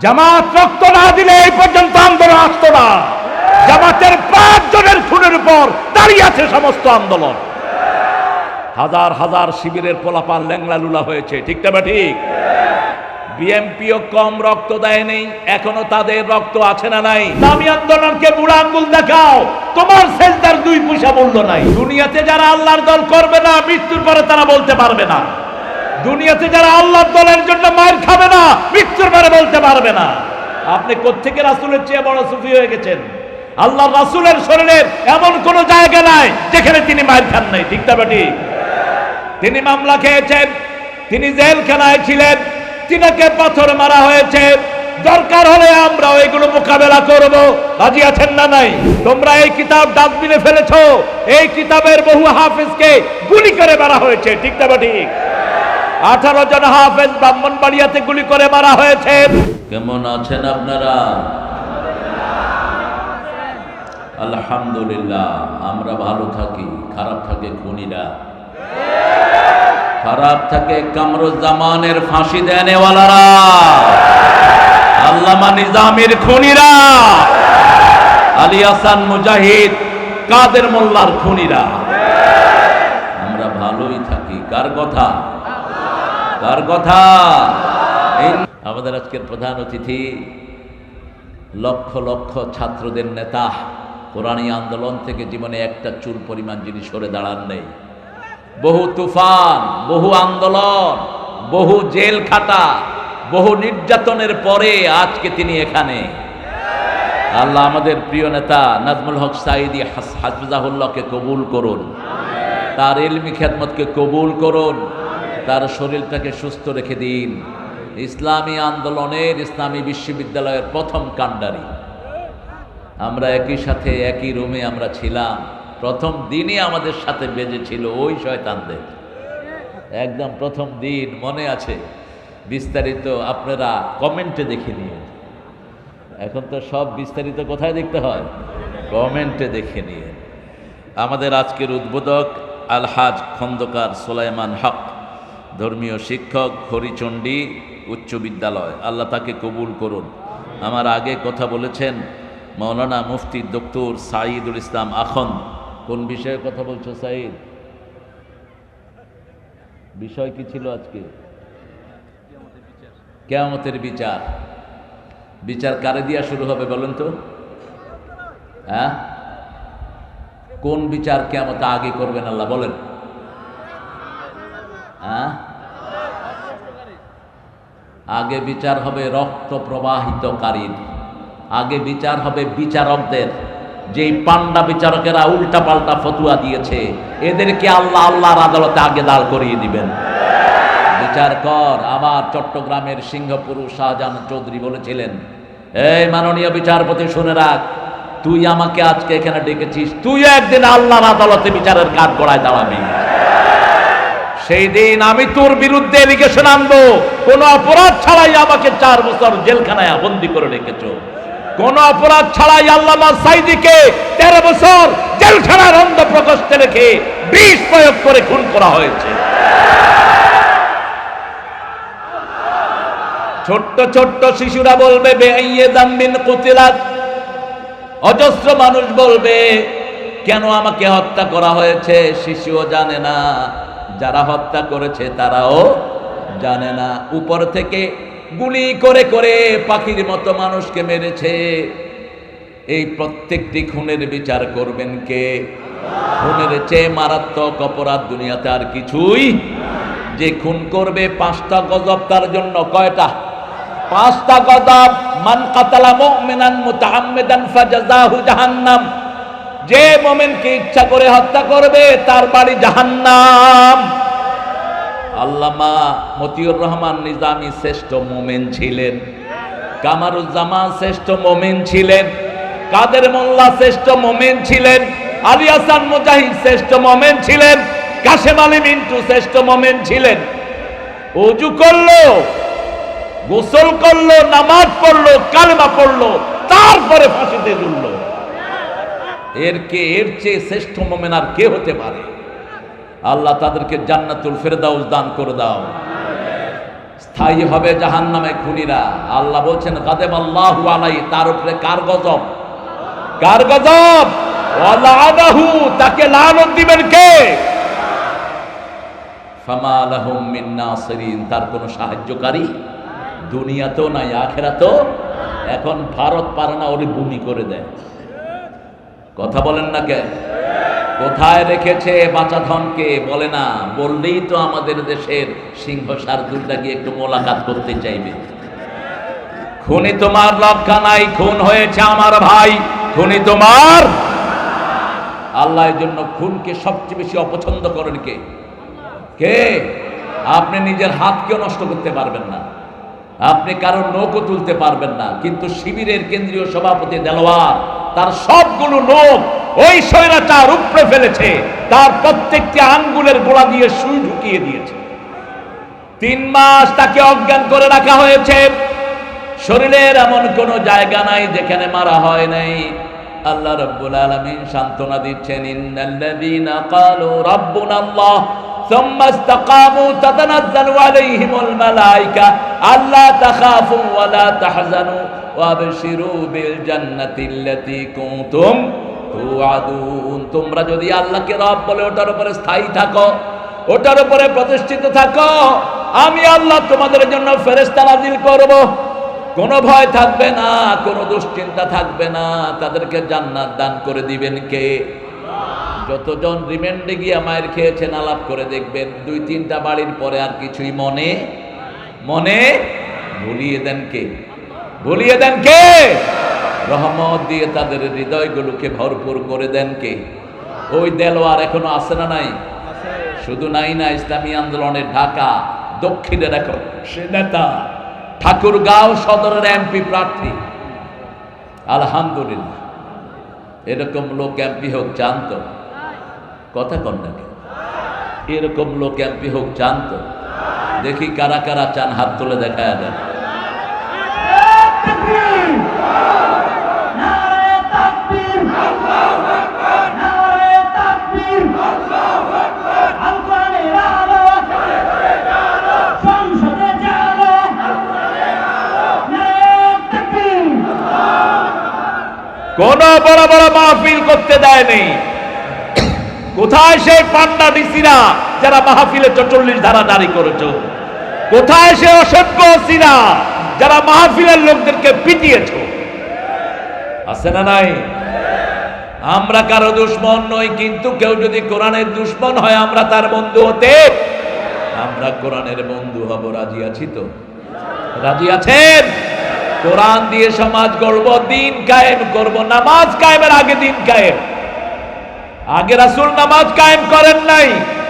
জামাত রক্ত না দিলে এই পর্যন্ত আন্দোলন আসতো না। জামাতের 5 জনের খুনের উপর দাঁড়িয়ে আছে সমস্ত আন্দোলন। হাজার হাজার শিবিরের পোলাপান ল্যাংলা লুলা হয়েছে, ঠিক না ঠিক? বিএমপিও কম রক্ত দেয়নি, এখনো তাদের রক্ত আছে না নাই? ইসলামী আন্দোলনকে বুড়া আঙ্গুল দেখাও, তোমার সেজদার 2 পয়সা মূল্য নাই। দুনিয়াতে যারা আল্লাহর দল করবে না, মৃত্যুর পরে তারা বলতে পারবে না। দুনিয়াতে যারা আল্লাহর দলের জন্য মার খাবে না, মৃত্যুর পরে বলতে পারবে না। আপনি কোত্থেকে রাসূলের চেয়ে বড় সুফি হয়ে গেছেন? আল্লাহর রাসূলের শরীরের এমন কোন জায়গা নাই যেখানে তিনি মার খান নাই, ঠিক না ঠিক? তিনি মামলা খেয়েছেন, তিনি জেলখানায় ছিলেন, তিনাকে পাথর মারা হয়েছে। দরকার হলে আমরা এগুলো মোকাবেলা করব, রাজি আছেন না নাই? তোমরা এই কিতাব ডাস্টবিনে ফেলেছো, এই কিতাবের বহু হাফেজকে গুলি করে মারা হয়েছে, ঠিক না ঠিক? 18 জন হাফেজ ব্রাহ্মণবাড়িয়াতে গুলি করে মারা হয়েছে। কেমন আছেন আপনারা? আলহামদুলিল্লাহ, আমরা ভালো থাকি। খারাপ থাকে খুনিরা, খারাপ থাকে কামরুজ্জামানের ফাঁসি দেনেওয়ালারা, আল্লামা নিজামের খুনিরা, আলী হাসান মুজাহিদ, কাদের মোল্লার খুনিরা। আমরা ভালোই থাকি। কার কথা? কার কথা? আমাদের আজকের প্রধান অতিথি লক্ষ লক্ষ ছাত্রদের নেতা, কোরআনী আন্দোলন থেকে জীবনে একটা চুল পরিমাণ যিনি সরে দাঁড়ান নেই। বহু তুফান, বহু আন্দোলন, বহু জেল খাটা, বহু নির্যাতনের পরে আজকে তিনি এখানে। আল্লাহ আমাদের প্রিয় নেতা নাজমুল হক সাঈদী হাফিজাহুল্লাহকে কবুল করুন, তার ইলমি খেদমতকে কবুল করুন, তার শরীরটাকে সুস্থ রেখে দিন। ইসলামী আন্দোলনের, ইসলামী বিশ্ববিদ্যালয়ের প্রথম কাণ্ডারি। আমরা একই সাথে একই রুমে আমরা ছিলাম। প্রথম দিনই আমাদের সাথে বেজেছিল ওই শয়তানদের, একদম প্রথম দিন মনে আছে। বিস্তারিত আপনারা কমেন্টে দেখে নিয়ে, এখন তো সব বিস্তারিত কোথায় দেখতে হয়? কমেন্টে দেখে নিয়ে। আমাদের আজকের উদ্বোধক আলহাজ খন্দকার সুলাইমান হক, ধর্মীয় শিক্ষক, হরিচণ্ডী উচ্চ বিদ্যালয়, আল্লাহ তাকে কবুল করুন। আমার আগে কথা বলেছেন মাওলানা মুফতি ডক্টর সাঈদুল ইসলাম আখন্দ। কোন বিষয়ে কথা বলছো সাঈদ? বিষয় কি ছিল আজকে? কিয়ামতের বিচার। বিচার কারে দিয়া শুরু হবে বলেন তো? হ্যাঁ, কোন বিচার কিয়ামতে আগে করবেন আল্লাহ বলেন? হ্যাঁ, আগে বিচার হবে রক্ত প্রবাহিতকারীর, আগে বিচার হবে বিচারকদের। যেই পান্ডা বিচারকেরা উল্টা পাল্টা ফতুয়া দিয়েছে, এদেরকে আল্লাহ আল্লাহর আদালতে আগে দাঁড় করিয়ে দিবেন। বিচার কর। আবার চট্টগ্রামের সিংহপুরুষ শাহজাহান চৌধুরী বলেছিলেন, এই মাননীয় বিচারপতি শুনে রাখ, তুই আমাকে আজকে এখানে ডেকেছিস, তুই একদিন আল্লাহর আদালতে বিচারের কাঠ গড়ায় দাঁড়াবি। সেই দিন আমি তোর বিরুদ্ধে এলিগেশন আনবো, কোন অপরাধ ছাড়াই আমাকে 4 বছর জেলখানায় বন্দি করে রেখেছো। কোন অপরাধ ছাড়াই আল্লামা সাঈদীকে 13 বছর জেলখানার অন্ধ প্রকোষ্ঠে রেখে বিষ প্রয়োগ করে খুন করা হয়েছে। ছোট্ট ছোট্ট শিশুরা বলবে বেআইয়ে দাম্বিন কুতিলাত, অজস্র মানুষ বলবে কেন আমাকে হত্যা করা হয়েছে। শিশুও জানে না, যারা হত্যা করেছে তারাও জানে না। উপর থেকে গুলি করে করে পাখির মতো মানুষকে মেরেছে। এই প্রত্যেকটি খুনের বিচার করবেন কে? খুনের চেয়ে মারাত্মক অপরাধ দুনিয়াতে আর কিছুই। যে খুন করবে 5টা গজব তার জন্য। কয়টা? 5টা গজব। মান কাতালা মুমিনান মুতাআম্মিদান ফাজাযাহু জাহান্নাম। যে মুমিনকে ইচ্ছা করে হত্যা করবে তার বাড়ি জাহান্নাম। আল্লামা মতিউর রহমান নিজামী শ্রেষ্ঠ মুমিন ছিলেন, কামারুজ্জামান শ্রেষ্ঠ মুমিন ছিলেন, কাদের মোল্লা শ্রেষ্ঠ মুমিন ছিলেন, আলী হাসান মুজাহিদ শ্রেষ্ঠ মুমিন ছিলেন, কাশেম আলী মিন্টু শ্রেষ্ঠ মুমিন ছিলেন। ওযু করলো, গোসল করলো, নামাজ পড়লো, কালেমা পড়লো, তারপরে ফাঁসিতে ঝুললো। এর চেয়ে শ্রেষ্ঠ মুমিন আর কে হতে পারে? আল্লাহ তাদেরকে জান্নাতুল ফেরদাউস দান করে দাও। স্থায়ী হবে জাহান্নামে খুনিরা। আল্লাহ বলছেন গাদেব আল্লাহু আলাইহি, তার উপরে কার গজব? কার গজব? ওয়ালাআনাহু, তাকে লানত দিবেন কে? ফামা লাহুম মিন নাসিরিন, তার কোনো সাহায্যকারী দুনিয়াতেও নাই আখিরাতেও। এখন ভারত পারে না, ওরে ভূমি করে দেয়। কথা বলেন না কেন? কোথায় রেখেছে বাঁচা ধনকে বলে না, বললেই তো আমাদের দেশের সিংহ শার্দুলটা গিয়ে একটু মোলাকাত করতে চাইবে। খুনি তোমার রক্ষা নাই, খুন হয়েছে আমার ভাই, খুনি তোমার। আল্লাহ এর জন্য খুনকে সবচেয়ে বেশি অপছন্দ করেন কে? কে? আপনি নিজের হাতকেও নষ্ট করতে পারবেন না, আপনি কারোর নৌকো তুলতে পারবেন না, কিন্তু শিবিরের কেন্দ্রীয় সভাপতি দেলোয়ার তার সবগুলো নৌক ওই স্বৈরাচার উপড়ে ফেলেছে, তার প্রত্যেকটি আঙ্গুলের গোড়া দিয়ে সুই ঢুকিয়ে দিয়েছে। 3 মাস তাকে অজ্ঞান করে রাখা হয়েছে। শরীরের এমন কোন জায়গা নাই যেখানে মারা হয় নাই। আল্লাহ রাব্বুল আলামিন সান্ত্বনা দিচ্ছেন, ইন্নাল্লাযীনা ক্বালু রাব্বুনাল্লাহ সুম্মা ইসতাকামু তাতানাজ্জালু আলাইহিমুল মালায়েকা আল্লা তাখাফু ওয়া লা তাহজানু ওয়াবশিরু বিল জান্নাতিল্লাতী কুনতুম তুআদুন। তোমরা যদি আল্লাহকে রব বলে ওটার উপরে স্থায়ী থাকো, ওটার উপরে প্রতিষ্ঠিত থাকো, আমি আল্লাহ তোমাদের জন্য ফেরেশতা নাজিল করব। কোনো ভয় থাকবে না, কোনো দুশ্চিন্তা থাকবে না, তাদেরকে জান্নাত দান করে দিবেন কে? যতজন রিমান্ডে গিয়ে মায়ের খেয়েছেন আলাপ করে দেখবেন, 2-3টা বাড়ির পরে আর কিছুই মনে ভুলিয়ে দেন কে? ভুলিয়ে দেন কে? রহমত দিয়ে তাদের হৃদয়গুলোকে ভরপুর করে দেন কে? ওই দেলোয়ার এখনো আছে না নাই? শুধু নাই না, ইসলামী আন্দোলনের ঢাকা দক্ষিণের এখন সে নেতা, ঠাকুরগাঁও সদরের এমপি প্রার্থী। আলহামদুলিল্লাহ, এরকম লোক এমপি হোক জানতো? কথা কন নাকি? এরকম লোক এমপি হোক জানতো? দেখি কারা কারা চান, হাত তুলে দেখা দেন। কোন বড় বড় মাহফিল করতে দেয়নি। কোথায় সেই পান্ডা ডিসিরা যারা মাহফিলে 44 ধারা জারি করেছ? কোথায় সে অসভ্য ওসিরা যারা মাহফিলের লোকদেরকে পিটিয়েছ? আছে না নাই? আমরা কারো দুশ্মন নই, কিন্তু কেউ যদি কোরআনের দুশ্মন হয় আমরা তার বন্ধু হতে, আমরা কোরআনের বন্ধু হব। রাজি আছি তো? রাজি আছেন? কোরআন দিয়ে সমাজ গড়ব, দিন কায়েম করব। নামাজ কায়েমের আগে দিন কায়েম। আগে রাসূল নামাজ কায়েম করেন নাই,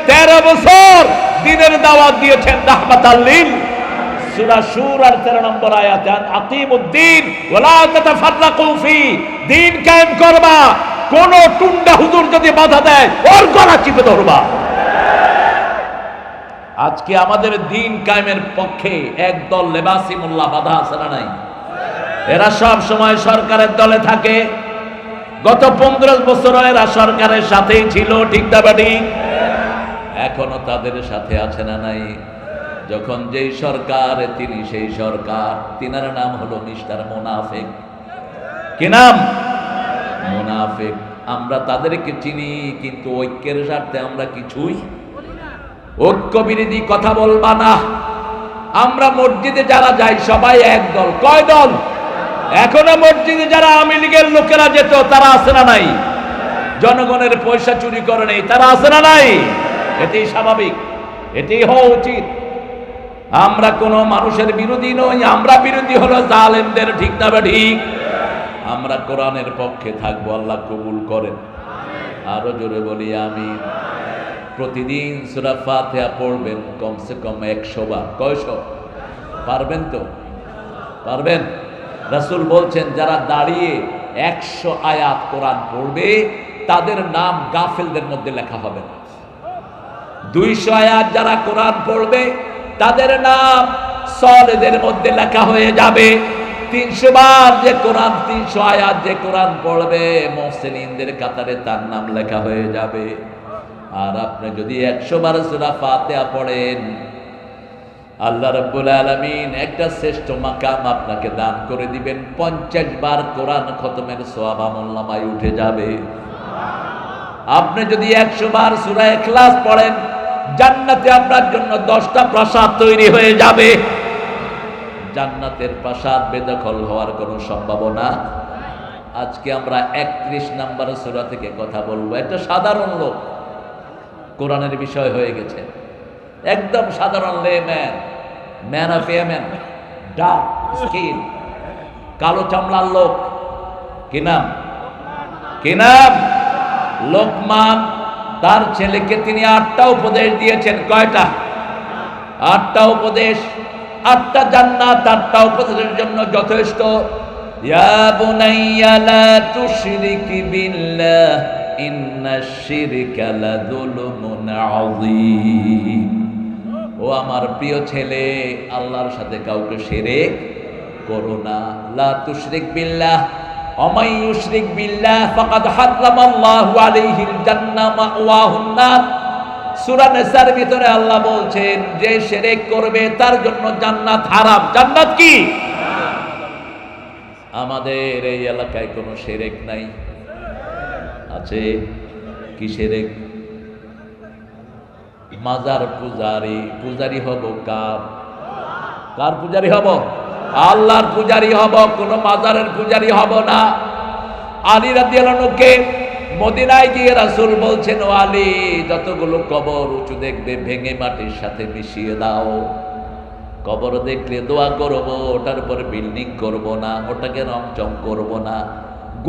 13 বছর দিনের দাওয়াত দিয়েছেন রাহমাতাল লিল। সূরা সূরার 13 নম্বর আয়াতে আকিমুদ্দিন ওয়ালা তাতাফাররাকু ফি, দিন কায়েম করবা, কোন টুন্ডা হুজুর যদি বাধা দেয় ওর গলা চিপে ধরবা। আজকে আমাদের দিন কায়েমের পক্ষে একদল লেবাসি মোল্লা বাধা আছে না নাই? এরা সব সময় সরকারের দলে থাকে। গত 15 বছর এরা সরকারের সাথেই ছিল, ঠিক না বাড়ি? এখনো তাদের সাথে আছে না নাই? যখন যেই সরকার তিনি সেই সরকার। তিনার নাম হলো মিস্টার মুনাফিক। কি নাম? মুনাফিক। আমরা তাদেরকে চিনি, কিন্তু ঐক্যের স্বার্থে আমরা কিছুই ঐক্য বিরোধী কথা বলবা না। আমরা মসজিদে যারা যাই সবাই এক দল। কয় দল? এখনো মসজিদে যারা আওয়ামী লীগের লোকেরা যেত তারা আছে না নাই? জনগণের পয়সা চুরি করে নেই, তারা আছে না নাই? এটাই স্বাভাবিক, এটাই হওয়া উচিত। আমরা কোন মানুষের বিরোধী নই, আমরা বিরোধী হলো জালেমদের, ঠিক না বা ঠিক? আমরা কোরআনের পক্ষে থাকবো, আল্লাহ কবুল করেন। আরো জোরে বলি আমিন। প্রতিদিন সূরা ফাতিহা পড়বেন কমসে কম 100 বার। কয়শো? পারবেন তো? পারবেন? রাসূল বলছেন যারা দাঁড়িয়ে 100 আয়াত কোরআন পড়বে তাদের নাম গাফেলদের মধ্যে লেখা হবে না। 200 আয়াত যারা কোরআন পড়বে তাদের নাম সালেদের মধ্যে লেখা হয়ে যাবে। 300 বার যে কোরআন, 300 আয়াত যে কোরআন পড়বে মুহসিনিনদের কাতারে তার নাম লেখা হয়ে যাবে। আর আপনি যদি 100 বার সূরা ফাতিহা পড়েন আল্লাহ রাব্বুল আলামিন একটা শ্রেষ্ঠ মাকাম আপনাকে দান করে দিবেন। 50 বার কোরআন খতমের সওয়াব আমলনামায় উঠে যাবে। আপনি যদি 100 বার সূরা ইখলাস পড়েন, জান্নাতে আপনার জন্য 10টা প্রাসাদ তৈরি হয়ে যাবে। জান্নাতের প্রাসাদ বেদখল হওয়ার কোনো সম্ভাবনা। আজকে আমরা 31 নম্বর সূরা থেকে কথা বলবো। একটা সাধারণ লোক কোরআনের বিষয় হয়ে গেছে, একদম সাধারণ layman, man of Yemen, dark skin, কালো চামড়ার লোক। কি নাম? কি নাম? লোকমান। তার ছেলেকে তিনি 8টা উপদেশ দিয়েছেন। কয়টা? 8টা উপদেশ, 8টা জান্নাত, 8টা উপদেশের জন্য যথেষ্ট। ইয়া বুনাইয়া লা তুশরিক বিল্লাহ ইন্নাশ শিরকা লাযুলমুন আযীম। ও আমার প্রিয় ছেলে, আল্লাহর সাথে কাউকে শিরক করো না। লা তুশরিক বিল্লাহ ওমাই ইউশরিক বিল্লাহ ফাকাদ হারামাল্লাহু আলাইহিল জান্নাহ মাওয়াহুন নার। সূরা নিসার ভিতরে আল্লাহ বলছেন যে শিরক করবে তার জন্য জান্নাত হারাম। জান্নাত কি? আমাদের এই এলাকায় কোনো শিরক নাই। আছে কি শিরক? মাজার পূজারি। পূজারি হব কার? কার পূজারি হব? আল্লাহর পূজারি হব, কোন মাজারের পূজারি হব না। আলী রাদিয়াল্লাহু আনহুকে মদিনায় গিয়ে রাসূল বলছেন, ও আলী, যতগুলো কবর উঁচু দেখবে ভেঙে মাটির সাথে মিশিয়ে দাও। কবর দেখলে দোয়া করব, ওটার উপর বিল্ডিং করব না, ওটাকে রংচং করব না,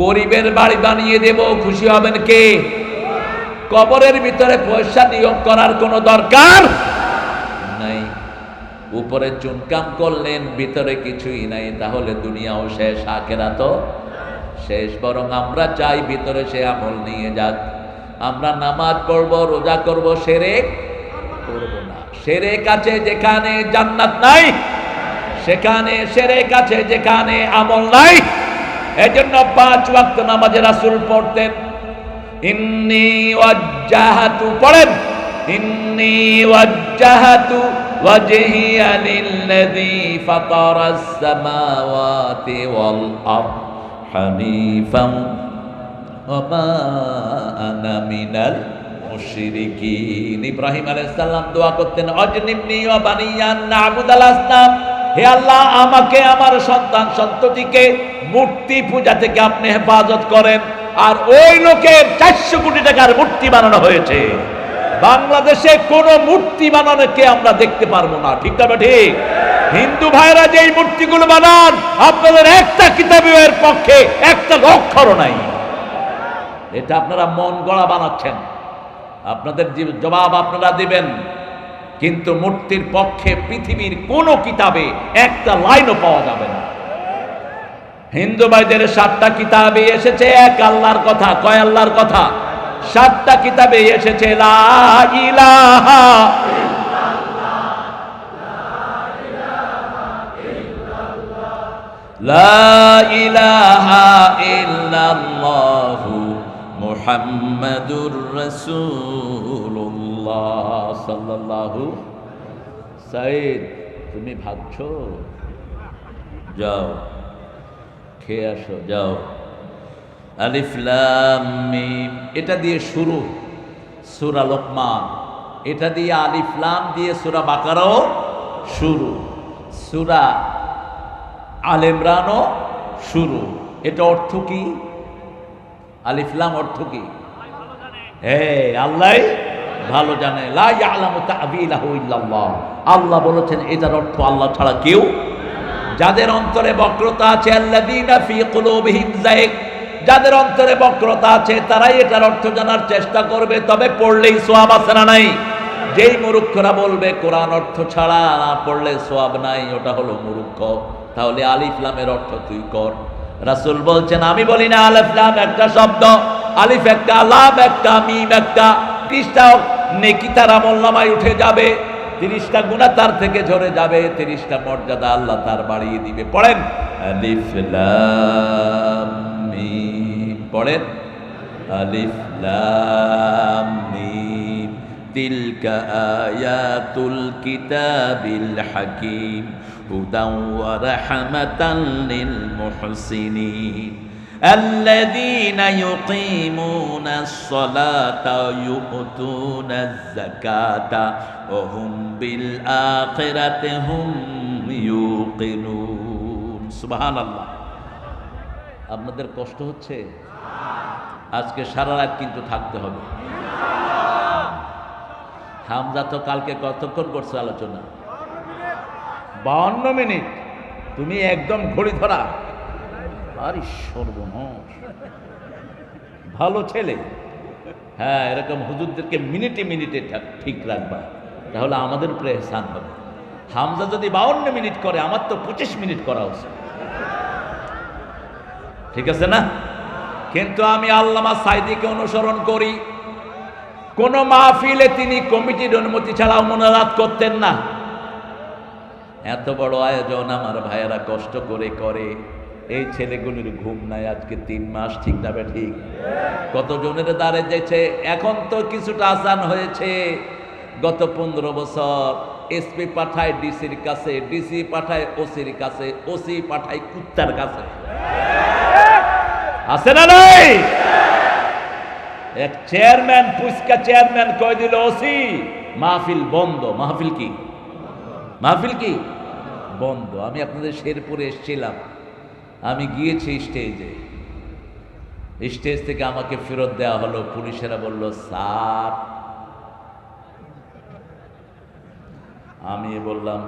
গরিবের বাড়ি বানিয়ে দেব। খুশি হবেন কে? কবরের ভিতরে পয়সা নিয়োগ করার কোনো দরকার নাই। উপরে চুনকাম করলেন, ভিতরে কিছুই নাই, তাহলে দুনিয়াও শেষ, আখিরাতও শেষ। বরং আমরা চাই ভিতরে সে আমল নিয়ে যাক। আমরা নামাজ পড়ব, রোজা করব, শিরক করব না। শিরক আছে যেখানে জান্নাত নাই, সেখানে শিরক আছে যেখানে আমল নাই। এজন্য 5 ওয়াক্ত নামাজে রাসূল পড়তেন ইন্নী ওয়াজ্জাহাতু, পড়েন ইন্নী ওয়াজ্জাহাতু ওয়াজহিয়া লিল্লাযী ফাতারাস সামাওয়াতি ওয়াল আরদ হানিফান ওয়া মা আনা মিনাল মুশরিকিন। ইব্রাহিম আলাইহিস সালাম দোয়া করতেন আজনিবনি ওয়া বানিয়া না'বুদাল আসনাম। হে আল্লাহ, আমাকে আমার সন্তান সন্ততিকে মূর্তি পূজা থেকে আপনি হেফাজত করেন। আর ওই লোকের 400 কোটি টাকার মূর্তি বানানো হয়েছে। বাংলাদেশে কোন মূর্তি বানানোকে আমরা দেখতে পারবো না। ঠিক না? ঠিক। হিন্দু ভাইরা যেই মূর্তিগুলো বানান, আপনাদের একটা কিতাবেও এর পক্ষে একটা অক্ষরও নাই। এটা আপনারা মন গড়া বানাচ্ছেন, আপনাদের জবাব আপনারা দিবেন। কিন্তু মূর্তির পক্ষে পৃথিবীর কোন কিতাবে একটা লাইনও পাওয়া যাবে না। হিন্দু ভাইদের 7টা কিতাবে এসেছে এক আল্লাহর কথা। কয় আল্লাহর কথা? 7টা কিতাবে এসেছে লা ইলাহা লা ইলাহা ইল্লাল্লাহু মুহাম্মাদুর রাসূলুল্লাহ সাল্লাল্লাহু। সাইদ, তুমি ভাবছো? যাও খেয়ে আসো, যাও। আলিফ লাম মিম, এটা দিয়ে শুরু সূরা লোকমান। এটা দিয়ে আলিফ লাম দিয়ে সূরা বাকারাও শুরু, সূরা আল ইমরানও শুরু। এটা অর্থ কি? আলিফ লাম অর্থ কি? আল্লাহ ভালো জানে। লা ইয়ালামু তা'বীলাহু ইল্লাল্লাহ। আল্লাহ বলেছেন এটার অর্থ আল্লাহ ছাড়া কেউ। যাদের অন্তরে বক্রতা আছে, আল্লাযীনা ফী কুলূবিহিম যায়গ, যাদের অন্তরে বক্রতা আছে তারাই এটার অর্থ জানার চেষ্টা করবে। তবে পড়লেই সওয়াব আছে না নাই? যেই মূর্খরা বলবে কোরআন অর্থ ছাড়া না পড়লে সওয়াব নাই, ওটা হলো মূর্খ। তাহলে আলিফ লামের অর্থ তুই কর। রাসূল বলছেন, আমি বলি না আলিফ লাম একটা শব্দ, আলিফ একটা, লাম একটা, মিম একটা। 30টা নেকি তার আমলনামায় উঠে যাবে, 30টা গুনাহ তার থেকে ঝরে যাবে, 30টা মর্যাদা আল্লাহ তার বাড়িয়ে দিবে। পড়েন আলিফ লাম মিম, পড়েন আলিফ লাম মিম তিলকা আয়াতুল কিতাবিল হাকীম হুদাও ওয়া রাহমাতাল লিল মুহসিনিন আল্লাযীনা ইউকীমুনাস সালাতা ওয়া ইউতুনাজ যাকাতা ওয়া হুম বিল আখিরাতি হুম ইউকিনুন। সুবহানাল্লাহ। আপনাদের কষ্ট হচ্ছে? আজকে সারা রাত কিন্তু থাকতে হবে। হামজা তো কালকে কতক্ষণ করছে আলোচনা? 52 মিনিট। তুমি একদম ঘড়ি ধরা। আরে সর্বনাশ, ভালো ছেলে। হ্যাঁ, এরকম হুজুরদেরকে মিনিটে মিনিটে ঠিক রাখবা, তাহলে আমাদের উপরে এহসান হবে। হামজা যদি 52 মিনিট করে, আমার তো 25 মিনিট করা উচিত। ঠিক আছে না? কিন্তু আমি আল্লামা সাইদিকে অনুসরণ করি। কোন মাহফিলে তিনি কমিটির অনুমতি ছাড়াও মুনাজাত করতেন না। এত বড় আয়োজন আমার ভাইয়েরা কষ্ট করে করে। এই ছেলেগুলির ঘুম নাই আজকে 3 মাস, ঠিক না বে ঠিক? কতজনের দ্বারে যেছে। এখন তো কিছুটা আসান হয়েছে। গত 15 বছর এসপি পাঠায় ডিসির কাছে, ডিসি পাঠায় ওসির কাছে, ওসি পাঠায় কুত্তার কাছে। আছে না নাই? এক চেয়ারম্যান, পুস্কা চেয়ারম্যান কই দিল ওসি, মাহফিল বন্ধ। মাহফিল কি? মাহফিল কি বন্ধ? আমি আপনাদের শেরপুরে এসেছিলাম, আমি গিয়েছি স্টেজে, স্টেজ থেকে আমাকে ফেরত দেওয়া হলো। পুলিশেরা বলল স্যার, আমি বললাম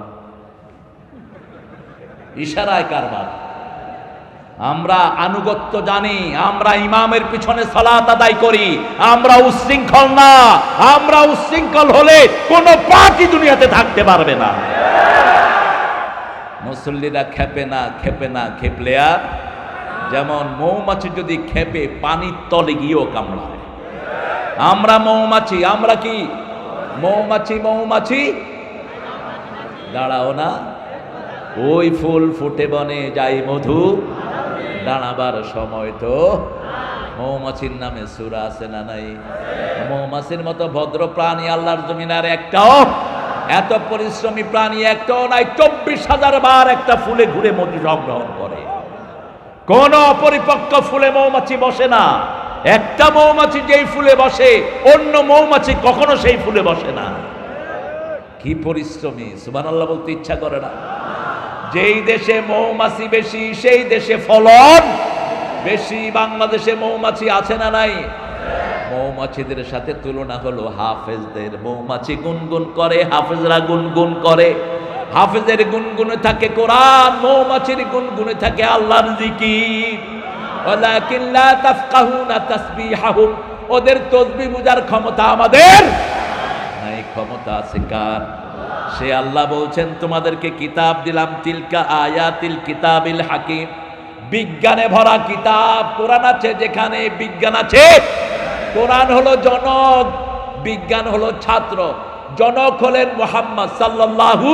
ইশারায় কারবার। আমরা আনুগত্য জানি, আমরা ইমামের পিছনে সালাত আদায় করি, আমরা উচ্ছৃঙ্খল না। আমরা উচ্ছৃঙ্খল হলে কোনো পার্টি দুনিয়াতে থাকতে পারবে না। মুসল্লিরা খেপে না, খেপে না, খেপলে আর যেমন মৌমাছি যদি খেপে পানির তলে গিয়েও কামড়ায়। আমরা মৌমাছি, আমরা কি মৌমাছি? মৌমাছি দাঁড়াও না, ওই ফুল ফুটে বনে যাই মধু, দাঁড়াবার সময় তো। মৌমাছির নামে সূরা আছে না নাই? মৌমাছির মতো ভদ্র প্রাণী আল্লাহর জমিনের একটাও, এত পরিশ্রমী প্রাণী একটাও নাই। 24,000 বার একটা ফুলে ঘুরে মধু সংগ্রহণ করে। কোন অপরিপক্ক ফুলে মৌমাছি বসে না। একটা মৌমাছি যেই ফুলে বসে, অন্য মৌমাছি কখনো সেই ফুলে বসে না। কি পরিশ্রমী! সুবহানাল্লাহ বলতে ইচ্ছা করে না? যেই দেশে মৌমাছি বেশি, সেই দেশে ফলন বেশি। বাংলাদেশে মৌমাছি আছে না নাই? মৌমাছিদের সাথে তুলনা হলো হাফেজদের। মৌমাছি গুনগুন করে, হাফেজরা গুনগুন করে। হাফেজের গুনগুনে থাকে কোরআন, মৌমাছির গুনগুনে থাকে আল্লাহর জিকির। ওয়ালাকিন লা তাফকাহুনা তাসবিহাহুম। ওদের তাসবিহ বুঝার ক্ষমতা আমাদের নাই। ক্ষমতা আছে কার? সে আল্লাহ বলছেন তোমাদেরকে কিতাব দিলাম, তিলকা আয়াতিল কিতাবিল হাকিম। বিজ্ঞানে ভরা কিতাব। কোরআন আছে যেখানে বিজ্ঞান আছে। কোরআন হলো জনক, বিজ্ঞান হলো ছাত্র। জনক হলেন মুহাম্মদ সাল্লাল্লাহু।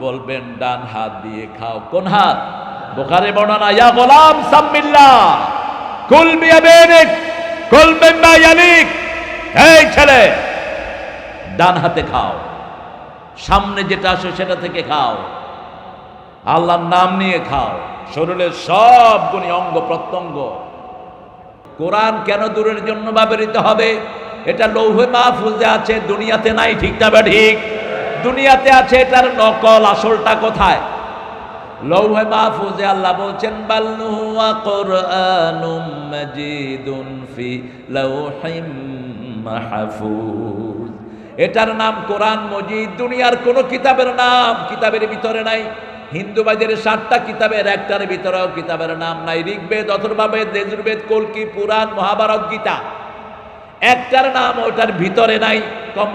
বলবেন ডান হাত দিয়ে খাও। কোন হাত? বুখারী বর্ণনা, ইয়া গোলাম সামিল্লাহ কুল বিয়ামিনিক কুল মিম্মা ইয়ালিক। এই ছেলে, ডান হাতে খাও, সামনে যেটা আসে সেটা থেকে খাও, আল্লাহর নাম নিয়ে খাও। শরীরের সব গুণী অঙ্গ প্রত্যঙ্গ। কোরআন কেন দূরের জন্য ব্যবহৃত হবে? এটা লৌহে মাহফুজে আছে, দুনিয়াতে নাই। ঠিক না বা ঠিক? দুনিয়াতে আছে, এটার নকল। আসলটা কোথায়? লৌহে মাহফুজে আল্লাহ বলছেন বাল্লু ওয়া কুরআনুম মাজিদুন ফি লাউহিম মাহফুজ। এটার নাম কোরআন মজিদ। দুনিয়ার কোন কিতাবের নাম কিতাবের ভিতরে নাই। হিন্দুবাদের 7টা কিতাবের একটার ভিতরেও কিতাবের নাম নাই। ঋগ্বেদ, অথর্ববেদ, যজুর্বেদ, কল্কি, পুরাণ, মহাভারত, গীতা, একটার নাম ওটার ভিতরে নাই।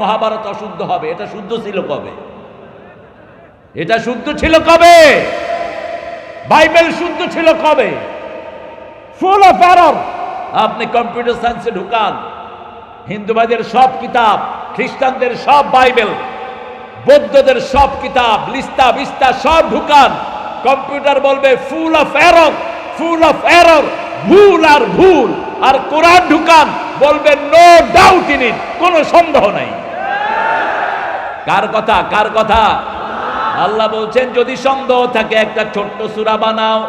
মহাভারত অশুদ্ধ হবে। এটা শুদ্ধ ছিল কবে? এটা শুদ্ধ ছিল কবে? বাইবেল শুদ্ধ ছিল কবে? Full of error. আপনি কম্পিউটার সায়েন্সে ঢুকান, হিন্দুবাদের সব কিতাব, খ্রিস্টানদের সব বাইবেল, বৌদ্ধদের সব কিতাব, লিস্তা বিস্তা সব ঢুকান, কম্পিউটার বলবে full of error, full of error, ভুল আর ভুল। আর কোরআন ঢুকান, বলবেন নো ডাউট ইন ইট, কোনো সন্দেহ নাই। কার কথা? কার কথা? আল্লাহ বলছেন যদি সন্দেহ থাকে একটা ছোট্ট সূরা বানাও,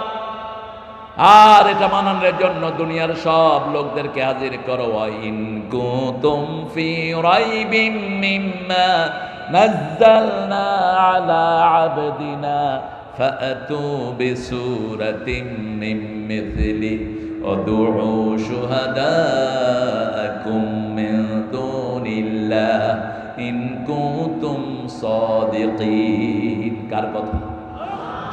আর এটা বানানোর জন্য দুনিয়ার সব লোকদেরকে হাজির করো। ইন কুনতুম ফি রাইবিম মিম্মা নাযালনা আলা আবদিনা ফাআতু বিসূরাতিন মিন মিথলি ওয়াদউ শুহাদাআকুম মিন দুনিল্লাহ ইন কুনতুম সাদিকিন। কার কথা?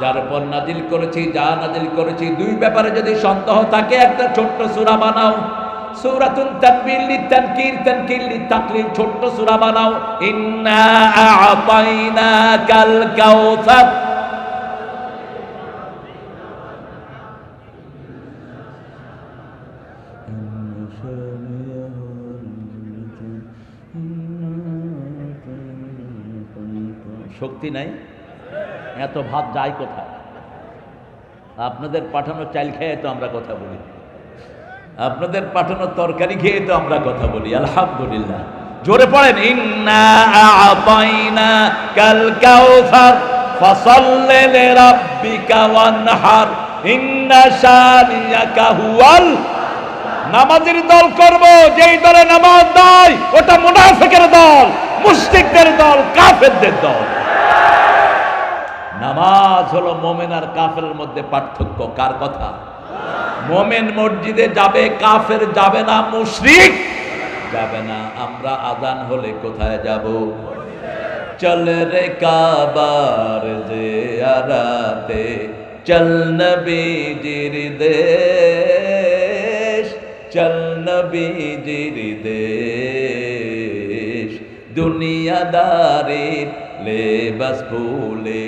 যার উপর নাজিল করেছি, যা নাজিল করেছি, দুই ব্যাপারে যদি সন্দেহ থাকে একটা ছোট্ট সূরা বানাও। সূরাতুন তানবিল লিতানকির, তানকির লিতাকলিল, ছোট্ট সূরা বানাও। ইন্না আ'তাইনাকাল কাউসার, শক্তি নাই, এত ভাত যায় কোথায়? আপনাদের পাঠানো চাল খেয়ে তো আমরা কথা বলি, আপনাদের পাঠানো তরকারি খেয়ে তো আমরা কথা বলি। আলহামদুলিল্লাহ, জোরে পড়েন। ইন্না আ'তাইনাকাল কাউসার ফাসাল্লি লিরাব্বিকা ওয়ানহার ইন্না শানিয়াকা হুয়াল। নামাজের দল করব, যেই দলে নামাজ নাই ওটা মুনাফিকের দল, মুশরিকদের দল, কাফেরদের দল। নামাজ হলো মোমেন আর কাফেরের মধ্যে পার্থক্য। কার কথা? মোমেন মসজিদে যাবে, কাফের যাবে না, মুশরিক যাবে না। আমরা আজান হলে কোথায় যাব? চল রে কাবার জিয়ারাতে, চল নবীজির দেশ, চল নবীজির দেশ। দুনিয়াদারির লেবাস ভুলে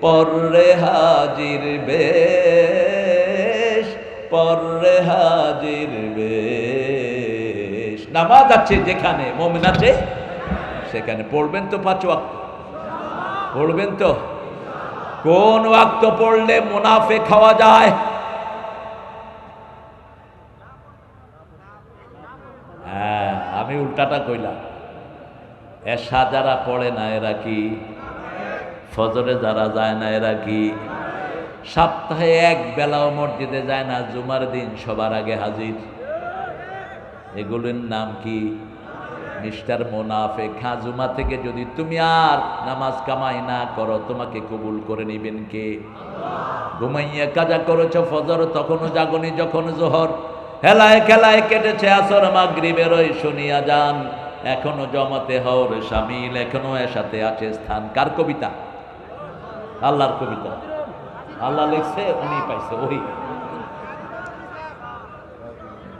পরে হাজির বেশ, পরে হাজির বেশ। নামাজ আছে যেখানে, মুমিন আছে সেখানে। পড়বেন তো 5 ওয়াক্ত? পড়বেন তো? কোন ওয়াক্ত পড়লে মুনাফিক হওয়া যায়? হ্যাঁ, আমি উল্টাটা কইলাম। এশা যারা পড়ে না এরা কি? ফজরে যারা যায় না এরা কি? সপ্তাহে এক বেলাও মসজিদে যায় না, জুমার দিন সবার আগে হাজির। এগুলোর নাম কি? মিস্টার মুনাফিক। হ্যাঁ, জুমা থেকে যদি তুমি আর নামাজ কামাই না করো, তোমাকে কবুল করে নিবেন কে? ঘুমাইয়া কাজা করেছ ফজর, তখনও জাগনি যখন জোহর। হেলায় খেলায় কেটেছে আসর, মাগরিবের ওই শুনিয়া যান, এখনো জমাতে হওর শামিল, এখনো এর সাথে আছে স্থান। কার কবিতা? আল্লাহর কবিতা। আল্লাহ লিখছে, উনি পাইছে। ওই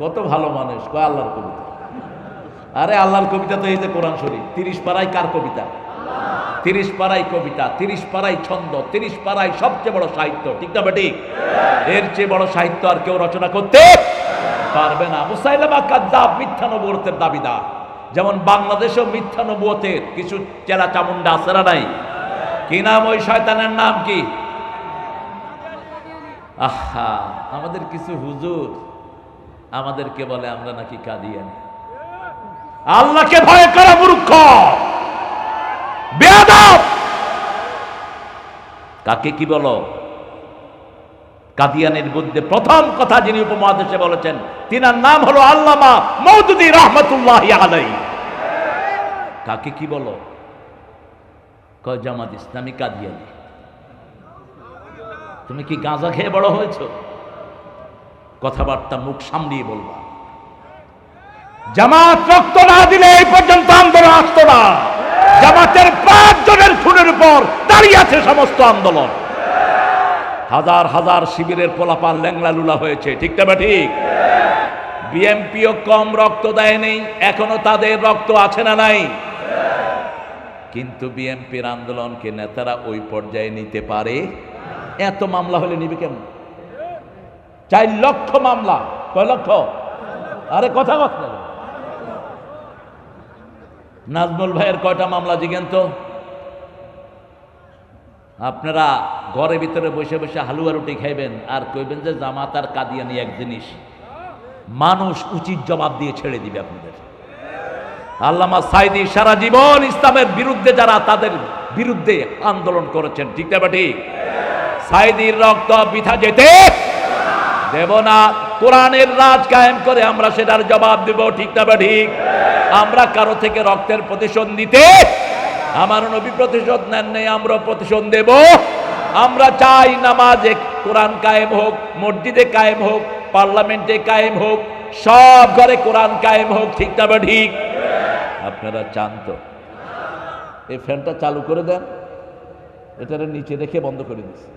কত ভালো মানুষ, কয় আল্লাহর কবিতা। আরে আল্লাহর কবিতা তো এই যে কোরআন শরীফ। 30 পারায় কার কবিতা? 30 পারায় কবিতা, 30 পারায় ছন্দ, 30 পারায় সবচেয়ে বড় সাহিত্য। ঠিক না বেঠিক? এর চেয়ে বড় সাহিত্য আর কেউ রচনা করতে পারবে না। মুসাইলামা কাযযাব, মিথ্যা নবুয়তের দাবিদার। যেমন বাংলাদেশেও মিথ্যা নবুয়তের কিছু চেলা চামুন্ডা আছে না নাই? কি নাম ওই শয়তানের নাম কি? আহা, আমাদের কিছু হুজুর আমাদেরকে বলে আমরা নাকি কাদিয়ানী। আল্লাহকে ভয় করা মূর্খ, বেয়াদব। কাকে কি বলো? কাদিয়ানের মধ্যে প্রথম কথা যিনি উপমহাদেশে বলেছেন, তিনার নাম হলো আল্লামা মওদুদী রাহমাতুল্লাহি আলাইহি। কাকে কি বলো? কয় জামাত ইসলামী কাদিয়ানী। তুমি কি গাঁজা খেয়ে বড় হয়েছো? কথাবার্তা মুখ সামলিয়ে বলবা। জামাত রক্ত না দিলে এই পর্যন্ত আন্দোলন আসতো না। জামাতের 5 জনের খুনের উপর দাঁড়িয়ে আছে সমস্ত আন্দোলন। হাজার হাজার শিবিরের পোলাপান ল্যাংলা লুলা হয়েছে। ঠিক না ঠিক? বিএমপিও কম রক্ত দেয়নি, এখনো তাদের রক্ত আছে না নাই? কিন্তু বিএমপির আন্দোলনকে নেতারা ওই পর্যায়ে নিতে পারে? এত মামলা হলে নিবে কেমন? 4 লক্ষ মামলা। কয় লক্ষ? আরে কথা কথা। নাজমুল ভাইয়ের কয়টা মামলা জিজ্ঞেন তো? আপনারা ঘরের ভিতরে বসে বসে হালুয়া রুটি খাইবেন আর কইবেন যে জামাত আর কাদিয়ানি এক জিনিস। মানুষ উচিত জবাব দিয়ে ছেড়ে দিবে আপনাদের। আল্লামা সাইদি সারা জীবন ইসলামের বিরুদ্ধে যারা তাদের বিরুদ্ধে আন্দোলন করেছেন, ঠিক না ঠিক? সাইদির রক্ত বৃথা যেতে দেব না। কোরআনের রাজ কায়েম করে আমরা সেটার জবাব দেব, ঠিক না ঠিক? আমরা কারো থেকে রক্তের প্রতিশোধ নিতে, আমার নবী প্রতিশোধ নেন নেই, আমরা প্রতিশোধ দেব। আমরা চাই নামাজে কোরআন কায়েম হোক, মসজিদে কায়েম হোক, পার্লামেন্টে কায়েম হোক, সব ঘরে কোরআন কায়েম হোক, ঠিক না ঠিক? আপনারা চান তো? এই ফ্যানটা চালু করে দেন, এটার নিচে রেখে বন্ধ করে দিচ্ছে।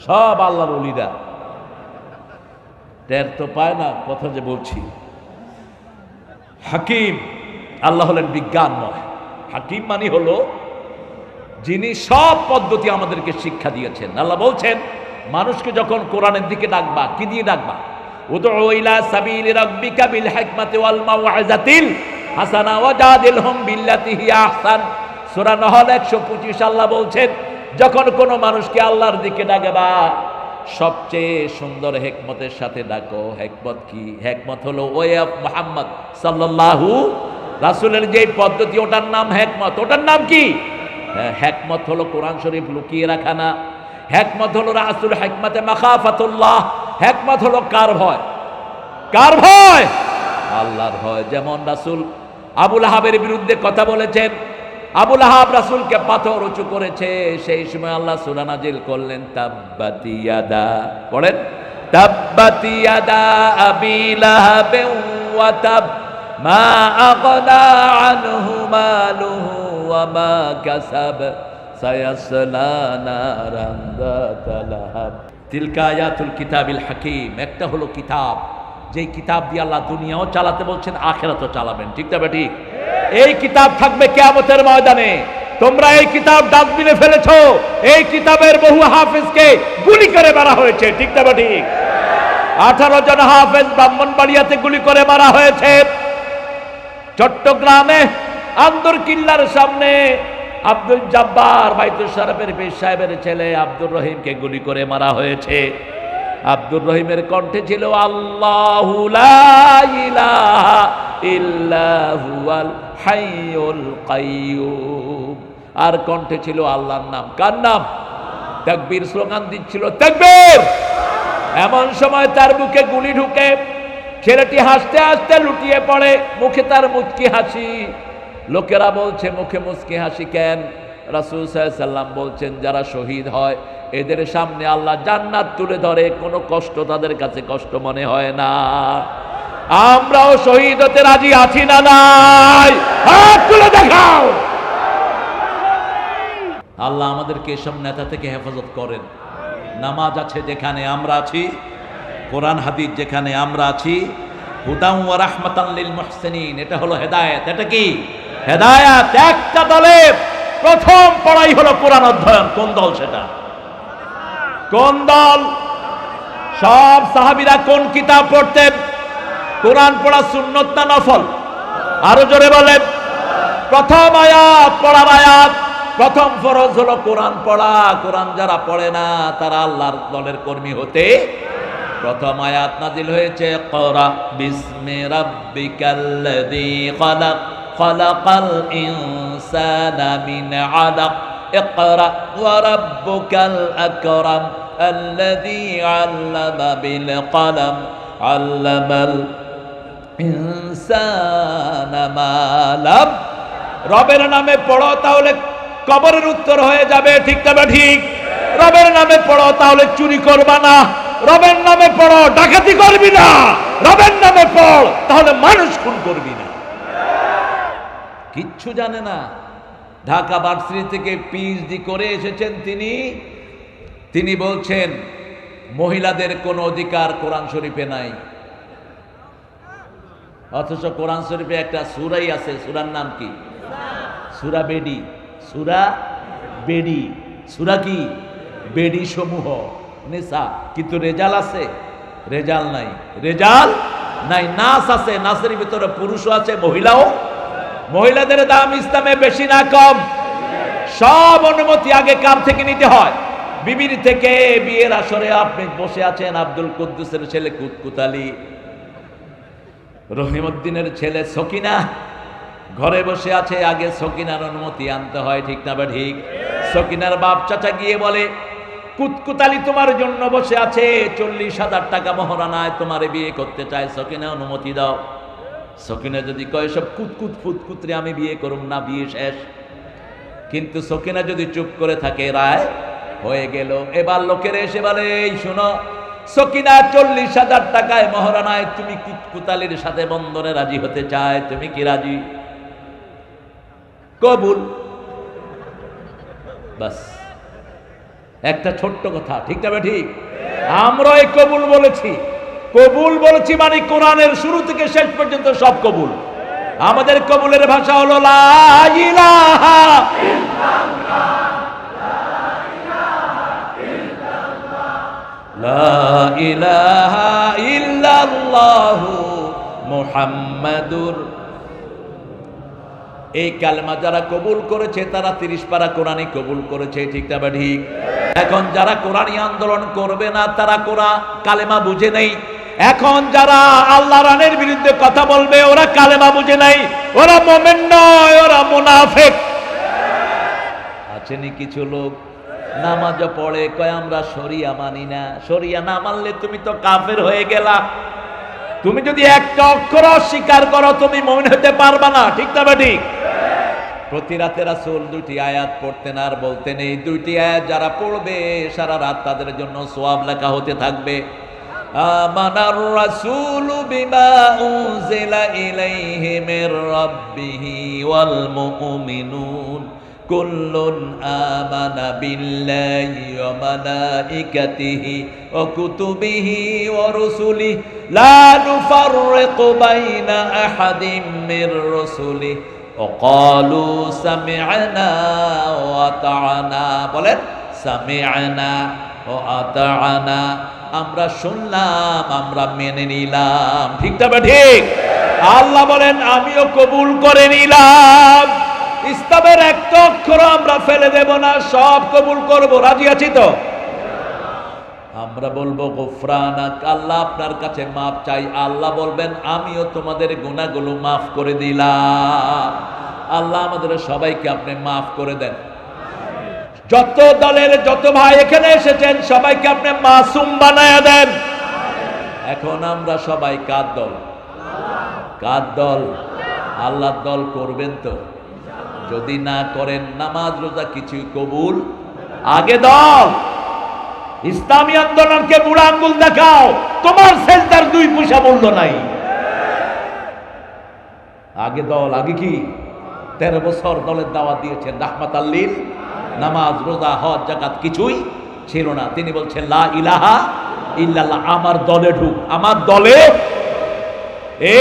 সব আল্লাহর ওলিরা টের তো পায় না কথা যে বলছি। হাকিম আল্লাহ হলেন বিজ্ঞানময়। হাকিম মানে হলো যিনি সব পদ্ধতি আমাদেরকে শিক্ষা দিয়েছেন। আল্লাহ বলছেন মানুষকে যখন কোরআনের দিকে ডাকবা, কি দিয়ে ডাকবা? উদউ ইলা সাবিলি রাব্বিকা বিল হিকমাতি ওয়াল মাউইযাতিল হাসানা ওয়াজাদিলহুম বিল্লাতি হিয়া আহসান। সূরা নাহল 125 আল্লাহ বলছেন যখন কোনো মানুষকে আল্লাহর দিকে ডাকবা সবচেয়ে সুন্দর হিকমতের সাথে ডাকো। হিকমত কি? হিকমত হলো ওয়ে অফ মুহাম্মদ সাল্লাল্লাহু, রাসূলের যে পদ্ধতি ওটার নাম হিকমত। ওটার নাম কি? হিকমত হলো কোরআন শরীফ লুকিয়ে রাখা না। হিকমত হলো রাসূল হিকমতে মাখাফাতুল্লাহ। হিকমত হলো কার ভয়? কার ভয়? আল্লাহর ভয়। যেমন রাসূল আবু লাহাবের বিরুদ্ধে কথা বলেছেন, আবু লাহাব রাসূলকে পাথর উঁচু করেছে, সেই সময় আল্লাহ সূরা নাজিল করলেন তাব্বাতি ইয়াদা, পড়েন তাব্বাতি ইয়াদা আবি লাহাব ওয়া তাব মা আগনা আনহু মালুহু ওয়া মা কাসাব সায়াসলা নারান যাতা লাহাব। তিলকা আয়াতুল কিতাবিল হাকিম। একটা হলো কিতাব, যেই কিতাব দিয়ে আল্লাহ দুনিয়াও চালাতে বলছেন, আখিরাতও চালাবেন, ঠিক না ঠিক? এই কিতাব থাকবে কিয়ামতের ময়দানে। তোমরা এই কিতাব ডাস্টবিনে ফেলেছো, এই কিতাবের বহু হাফেজকে গুলি করে মারা হয়েছে, ঠিক না ঠিক? 18 জন হাফেজ ব্রাহ্মণবাড়িয়াতে গুলি করে মারা হয়েছে। চট্টগ্রামে আন্দর কিল্লার সামনে আব্দুল জব্বার বাইতুল শরফের পীর সাহেবের ছেলে আব্দুর রহিমকে গুলি করে মারা হয়েছে। আব্দুর রহিমের কণ্ঠে ছিল আল্লাহু লা ইলাহা ইল্লা হুয়াল হাইয়ুল কাইয়্যুম, আর কণ্ঠে ছিল আল্লাহর নাম। কার নাম? তাকবীর স্লোগান দিচ্ছিল, তাকবীর। এমন সময় তার বুকে গুলি ঢুকে ছেলেটি হাসতে হাসতে লুটিয়ে পড়ে, মুখে তার মুচকি হাসি। লোকেরা বলছে মুখে মুচকি হাসি কেন? রাসূল সাল্লাল্লাহু আলাইহি সাল্লাম বলছেন যারা শহীদ হয় এদের সামনে আল্লাহ জান্নাত তুলে ধরে, কোনো কষ্ট তাদের কাছে কষ্ট মনে হয় না। আমরাও শহীদ হতে রাজি আছি না নাই? হাত তুলে দেখাও। আল্লাহ আমাদেরকে এসব নেতা থেকে হেফাজত করেন। নামাজ আছে যেখানে আমরা আছি, কোরআন হাদিস যেখানে আমরা আছি, হুদাম ওয়া রাহমাতান লিল মুহসিনিন, এটা হলো হেদায়েত। এটা কি? হেদায়েত। একটা দলের প্রথম পড়াই হলো কোরআন অধ্যয়ন। কোন দল সেটা? কোন দল? সব সাহাবীরা কোন কিতাব পড়তেন? কোরআন পড়া সুন্নত না নফল? আরো জোরে বলেন। প্রথম আয়াত পড়ার আয়াত, প্রথম ফরজ হলো কোরআন পড়া। কোরআন যারা পড়ে না তারা আল্লাহর দলের কর্মী হতে। প্রথম আয়াত নাজিল হয়েছে ক্বরা বিসমি রাব্বিকাল্লাযী খালাক খালাকাল ইনসানা মিন আলাক ইকরা ওয়া রাব্বুকাল আকরাম আল্লাযী আল্লামা বিল কলম আল্লামাল ইনসানা মা লাম। রবের নামে পড়ো তাহলে কবরের উত্তর হয়ে যাবে, ঠিক না ঠিক? রবের নামে পড়ো তাহলে চুরি করবা না। রবের নামে পড়ো ডাকাতি করবি না। রবের নামে পড় তাহলে মানুষ খুন করবি না। কিচ্ছু জানে না। ঢাকা ভার্সিটি থেকে পিএইচডি করে এসেছেন তিনি বলছেন মহিলাদের কোনো অধিকার কোরআন শরীফে নাই, অথচ কোরআন শরীফে একটা সূরাই আছে। সূরার নাম কি? সূরা বেডি। সূরা বেডি। সূরা কি? বেডি সমূহ নিসা। কিন্তু রেজাল আছে? রেজাল নাই। রেজাল নাই। নাস আছে, নাসের ভিতরে পুরুষও আছে মহিলাও। মহিলাদের দাম ইসলামে বেশি না কম? সব অনুমতি আগে কার থেকে নিতে হয়? বিবির থেকে। বিয়ের আসরে আপনি বসে আছেন, আব্দুল কুদ্দুসের ছেলে কুতকুত আলী, রহিমউদ্দিনের ছেলে সকিনা, ঘরে বসে আছে, আগে সকিনার অনুমতি আনতে হয়, ঠিক না বা ঠিক? সকিনার বাপ চাচা গিয়ে বলে, কুতকুতালি তোমার জন্য বসে আছে, 40,000 টাকা মহারানায় তোমারে বিয়ে করতে চায়, সকিনা অনুমতি দাও। সকিনা যদি কয় সব কুতকুত ফুতকুতরে আমি বিয়ে করুম না, বিয়ে শেষ। কিন্তু সকিনা যদি চুপ করে থাকে, রায় হয়ে গেল। এবার লোকের এসে বলে, এই শোনো, সকিনা 40,000 টাকায় মহারানায় তুমি কুতকুতালির সাথে বন্ধনে রাজি হতে চায়, তুমি কি রাজি? কবুল। বাস, একটা ছোট্ট কথা, ঠিক না ঠিক? আমরা এই কবুল বলেছি। কবুল বলেছি মানে কোরআনের শুরু থেকে শেষ পর্যন্ত সব কবুল। আমাদের কবুলের ভাষা হলো লা ইলাহা ইল্লাল্লাহ, লা ইলাহা ইল্লাল্লাহু মুহাম্মাদুর। এই কালেমা যারা কবুল করেছে তারা 30 পারা কোরআনই কবুল করেছে, ঠিক না ঠিক? এখন যারা কোরআনী আন্দোলন করবে না তারা কালেমা বুঝে নেই। এখন যারা আল্লাহ রানের বিরুদ্ধে কথা বলবে ওরা কালেমা বুঝে নাই, ওরা মুমিন নয়, ওরা মুনাফিক। আছেনি কিছু লোক নামাজ পড়ে, কয় আমরা শরিয়া মানি না। শরিয়া না মানলে তুমি তো কাফের হয়ে গেলা। তুমি যদি একটা অক্ষর অস্বীকার করো তুমি মুমিন হতে পারবা না, ঠিক না ঠিক? প্রতি রাতে রাসূল 2টি আয়াত পড়তেন আর বলতেন, এই 2টি আয়াত যারা পড়বে সারা রাত তাদের জন্য সওয়াব লেখা হতে থাকবে। আমানার রাসূলু বিমা উনজিলা ইলাইহি মির রাব্বিহি ওয়াল মুমিনুন কুল্লুন আমানা বিল্লাহি ওয়া মালাইকাতিহি ওয়া কুতুবিহি ওয়া রুসুলিহি লা নুফাররিকু বাইনা আহাদিম মির রুসুলিহি ওয়া ক্বালু সামি'না ওয়া আতা'না। বলেন সামি'না ওয়া আতা'না, আমরা শুনলাম, আমরা মেনে নিলাম, ঠিক না ঠিক? আল্লাহ বলেন আমিও কবুল করে নিলাম। ইসলামের একটা অক্ষর আমরা ফেলে দেব না, সব কবুল করব। রাজি আছি তো? আমরা বলবো গফরানাক, আল্লাহ আপনার কাছে মাফ চাই। আল্লাহ বলবেন আমিও তোমাদের গুনাহগুলো মাফ করে দিলাম। আল্লাহ আমাদের সবাইকে আপনি মাফ করে দেন। যত দলের যত ভাই এখানে এসেছেন সবাইকে আপনি মাসুম বানায়া দেন। এখন আমরা সবাই কার দল? কার দল? আল্লাহর দল করবেন তো? যদি না করেন নামাজ রোজা কিছুই কবুল। আগে দল, ইসলামী আন্দোলনকে বুড়া আঙ্গুল দেখাও, তোমার সেজদার 2 পয়সা মূল্য নাই। আগে দল, আগে কি? 13 বছর দলের দাওয়াত দিয়েছেন রাহমাতাল লিল, নামাজ রোজা হজ যাকাত কিছুই ছিল না। তিনি বলছেন লা ইলাহা ইল্লাল্লাহ, আমার দলে ঢুক, আমার দলে।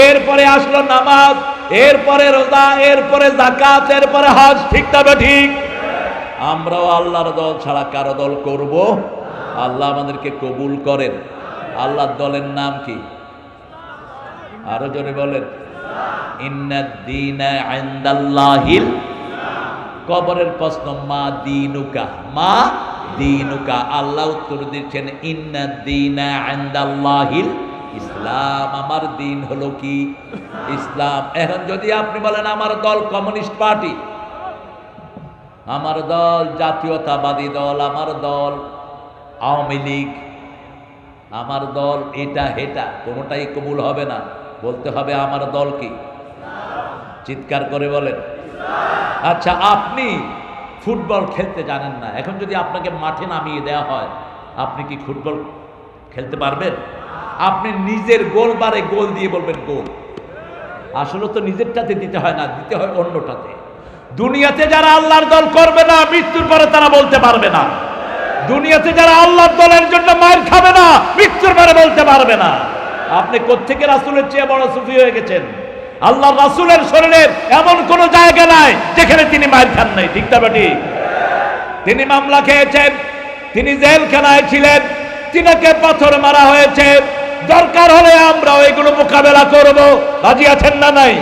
এরপরে আসলো নামাজ, এরপরে রোজা, এরপরে যাকাত, এরপরে হজ, ঠিক তবে ঠিক? আমরাও আল্লাহর দল ছাড়া কারো দল করব? আল্লাহ আমাদেরকে কবুল করেন। আল্লাহর দলের নাম কি? আরো জোরে বলেন। ইন্নাদ-দীনা ইনদাল্লাহিল। কবরের প্রশ্ন, মা দীনুকা, মা দীনুকা। আল্লাহ উত্তর দিচ্ছেন ইন্নাদ-দীনা ইনদাল্লাহিল ইসলাম। আমার দিন হলো কি? ইসলাম। এখন যদি আপনি বলেন আমার দল কমিউনিস্ট পার্টি, আমার দল জাতীয়তাবাদী দল, আমার দল আওয়ামী লীগ, আমার দল এটা হেটা, কোনোটাই কবুল হবে না। বলতে হবে আমার দল কি? চিৎকার করে বলেন। আচ্ছা, আপনি ফুটবল খেলতে জানেন না, এখন যদি আপনাকে মাঠে নামিয়ে দেওয়া হয় আপনি কি ফুটবল খেলতে পারবেন? আপনি নিজের গোল বারে গোল দিয়ে বলবেন গোল। আসলে তো নিজেরটাতে দিতে হয় না, দিতে হয় অন্যটাতে। দুনিয়াতে যারা আল্লাহর দল করবে না মৃত্যুর পরে তারা বলতে পারবে না। দুনিয়াতে যারা আল্লাহর দলের জন্য মার খাবে না মৃত্যুর পরে বলতে পারবে না। আপনি কোত্থেকে রাসূলের চেয়ে বড় সুফি হয়ে গেছেন? আল্লাহ রাসূলের শরীরের এমন কোন জায়গা নাই যেখানে তিনি মার খান নাই, ঠিক না ঠিক? তিনি মামলা খেয়েছেন, তিনি জেলখানায় ছিলেন, তিনাকে পাথর মারা হয়েছে। দরকার হলে আমরা এগুলো মোকাবেলা করব। রাজি আছেন না নাই?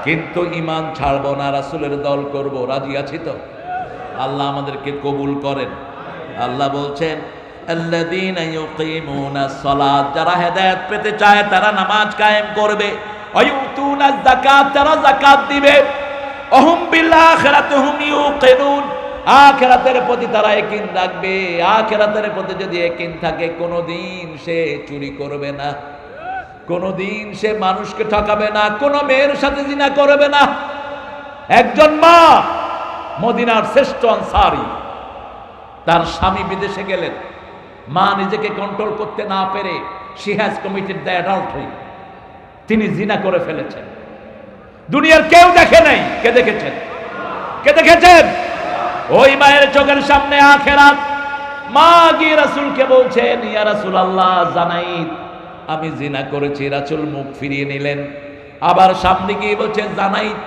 কিন্তু ঈমান ছাড়বো না, রাসূলের দল করব। রাজি আছি তো? আল্লাহ আমাদেরকে কবুল করেন। আল্লাহ বলছেন আল্লাযীনা ইউকিমুনাস সালাত, যারা হেদায়েত পেতে চায় তারা নামাজ কায়েম করবে। ওয়ায়ুতুনা যাকাত, তারা যাকাত দিবে। অহুম বিল আখিরাতি হুম ইউকিনুন, আখিরাতের প্রতি তারা ইয়াকিন রাখবে। আখিরাতের প্রতি যদি ইয়াকিন থাকে, কোনোদিন সে চুরি করবে না, কোনোদিন সে মানুষকে ঠকাবে না, কোনো মেয়ের সাথে জিনা করবে না। একজন মা, মদিনার শ্রেষ্ঠ আনসারী, তার স্বামী বিদেশে গেলেন, মা নিজেকে কন্ট্রোল করতে না পেরে she has committed the adultery, তিনি জিনা করে ফেলেছেন। দুনিয়ার কেউ দেখে নাই, কে দেখেছেন? কে দেখেছেন? ওই মায়ের চোখের সামনে আখিরাত। মা গিয়ে রাসূলকে বলছেন, ইয়া রাসূলুল্লাহ, জানাইত আমি জিনা করেছি। রাসূল মুখ ফিরিয়ে নিলেন। আবার সামনে গিয়ে বলছেন, জানাইত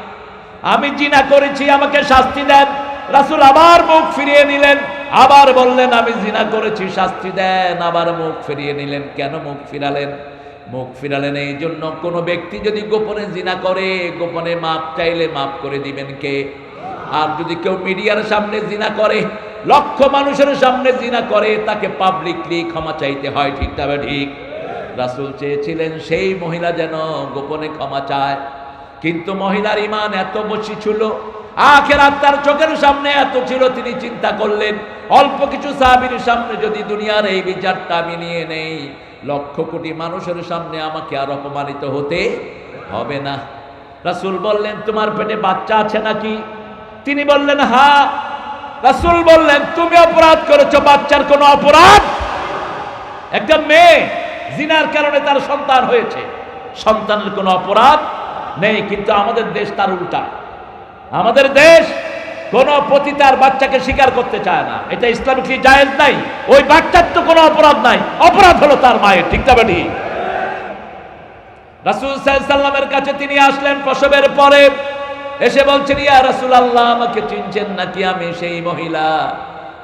আমি জিনা করেছি, আমাকে শাস্তি দেন। রাসূল আবার মুখ ফিরিয়ে নিলেন, আবার বললেন আমি জিনা করেছি, শাস্তি দেন। আবার মুখ ফিরিয়ে নিলেন। কেন মুখ ফিরালেন? মুখ ফিরালেন এই জন্য, কোন ব্যক্তি যদি গোপনে জিনা করে, গোপনে মাপ চাইলে মাপ করে দিবেন কে? আর যদি কেউ মিডিয়ার সামনে জিনা করে, লক্ষ মানুষের সামনে জিনা করে, তাকে পাবলিকলি ক্ষমা চাইতে হয়। ঠিক তবে ঠিক। রাসূল চেয়েছিলেন সেই মহিলা যেন গোপনে ক্ষমা চায়, কিন্তু মহিলার ঈমান এত বেশি ছিল, আখিরাত তার চোখের সামনে এত ছিল, তিনি চিন্তা করলেন অল্প কিছু সাহাবীর সামনে যদি দুনিয়ার এই বিচারটা আমি নিয়ে নেই, লক্ষ কোটি মানুষের সামনে আমাকে আর অপমানিত হতে হবে না। রাসূল বললেন, তোমার পেটে বাচ্চা আছে নাকি? তিনি বললেন হ্যাঁ। রাসূল বললেন, তুমি অপরাধ করেছো, বাচ্চার কোনো অপরাধ? একটা মেয়ে জিনার কারণে তার সন্তান হয়েছে, সন্তানের কোনো অপরাধ নেই। কিন্তু আমাদের দেশ তার উল্টা। আমাদের দেশ কোন পতিতার বাচ্চাকে স্বীকার করতে চায় না, এটা ইসলামিকলি জায়েজ নাই। ওই বাচ্চার তো কোনো অপরাধ নাই, অপরাধ হলো তার মায়ের। ঠিক তবে ঠিক। রাসূল সাল্লাল্লাহু আলাইহি ওয়াসাল্লামের কাছে তিনি আসলেন প্রসবের পরে, এসে বলছেন, ইয়া রাসূলুল্লাহ, আমাকে চিনছেন নাকি? আমি সেই মহিলা।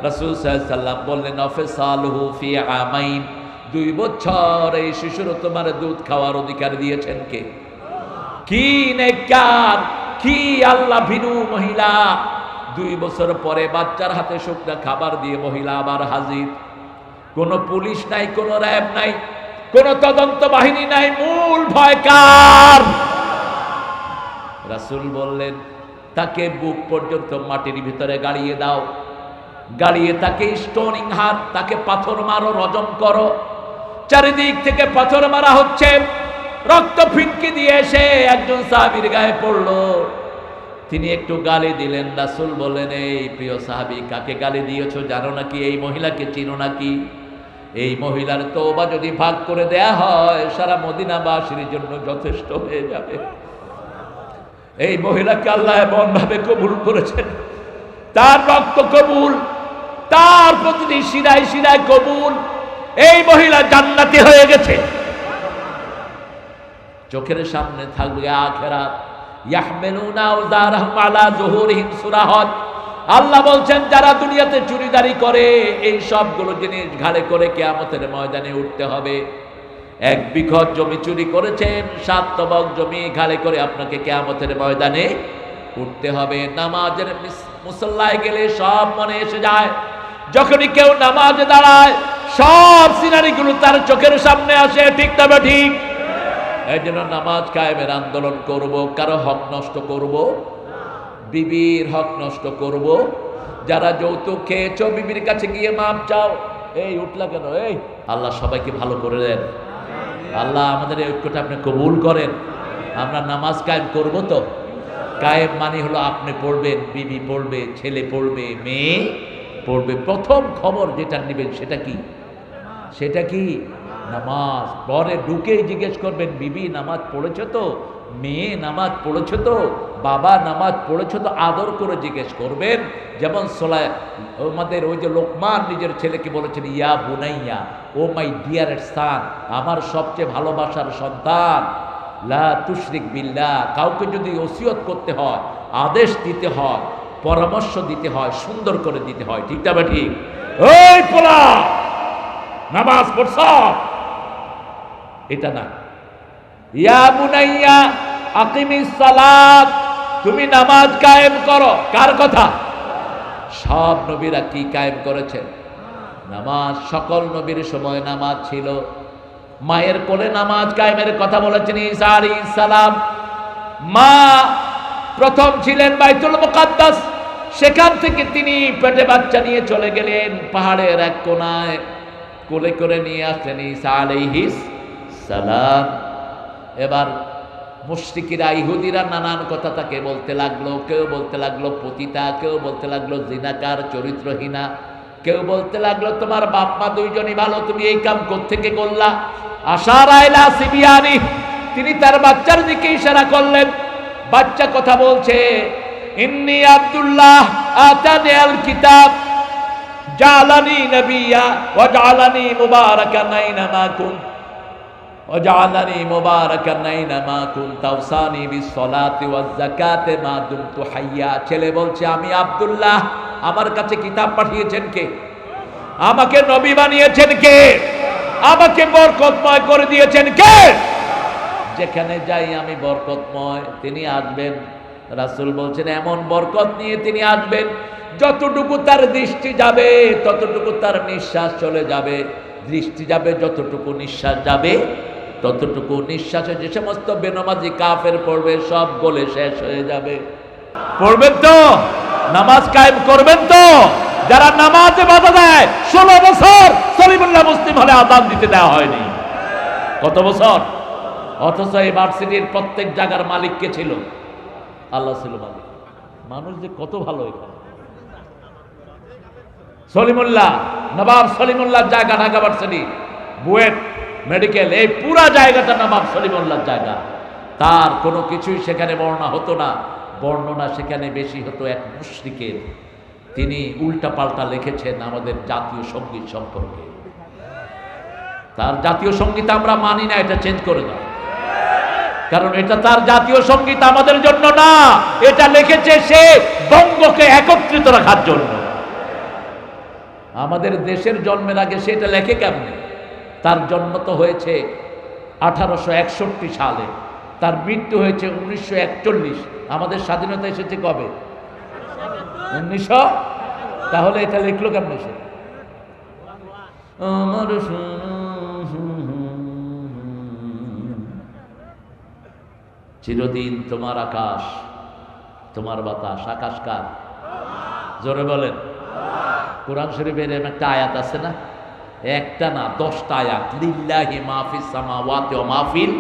রাসূল সাল্লাল্লাহু আলাইহি ওয়াসাল্লাম বললেন, আফসালহু ফি আমাইন, 2 বছর এই শিশুর তোমার দুধ খাওয়ার অধিকার দিয়েছেন কে? কি নেককার, কি আল্লাহ ভীরু মহিলা। 2 বছর পরে বাচ্চার হাতে শুকনা খাবার দিয়ে মহিলা আবার হাজির। কোনো পুলিশ নাই, কোনো র্যাব নাই, কোনো তদন্ত বাহিনী নাই, মূল ভয় কার? রাসূল বললেন, তাকে বুক পর্যন্ত মাটির ভিতরে গাড়িয়ে দাও, গাড়িয়ে তাকে স্টোনিং হাত, তাকে পাথর মারো, রজম করো। চারিদিক থেকে পাথর মারা হচ্ছে, রক্ত ফিনকি দিয়ে এসে একজন সাহাবীর গায়ে পড়লো। তিনি একটু গালি দিলেন। রাসূল বললেন, এই প্রিয় সাহাবী, কাকে গালি দিয়েছো জানো নাকি? এই মহিলাকে চিনো নাকি? এই মহিলার তওবা যদি ভাগ করে দেয়া হয়, সারা মদিনাবাসীর জন্য যথেষ্ট হয়ে যাবে। এই মহিলাকে আল্লাহ এমন ভাবে কবুল করেছেন, তার রক্ত কবুল, তার প্রতিটি শিরায় শিরায় কবুল। এই মহিলা জান্নাতি হয়ে গেছে। চোখের সামনে থাকবে আখিরাত। ইয়াহমিলুনা আওযারহুম আলা যুহুরিহিম সুরাহাত। আল্লাহ বলছেন, যারা দুনিয়াতে চুরিদারি করে, এই সবগুলো জিনিস ঘাড়ে করে কিয়ামতের ময়দানে উঠতে হবে। 1 বিঘত জমি চুরি করেছেন, 7 তবক জমি ঘাড়ে করে আপনাকে কিয়ামতের ময়দানে উঠতে হবে। নামাজের মুসল্লায় গেলে সব মনে এসে যায়। যখনই কেউ নামাজে দাঁড়ায়, সব সিনারিগুলো তার চোখের সামনে আসে। ঠিক তবে ঠিক। এই জন্য নামাজ কায়েমের আন্দোলন করব। কারো হক নষ্ট করব, বিবির হক নষ্ট করব। যারা যৌতুক খেয়েছো, বিবির কাছে গিয়ে মাপ চাও। এই উঠলা কেন? এই আল্লাহ সবাইকে ভালো করে দেন। আল্লাহ আমাদের এই ঐক্যটা আপনি কবুল করেন। আমরা নামাজ কায়েম করব তো। কায়েম মানে হলো আপনি পড়বেন, বিবি পড়বে, ছেলে পড়বে, মেয়ে পড়বে। প্রথম খবর যেটা নেবেন সেটা কি? সেটা কি? নামাজ। পরে ঢুকেই জিজ্ঞেস করবেন, বিবি নামাজ পড়েছো তো? মেয়ে নামাজ পড়েছো তো? বাবা নামাজ পড়েছো তো? আদর করে জিজ্ঞেস করবেন। যেমন আমাদের ওই যে লোকমান নিজের ছেলেকে বলেছেন, ইয়া বুনাইয়া, ও মাই ডিয়ার সান, আমার সবচেয়ে ভালোবাসার সন্তান, লা তুশরিক বিল্লাহ। কাউকে যদি ওসিয়ত করতে হয়, আদেশ দিতে হয়, পরামর্শ দিতে হয়, সুন্দর করে দিতে হয়। ঠিক না? ঠিক। ওই পোলা নামাজ পড়ছ, এটা না। ইয়া বুনাইয়া আকিমিস সালাত, তুমি নামাজ কায়েম করো। কার কথা? সব নবীরা কি কায়েম করেছেন? নামাজ। সকল নবীর সময় নামাজ ছিল। মায়ের কোলে নামাজ কায়েমের কথা বলেছেন ঈসা আলাইহিস সালাম। মা প্রথম ছিলেন বাইতুল মুকাদ্দাস, সেখান থেকে তিনি পেটে বাচ্চা নিয়ে চলে গেলেন পাহাড়ের এক কোনায়, কোলে করে নিয়ে আসলেন ঈসা আলাইহিস সালাম। এবার মুশরিকিরা ইহুদিরা নানান কথা তাকে বলতে লাগলো, কেউ বলতে লাগলো পতিতা, কেউ বলতে লাগলো জিনাকার চরিত্রহীনা, কেউ বলতে লাগলো তোমার বাপ মা দুইজনই ভালো, তুমি এই কাম কোত্থেকে করলা। আশারা ইলা সিবিয়ানি, তিনি তার বাচ্চার দিকে ইশারা করলেন। বাচ্চা কথা বলছে, ইন্নী আব্দুল্লাহ আতানি আল কিতাব জালানি নবিয়্যা ওয়া জালানি মুবারাকান আইনামা কুন وجعلني مباركا اينما كنت اوصاني بالصلاه والزكاه ما دمت حيا। ছেলে বলছে আমি আব্দুল্লাহ, আমার কাছে কিতাব পাঠিয়েছেন কে? আমাকে নবী বানিয়েছেন কে? আমাকে বরকতময় করে দিয়েছেন কে? যেখানে যাই আমি বরকতময়, তিনি আসবেন। রাসূল বলছেন এমন বরকত নিয়ে তিনি আসবেন, যতটুকু তার দৃষ্টি যাবে ততটুকু তার নিঃশ্বাস চলে যাবে। দৃষ্টি যাবে যতটুকু, নিঃশ্বাস যাবে ততটুকু। নিঃশ্বাসে যে সমস্ত বেনামাজি কাফের পড়বে সব গলে শেষ হয়ে যাবে। পড়বেন তো, নামাজ কায়েম করবেন তো। যারা নামাজে বাধা দেয়, 16 বছর সলিমুল্লাহ মুসলিম হলে আযান দিতে দেওয়া হয়নি। কত বছর? অথচ এই ভার্সিটির প্রত্যেক জায়গার মালিক কে ছিল? আল্লাহ ছিল মালিক। মানুষ যে কত ভালো এখানে। সলিমুল্লাহ, নবাব সলিমুল্লাহর জায়গা ঢাকা ভার্সিটি, বুয়েট মেডিকেল, এই পুরা জায়গাটা নবাব সলিমুল্লাহর জায়গা। তার কোনো কিছুই সেখানে বর্ণনা হতো না। বর্ণনা সেখানে বেশি হতো এক মুশরিকের। তিনি উল্টা পাল্টা লিখেছেন আমাদের জাতীয় সঙ্গীত সম্পর্কে। তার জাতীয় সঙ্গীত আমরা মানি না, এটা চেঞ্জ করে দাও। কারণ এটা তার জাতীয় সঙ্গীত, আমাদের জন্য না। এটা লিখেছে সে বঙ্গকে একত্রিত রাখার জন্য। আমাদের দেশের জন্মের আগে সেটা লেখে কেমনে? তার জন্ম তো হয়েছে 1861 সালে, তার মৃত্যু হয়েছে 1941। আমাদের স্বাধীনতা এসেছে কবে? 1900। তাহলে এটা লিখলো কেমনে সে? আমার চিরদিন তোমার আকাশ, তোমার বাতাস। আকাশ কার? জোরে বলেন। কোরআন শরীফের একটা আয়াত আছে না, একটা না 10টা আয়াত। লিল্লাহি মা ফিস সামাওয়াতি ওয়া মা ফিল,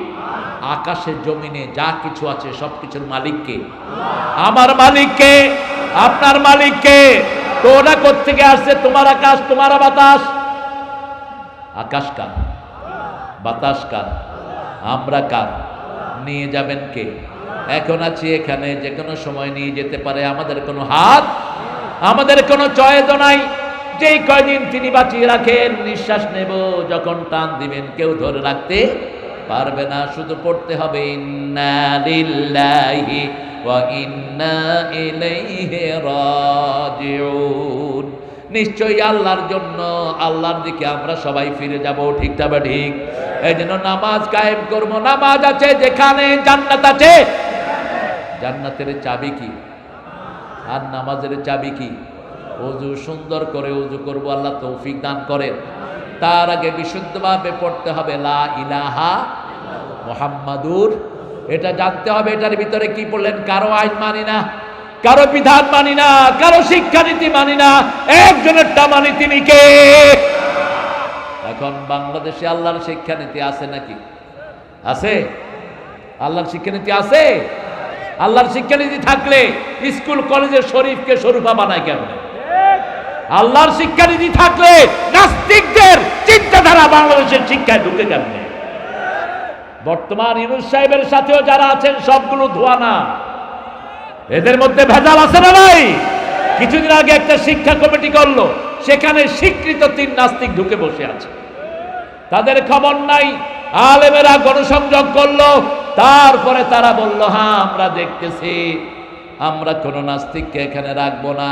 আকাশে জমিনে যা কিছু আছে সবকিছুর মালিক কে? আমার মালিক কে? আপনার মালিক কে? তো ওরা কোত্থেকে আসছে? তোমার আকাশ, তোমার বাতাস। আকাশ কার? বাতাস কার? আমরা কার? নিয়ে যাবেন কে? এখন আছি এখানে, যে কোনো সময় নিয়ে যেতে পারে। আমাদের কোনো হাত, আমাদের কোনো চয়েস নাই। যেই কয়দিন তিনি বাঁচিয়ে রাখেন, নিঃশ্বাস নেব, যখন টান দিবেন কেউ ধরে রাখতে পারবে না। শুধু পড়তে হবে ইন্না লিল্লাহি ওয়া ইন্না ইলাইহি রাজিউন। নিশ্চয়ই আল্লাহর জন্য, আল্লাহর দিকে আমরা সবাই ফিরে যাব। ঠিক তবে ঠিক। এই জন্য নামাজ কায়েম করব। নামাজ আছে যেখানে জান্নাত আছে। জান্নাতের চাবি কি? আর নামাজের চাবি কি? ওযু সুন্দর করে ওযু করব, আল্লাহ তৌফিক দান করেন। তার আগে বিশুদ্ধভাবে পড়তে হবে লা ইলাহা মুহাম্মাদুর। এটা জানতে হবে এটার ভিতরে কি পড়লেন। কারো আইন মানি না, কারো বিধান মানি না, কারো শিক্ষানীতি মানি না, একজনেরটা মানি। তিনি কে? এখন বাংলাদেশে আল্লাহর শিক্ষানীতি আছে নাকি? আছে? আল্লাহর শিক্ষানীতি আছে? আল্লাহর শিক্ষানীতি থাকলে স্কুল কলেজের শরীফকে শরীফা বানায় কেন? আল্লাহর শিক্ষানীতি থাকলে নাস্তিকদের চিন্তাধারা বাংলাদেশের শিক্ষায় ঢুকে কেমনে? বর্তমান ইউনূস সাহেবের সাথেও যারা আছেন সবগুলো ধোয়া না। এদের মধ্যে ভেজাল আছে না ভাই? কিছুদিন আগে একটা শিক্ষা কমিটি করলো, সেখানে স্বীকৃত 3 নাস্তিক ঢুকে বসে আছে। তাদের খবর নাই। আলেমেরা গণসংযোগ করলো, তারপরে তারা বলল হ্যাঁ আমরা দেখতেছি, আমরা কোনো নাস্তিককে এখানে রাখবো না।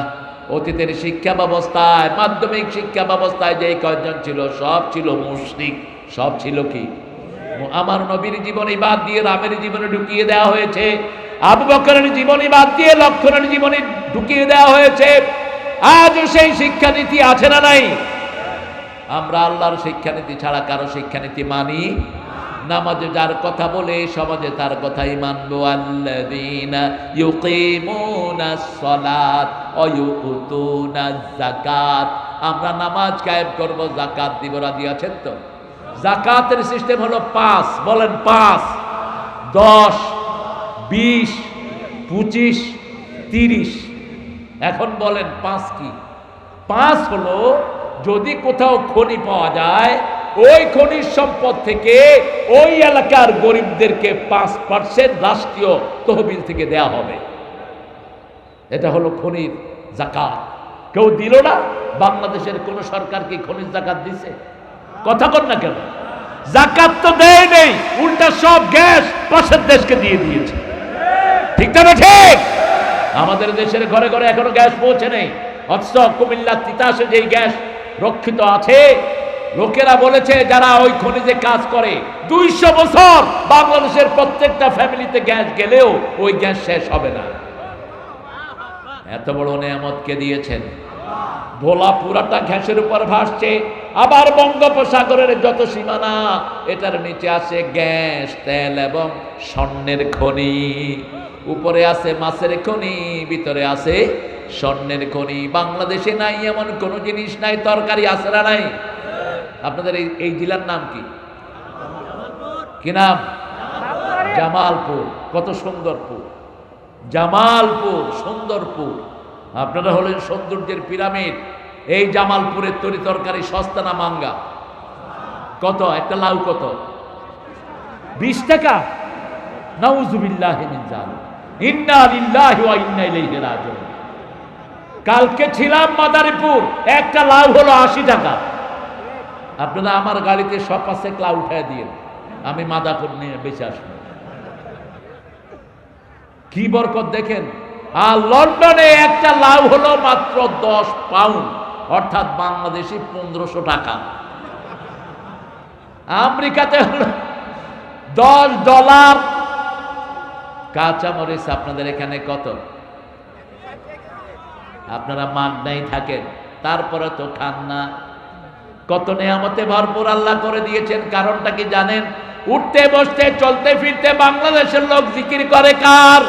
অতীতের শিক্ষা ব্যবস্থায়, মাধ্যমিক শিক্ষা ব্যবস্থায় যে কয়েকজন ছিল সব ছিল মুশরিক। সব ছিল কি? আমার নবীর জীবনী বাদ দিয়ে রামের জীবনে ঢুকিয়ে দেওয়া হয়েছে। আবু বকরের জীবনী বাদ দিয়ে লক্ষণের জীবনী ঢুকিয়ে দেওয়া হয়েছে। আজও সেই শিক্ষানীতি আছে না নাই? আমরা আল্লাহর শিক্ষানীতি ছাড়া কারো শিক্ষানীতি মানি। নামাজে যার কথা বলে সমাজে তার কথাই মানবো। আল্লাযীনা ইউকিমুনাস সালাত ওয়া ইউতুনাজ যাকাত, আমরা নামাজ কায়েম করব, যাকাত দিব। রাজি আছেন তো? যাকাতের সিস্টেম হলো 5, বলেন 5, 10, 20, 25, 30। এখন বলেন 5 কি? 5 হলো যদি কোথাও খনি পাওয়া যায়, ওই খনিজ সম্পদ থেকে ওই এলাকার গরিবদেরকে 5% রাষ্ট্রীয় তহবিল থেকে দেয়া হবে। এটা হলো খনিজ যাকাত। কেউ দিল না? বাংলাদেশের কোন সরকার কি খনিজ যাকাত দিছে? কথা বল না কেন? যাকাত তো দেয় নেই, উল্টা সব গ্যাস পাশের দেশকে দিয়ে দিয়েছে। ঠিক না ঠিক? আমাদের দেশের ঘরে ঘরে এখনো গ্যাস পৌঁছে নেই, অথচ কুমিল্লা তিতাসে যেই গ্যাস রক্ষিত আছে, লোকেরা বলেছে যারা ওই খনিজে কাজ করে 200 বছর বাংলাদেশের প্রত্যেকটা ফ্যামিলিতে গ্যাস গেলেও ওই গ্যাস শেষ হবে না। এত বড় নেয়ামতকে দিয়েছেন। ভোলা পুরাটা গ্যাসের উপর ভাসছে, আবার বঙ্গোপসাগরের যত সীমানা এটার নিচে আছে গ্যাস, তেল এবং স্বর্ণের খনি। উপরে আছে মাছের খনি, ভিতরে আছে স্বর্ণের খনি। বাংলাদেশে নাই এমন কোন জিনিস নাই। তরকারি আছে না নাই? আপনাদের এই জেলার নাম কি? কি নাম? জামালপুর। কত সুন্দরপুর, জামালপুর, সুন্দরপুর। আপনারা হলেন সৌন্দর্যের পিরামিড। এই জামালপুরের তরি তরকারি সস্তা না মাঙ্গা? কত একটা লাউ? কত? 20 টাকা। নাউযুবিল্লাহি মিন যালিক। ইন্না লিল্লাহি ওয়া ইন্না ইলাইহি রাজিউন। কালকে ছিলাম মাদারীপুর, একটা লাউ হলো 80 টাকা। আপনারা আমার গাড়িতে সব পাশে লাউ উঠায় দিয়ে আমি মাদারীপুর নিয়ে বেঁচে আসবো। কি বরকত দেখেন। আর লন্ডনে একটা লাউ হলো মাত্র 10 পাউন্ড, অর্থাৎ বাংলাদেশি 1500 টাকা। আমেরিকাতে হলো $10। কাঁচা মরিচ আপনাদের এখানে কত? আপনারা মাগনাই থাকেন, তারপরে তো খান না। কত নেয়ামতে ভরপুর আল্লাহ করে দিয়েছেন। কারণটা কি জানেন? উঠতে বসতে চলতে ফিরতে বাংলাদেশের লোক জিকির করে কার?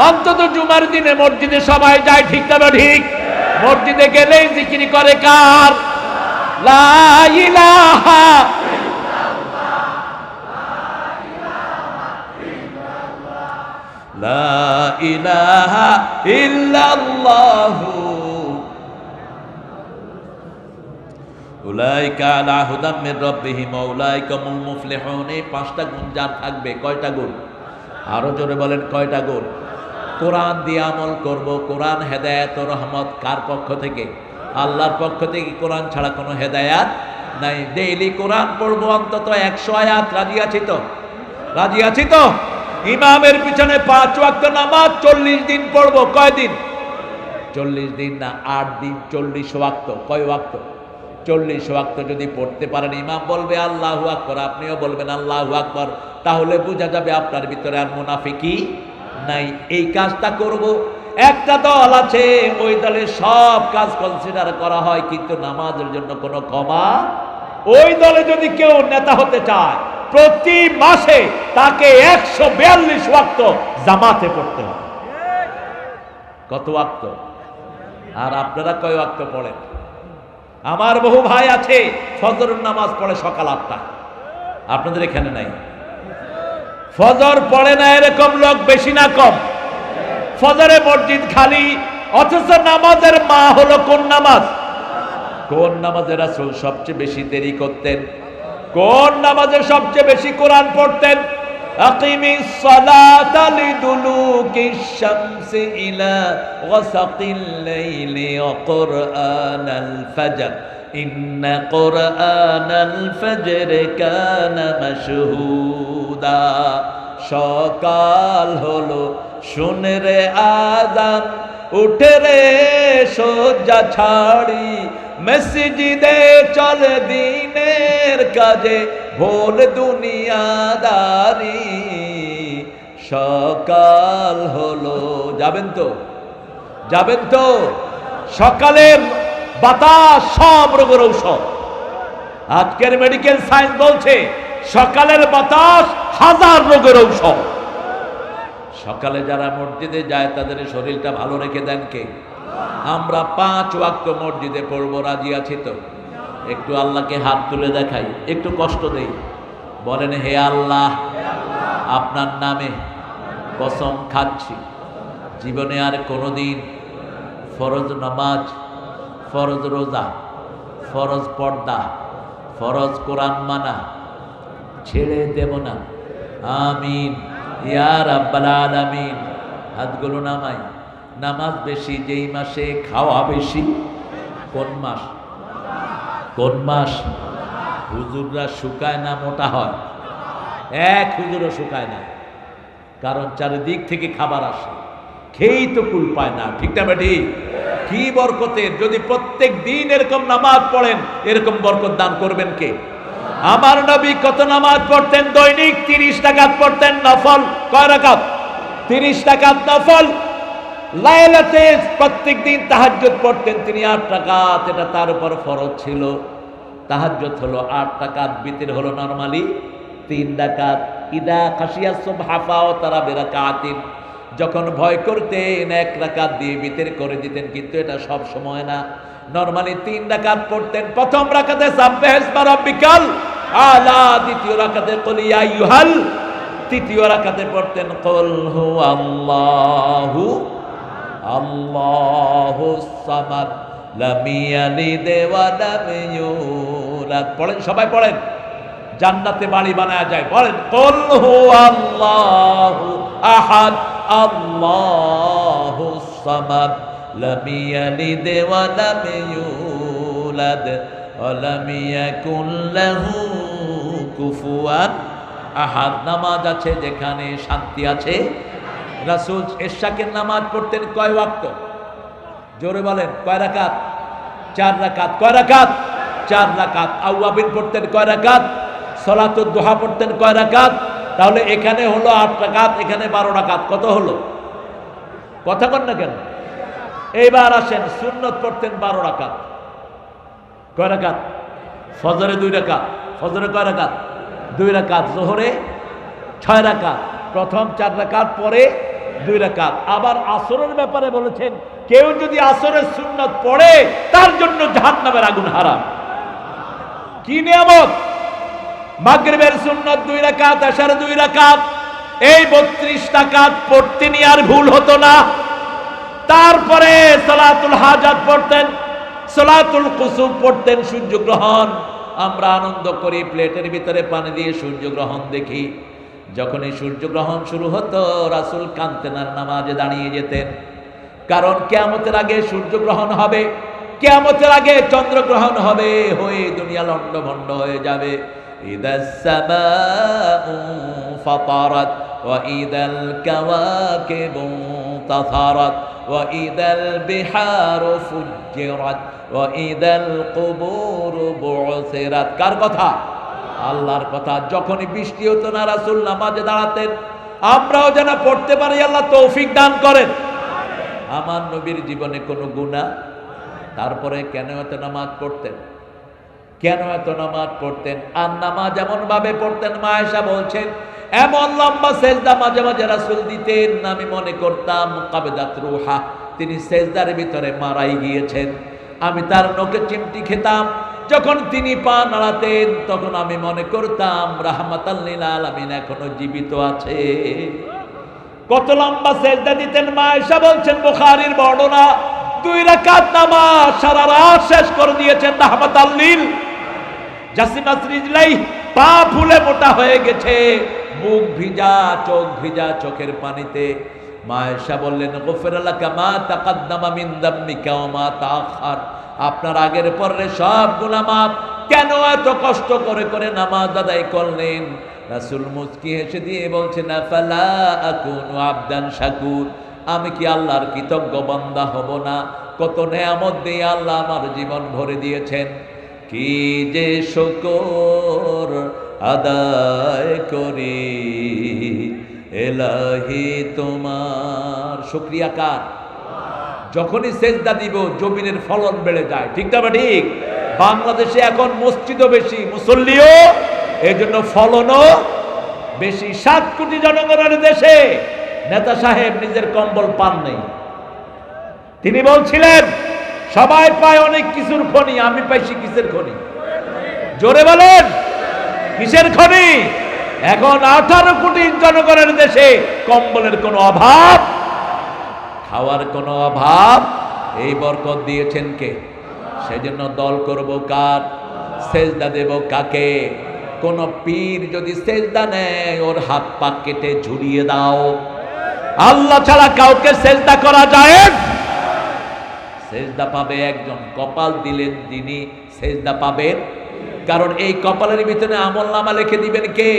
অন্তত জুমার দিনে মসজিদে সবাই যায়, ঠিক না ঠিক? মসজিদে গেলেই জিকির করে কার? লা ইলাহা লা ইলাহা ইল্লাল্লাহু উলাইকা আলা হুদাম মির রাব্বিহিম ওয়া উলাইকা হুমুল মুফলিহুন। এই 5টা গুণ যার থাকবে, কয়টা গুণ? আরো জোরে বলেন, কয়টা গুণ? কোরআন দিয়ে আমল করব। কোরআন হেদায়েত ও রহমত কার পক্ষ থেকে? আল্লাহর পক্ষ থেকে। কোরআন ছাড়া কোনো হেদায়েত নাই। ডেইলি কোরআন পড়বো অন্তত 100 আয়াত। রাজি আছি তো? রাজি আছি তো? ইমামের পিছনে 5 ওয়াক্ত নামাজ 40 দিন পড়বো। কয় দিন? 40 দিন না, 8 দিন। 40 ওয়াক্ত। কয় ওয়াক্ত? 40 ওয়াক্ত যদি পড়তে পারেন, ইমাম বলবে আল্লাহু আকবার, আপনিও বলবেন আল্লাহু আকবার, তাহলে বোঝা যাবে আপনার ভিতরে আর মুনাফিকি নাই। এই কাজটা করব। একটা দল আছে, ওই দলে সব কাজ কনসিডার করা হয়, কিন্তু নামাজের জন্য কোনো ক্ষমা। ওই দলে যদি কেউ নেতা হতে চায়, প্রতি মাসে তাকে 142 ওয়াক্ত জামাতে পড়তে হবে। কত ওয়াক্ত? আর আপনারা কয় ওয়াক্ত পড়েন? আমার বহু ভাই আছে ফজরের নামাজ পড়ে সকাল 8টা, আপনাদের এখানে নাই। ফজর পড়ে না এরকম লোক বেশি না কম? ফজরে মসজিদ খালি, অথচ নামাজের মা হলো কোন নামাজ? কোন নামাজে রাসূল সবচেয়ে বেশি দেরি করতেন? কোন নামাজে সবচেয়ে বেশি কোরআন পড়তেন? আকিমিস সালাতা লিদুলুকিশ শামসি ইলা ওয়াসাকিল লাইলি ওয়া কুরআনাল ফাজর ইন্না কুরআনাল ফাজর কানা মাশহুদা। সকাল হলো, শুনে রে আযান, উঠে রে শয্যা ছাড়ি, মসজিদে চলে দিনের কাজে, ভোল দুনিয়াদারি। সকাল হলো, যাবেন তো? যাবেন তো? সকালের বাতাস সব রোগের ঔষধ। আজকের মেডিকেল সায়েন্স বলছে সকালের বাতাস হাজার রোগের ঔষধ। সকালে যারা মসজিদে যায় তাদের শরীরটা ভালো রেখে দেন কে? আমরা 5 ওয়াক্ত মসজিদে পড়বো, রাজি আছি তো? একটু আল্লাহকে হাত তুলে দেখাই, একটু কষ্ট দেই, বলেন হে আল্লাহ, আপনার নামে কসম খাচ্ছি জীবনে আর কোনোদিন ফরজ নামাজ, ফরজ রোজা, ফরজ পর্দা, ফরজ কোরআন মানা ছেড়ে দেব না। আমিন ইয়া রাব্বাল আলামিন। হাতগুলো নামাই। নামাজ বেশি যেই মাসে খাওয়া বেশি। কোন মাস? কোন মাস? হুজুররা শুকায় না মোটা হয়? এক হুজুরও শুকায় না, কারণ চারিদিক থেকে খাবার আসে, খেয়েই তো কুল পায় না। ঠিক না বেটি? কি বরকতের! যদি প্রত্যেক দিন এরকম নামাজ পড়েন, এরকম বরকত দান করবেন কে? আমার নবী কত নামাজ পড়তেন? দৈনিক 30 রাকাত পড়তেন নফল। কয় রাকাত? 30 রাকাত নফল। লাইলাতে প্রত্যেক দিন তাহাজ্জুদ পড়তেন তিনি 8 রাকাত, এটা তার উপর ফরজ ছিল। তাহাজ্জুদ হলো 8 রাকাত, বিতির হলো নরমালি 3 রাকাত। ইদা খাশিয়া সুবহা ফাওতারা বিরাকাতিন, যখন ভয় করতেন 1 রাকাত দিয়ে বিতির করে দিতেন, কিন্তু এটা সব সময় না। নরমালি 3 রাকাত পড়তেন। প্রথম রাকাতে সাব্বিহ ইসমা রাব্বিকাল আলা, দ্বিতীয় রাকাতে কুল ইয়া আইয়ুহাল, তৃতীয় রাকাতে পড়তেন কুল হুয়াল্লাহু আল্লাহুস সামাদ লাম ইয়ালিদ ওয়া লাম ইউলাদ। পড়েন, সবাই পড়েন, জান্নাতে বাড়ি বানায়া যায়। বলেন কুল হুয়াল্লাহু আহাদ আল্লাহুস সামাদ লাম ইয়ালিদ ওয়া লাম ইউলাদ ওয়া লাম ইয়াকুল লাহু কুফুয়ান আহাদ। নামাজ আছে যেখানে শান্তি আছে। রাসূল ইশাকের নামাজ পড়তেন কয় ওয়াক্ত? জোরে বলেন, কয় রাকাত? 4 রাকাত। কয় রাকাত? 4 রাকাত। আওয়াবিন পড়তেন কয় রাকাত? সালাতুদ দুহা পড়তেন কয় রাকাত? তাহলে এখানে হলো 8 রাকাত, এখানে 12 রাকাত। কত হলো? কথা কন না কেন? এইবার আসেন, সুন্নত পড়তেন 12 রাকাত। কয় রাকাত? ফজরে 2 রাকাত। ফজরে কয় রাকাত? 2 রাকাত। যোহরে 6 রাকাত। প্রথম 4 রাকাত, পরে 2 রাকাত। আবার আসরের ব্যাপারে বলেছেন, কেউ যদি আসরের সুন্নত পড়ে তার জন্য জাহান্নামের আগুন হারাম। কি নিয়ামত! মাগরিবের সুন্নত 2 রাকাত, এশার 2 রাকাত, এই 32 রাকাত পড়তেনি, আর ভুল হতো না। তারপরে সালাতুল হাজাত পড়তেন, সালাতুল কুসুফ পড়তেন, সূর্যগ্রহণ। আমরা আনন্দ করি, প্লেটের ভিতরে পানি দিয়ে সূর্যগ্রহণ দেখি। যখন এই সূর্যগ্রহণ শুরু হতো, রাসূল কাঁদতেন আর নামাজে দাঁড়িয়ে যেতেন, কারণ কিয়ামতের আগে সূর্যগ্রহণ হবে, কিয়ামতের আগে চন্দ্রগ্রহণ হবে, হয়ে দুনিয়া লন্ডভন্ড হয়ে যাবে। ইদাস সামাউ ফাতারাত ওয়া ইদাল কাওয়াকিবু তাসারাত ওয়া ইদাল বিহারু ফুজ্জিরাত ওয়া ইদাল কুবুরু বু'সিরাত। কার কথা? আল্লাহর কথা। যখনই বৃষ্টি হতো না, রাসূল নামাজে দাঁড়াতেন। আমরাও যেন পড়তে পারি, আল্লাহ তৌফিক দান করেন। আমার নবীর জীবনে কোনো গুনাহ, তারপরে কেন এত নামাজ পড়তেন? কেন এত নামাজ পড়তেন? আর নামাজ এমন ভাবে পড়তেন, মা আয়েশা বলছেন, এমন লম্বা সেজদা মাঝে মাঝে রাসূল দিতেন, আমি মনে করতাম কাবেদাত রুহা, তিনি সেজদার ভিতরে মারাই গিয়েছেন। আমি তার নখে চিমটি খেতাম। যখন তিনি পা নাড়াতেন, তখন আমি মনে করতাম রাহমাতাল লিল আলামিন এখনো জীবিত আছে। কত লম্বা সেজদা দিতেন! মা আয়েশা বলছেন, বুখারীর বর্ণনা, 2 রাকাত নামাজ সারা রাত শেষ করে দিয়েছেন রাহমাতাল লিল। জাসিমাত রিজলাই, পা ফুলে মোটা হয়ে গেছে, মুখ ভিজা, চোখ ভিজা, চোখের পানিতে। মা আয়েশা বললেন, গফিরা লাকা মা তাকাদ্দামা মিন যামবিকা ওয়া মা তাআখার, আপনার আগের পরের সব গুনাহ মাফ। কেন এত কষ্ট করে করে নামাজ আদায় করলেন? রাসূল মুস্কি হেসে দিয়ে বলছেন, আফালা আকুনু আবদান শাকুর, আমি কি আল্লাহর কৃতজ্ঞ বান্দা হব না? কত নেয়ামত দিয়ে আল্লাহ আমার জীবন ভরে দিয়েছেন, কি যে শুকর আদায় করি এলাহি তোমার। শুকরিয়া কার? যখনই সেজদা দিব জমিনের ফলন বেড়ে যায়। ঠিক না ঠিক? বাংলাদেশে এখন মসজিদও বেশি, মুসল্লিও, এই জন্য ফলনও বেশি। 7 কোটি জনগণের দেশে নেতা সাহেব নিজের কম্বল পান নেই। তিনি বলছিলেন সবাই পায় অনেক কিছুর খনি, আমি পাইছি কিসের খনি? জোরে বলেন, কিসের খনি? এখন 18 কোটি জনগণের দেশে কম্বলের কোনো অভাব, খাওয়ার কোনো অভাব। এই বরকত দিয়েছেন কে? সেজন্য দল করব কার? সেজদা দেব কাকে? কোন পীর যদি সেজদা নেয় ওর হাত পা কেটে ঝুলিয়ে দাও। আল্লাহ ছাড়া কাউকে সেজদা করা যায়? সেজদা পাবে একজন, কপাল দিলেন যিনি সেজদা পাবেন। কারণ এই কপালের ভিতরে আমলনামা লিখে দিবেন কে?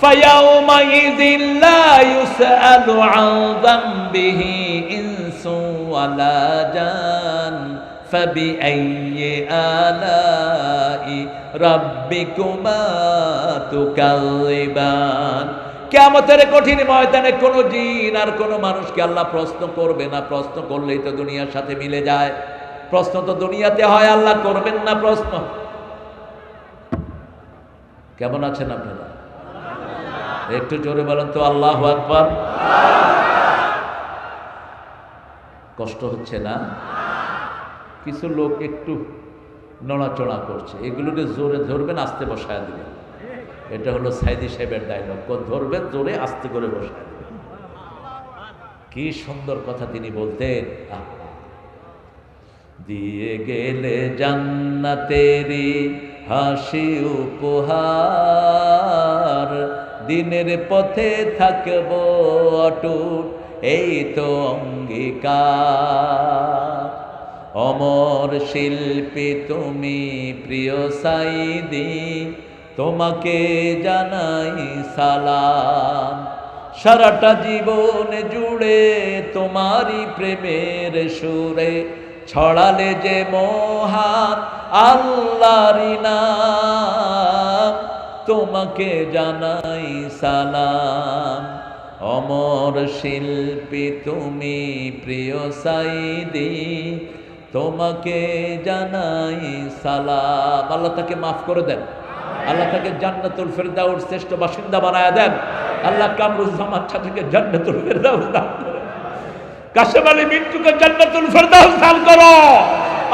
فَيَوْمَئِذٍ لَا يُسْأَلُ عَنْ ذَنبِهِ إِنسٌ وَلَا جَانٌ فَبِأَيِّ آلَاءِ رَبِّكُمَا تُكَذِّبَانِ। কিয়ামতের কঠিন ময়দানে কোন জিন আর কোন মানুষকে আল্লাহ প্রশ্ন করবে না। প্রশ্ন করলেই তো দুনিয়ার সাথে মিলে যায়। প্রশ্ন তো দুনিয়াতে হয়, আল্লাহ করবেন না প্রশ্ন। কেমন আছেন আপনারা? একটু জোরে বলেন তো আল্লাহু আকবার। কষ্ট হচ্ছে না? কিছু লোক একটু নড়াচড়া করছে, এগুলোকে জোরে ধরবেন, আস্তে বসায় দিবেন। এটা হলো সাইদি সাহেবের ডায়লগ, ধরবেন জোরে, আস্তে করে বসায় দিবেন। কি সুন্দর কথা তিনি বলতেন। দিয়ে গেলে জান্নাতেরি হাসি উপহার, দিনের পথে থাকব অটুট এই তো অঙ্গীকার। অমর শিল্পী তুমি প্রিয় সাইদি, তোমাকে জানাই সালাম। সারাটা জীবন জুড়ে তোমারই প্রেমের সুরে ছড়ালে যে মহান আল্লাহর নাম, তোমাকে জানাই সালাম। অমর শিল্পী তুমি প্রিয় সাইদি, তোমাকে জানাই সালাম। আল্লাহ তাকে মাফ করে দেন, আল্লাহ তাকে জান্নাতুল ফেরদাউস শ্রেষ্ঠ বাসিন্দা বানায় দেন। আল্লাহ কামরুজ্জামান চাচাকে জান্নাতুল ফেরদাউস দান করে, কাশেম আলী মিন্টুকে জান্নাতুল ফেরদাউস দান করো,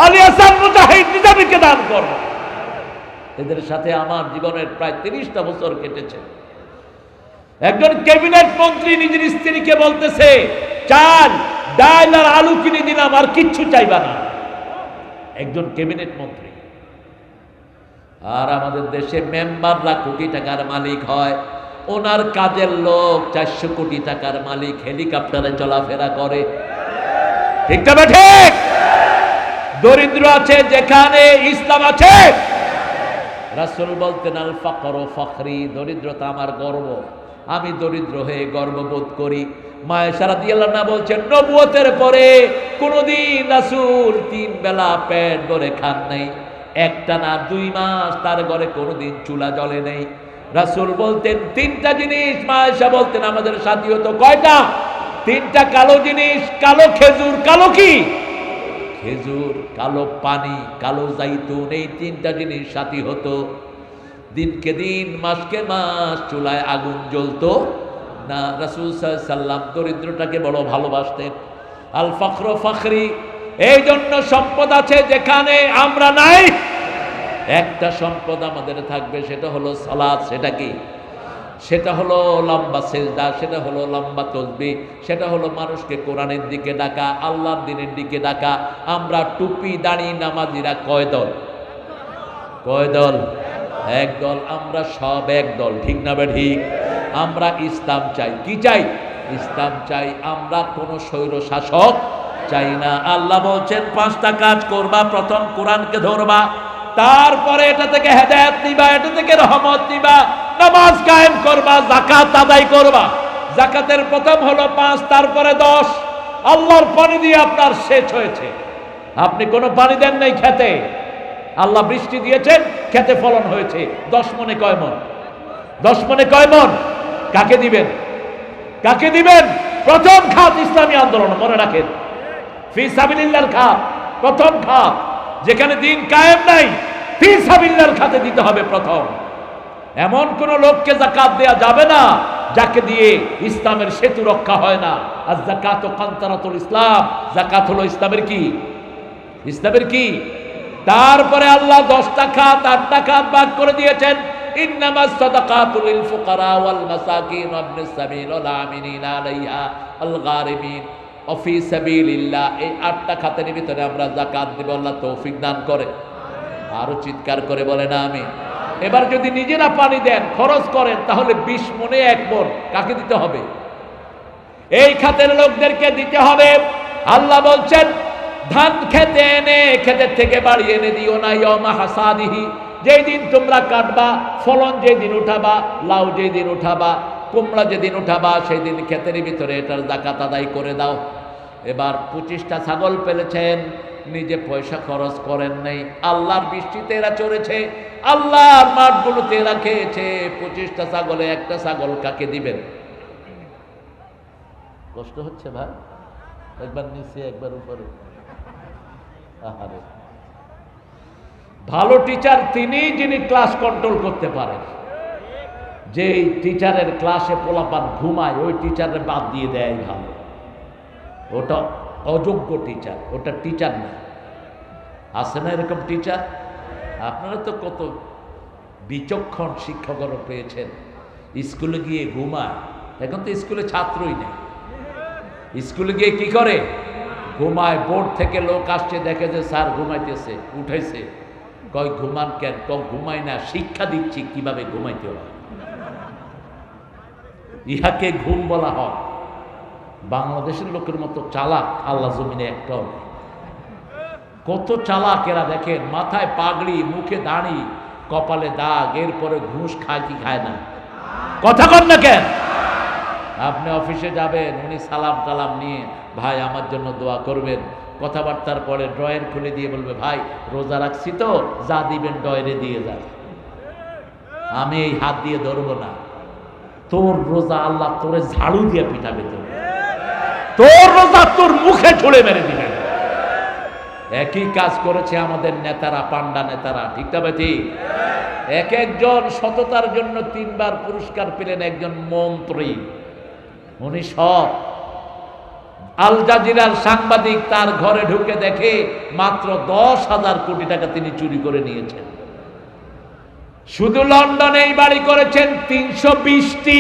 আলী হাসান মুজাহিদ নিজামীকে দান করো। এদের সাথে আমার জীবনের প্রায় 30টা বছর কেটেছে। একজন ক্যাবিনেট মন্ত্রী নিজের স্ত্রীকে বলতেছে, চাল ডাল আর আলু কিনে দিলাম, আর কিচ্ছু চাইবা না। একজন ক্যাবিনেট মন্ত্রী। আর আমাদের দেশে মেম্বাররা কোটি টাকার মালিক হয়, ওনার কাজের লোক 400 কোটি টাকার মালিক, হেলিকপ্টারে চলাফেরা করে। ঠিক না ঠিক? দরিদ্র আছে যেখানে ইসলাম আছে। রাসূল বলতেন আল ফাকরু ফখরি, দরিদ্রতা আমার গর্ব, আমি দরিদ্র হয়ে গর্ববোধ করি। মায়েশা রাদিয়াল্লাহু আনহা বলছেন, নবুয়তের পরে কোনদিন রাসূল 3 বেলা পেট ভরে খান নাই। একটা না 2 মাস তার ঘরে কোনদিন চুলা জ্বলে নেই। রাসূল বলতেন 3টা জিনিস, মায়েশা বলতেন আমাদের সাথী হতো। কয়টা? 3টা কালো জিনিস, কালো খেজুর, কালো কি? খেজুর, কালো পানি, কালো জাইতুন, এই 3টা জিনিস সাথী হতো। দিনকে দিন, মাসকে মাস চুলায় আগুন জ্বলতো না। রাসূল সাল্লাল্লাহু আলাইহি সাল্লাম দরিদ্রটাকে বড় ভালোবাসতেন। আল ফখরু ফখরি, এই জন্য সম্পদ আছে যেখানে আমরা নাই। একটা সম্পদ আমাদের থাকবে, সেটা হলো সালাত। সেটা কি? সেটা হলো লম্বা সেজদা, সেটা হলো লম্বা তাসবিহ, সেটা হলো মানুষকে কোরআনের দিকে ডাকা, আল্লাহর দ্বীনের দিকে ডাকা। আমরা টুপি দাড়ি নামাজিরা কয় দল? কয় দল? এক দল। আমরা সব এক দল, ঠিক না বে ঠিক? আমরা ইসলাম চাই। কি চাই? ইসলাম চাই। আমরা কোনো স্বৈর শাসক চাই না। আল্লাহ বলছেন 5টা কাজ করবা। প্রথম কোরআনকে ধরবা, তারপরে এটা থেকে হেদায়েত নিবা, এটা থেকে রহমত নিবা। নামাজ কায়েম করবা, যাকাত আদায় করবা। যাকাতের প্রথম হলো 5, তারপরে 10। আল্লাহর পানি দিয়ে আপনার শেষ হয়েছে। আপনি কোনো পানি দেন নাই খেতে, আল্লাহ বৃষ্টি দিয়েছেন, খেতে ফলন হয়েছে। 10 মনে কয় মন? 10 মনে কয় মন? কাকে দিবেন? কাকে দিবেন? প্রথম খাত ইসলামী আন্দোলন, মনে রাখেন। ফি সাবিলিল্লাহর খাত, প্রথম খাত। যেখানে দিন কায়েম নাই ফি সাবিলিল্লাহর খাতে দিতে হবে প্রথম। এমন কোন লোককে যাকাত দেয়া যাবে না যাকে দিয়ে ইসলামের সেতু রক্ষা হয় না। আর যাকাত ও কান্তারাতুল ইসলাম, যাকাত হলো ইসলামের কি? ইসলামের কি? তারপরে আল্লাহ 10টা খাত 8টা খাত ভাগ করে দিয়েছেন। ইন্নামাস সাদাকাতু লিল ফুকারা ওয়াল মাসাকিন ওয়া ইবনিস সাবিল ওয়াল আমিনিনা আলাইহা আল গারিমিন ওয়া ফি সাবিলিল্লাহ। এই 8টা খাতের ভিতরে আমরা যাকাত দেব, আল্লাহ তৌফিক দান করে। আরো চিৎকার করে বলেন আমিন। এবার যদি নিজেরা পানি দেন, খরচ করেন, তাহলে 20 মণে 1 মণ কাকে দিতে হবে? এই খাতের লোকদেরকে দিতে হবে। আল্লাহ বলছেন ধান খেতে এনে খেতের থেকে বাড়ি এনে দিও না ইয়ামা হাসাদিহি, যেই দিন তোমরা কাটবা, ফলন যেই দিন উঠাবা, লাউ যেই দিন উঠাবা, কুমড়া যেদিন উঠাবা, সেই দিন ক্ষেতের ভিতরে এটার যাকাত আদায় করে দাও। এবার 25টা ছাগল পেলেছেন, নিজে পয়সা খরচ করেন নাই, আল্লাহর বৃষ্টিতে এরা চড়েছে, আল্লাহর মাঠগুলোতে এরা খেয়েছে। 25টা ছাগলে 1টা ছাগল কাকে দিবেন? কষ্ট হচ্ছে ভাই? একবার নিচে একবার উপরে। আহারে, ভালো টিচার তিনি যিনি ক্লাস কন্ট্রোল করতে পারেন। যেই টিচারের ক্লাসে পোলাপান ঘুমায়, ওই টিচারের বাদ দিয়ে দেয় ভালো। ওটা অযোগ্য টিচার, ওটা টিচার না। আছে না এরকম টিচার? আপনারা তো কত বিচক্ষণ শিক্ষকরা পেয়েছেন, স্কুলে গিয়ে ঘুমায়। এখন তো স্কুলে ছাত্রই নেই, স্কুলে গিয়ে কি করে? ঘুমায়। বোর্ড থেকে লোক আসছে, দেখে যে স্যার ঘুমাইতেছে, উঠাইছে, কয় ঘুমান কেন? ঘুমাই না, শিক্ষা দিচ্ছি কিভাবে ঘুমাইতে হয়। ইহাকে ঘুম বলা হয়। বাংলাদেশের লোকের মতো চালাক আল্লাহ জমিনে একটাও নেই। কত চালাক এরা দেখেন, মাথায় পাগড়ি, মুখে দাড়ি, কপালে দাগ, এরপরে ঘুষ খায় কি খায় না? কথা কন না কেন? আপনি অফিসে যাবেন, উনি সালাম টালাম নিয়ে, ভাই আমার জন্য দোয়া করবেন, কথাবার্তার পরে ড্রয়ার খুলে দিয়ে বলবে, ভাই রোজা রাখছি তো, যা দিবেন ড্রয়ারে দিয়ে যান, আমি এই হাত দিয়ে ধরবো না। তোর রোজা আল্লাহ তোরে ঝাড়ু দিয়ে পিটাবে, তোর রোজা তোর মুখে ছুঁড়ে মেরে দিবেন। একই কাজ করেছে আমাদের নেতারা, পান্ডা নেতারা, ঠিক না ভাই? ঠিক। এক একজন সততার জন্য 3 বার পুরস্কার পেলেন। একজন মন্ত্রী, উনি সব। আল জাজিরার সাংবাদিক তার ঘরে ঢুকে দেখে মাত্র 10,000 কোটি টাকা তিনি চুরি করে নিয়েছেন। শুধু লন্ডনেই বাড়ি করেছেন 320টি।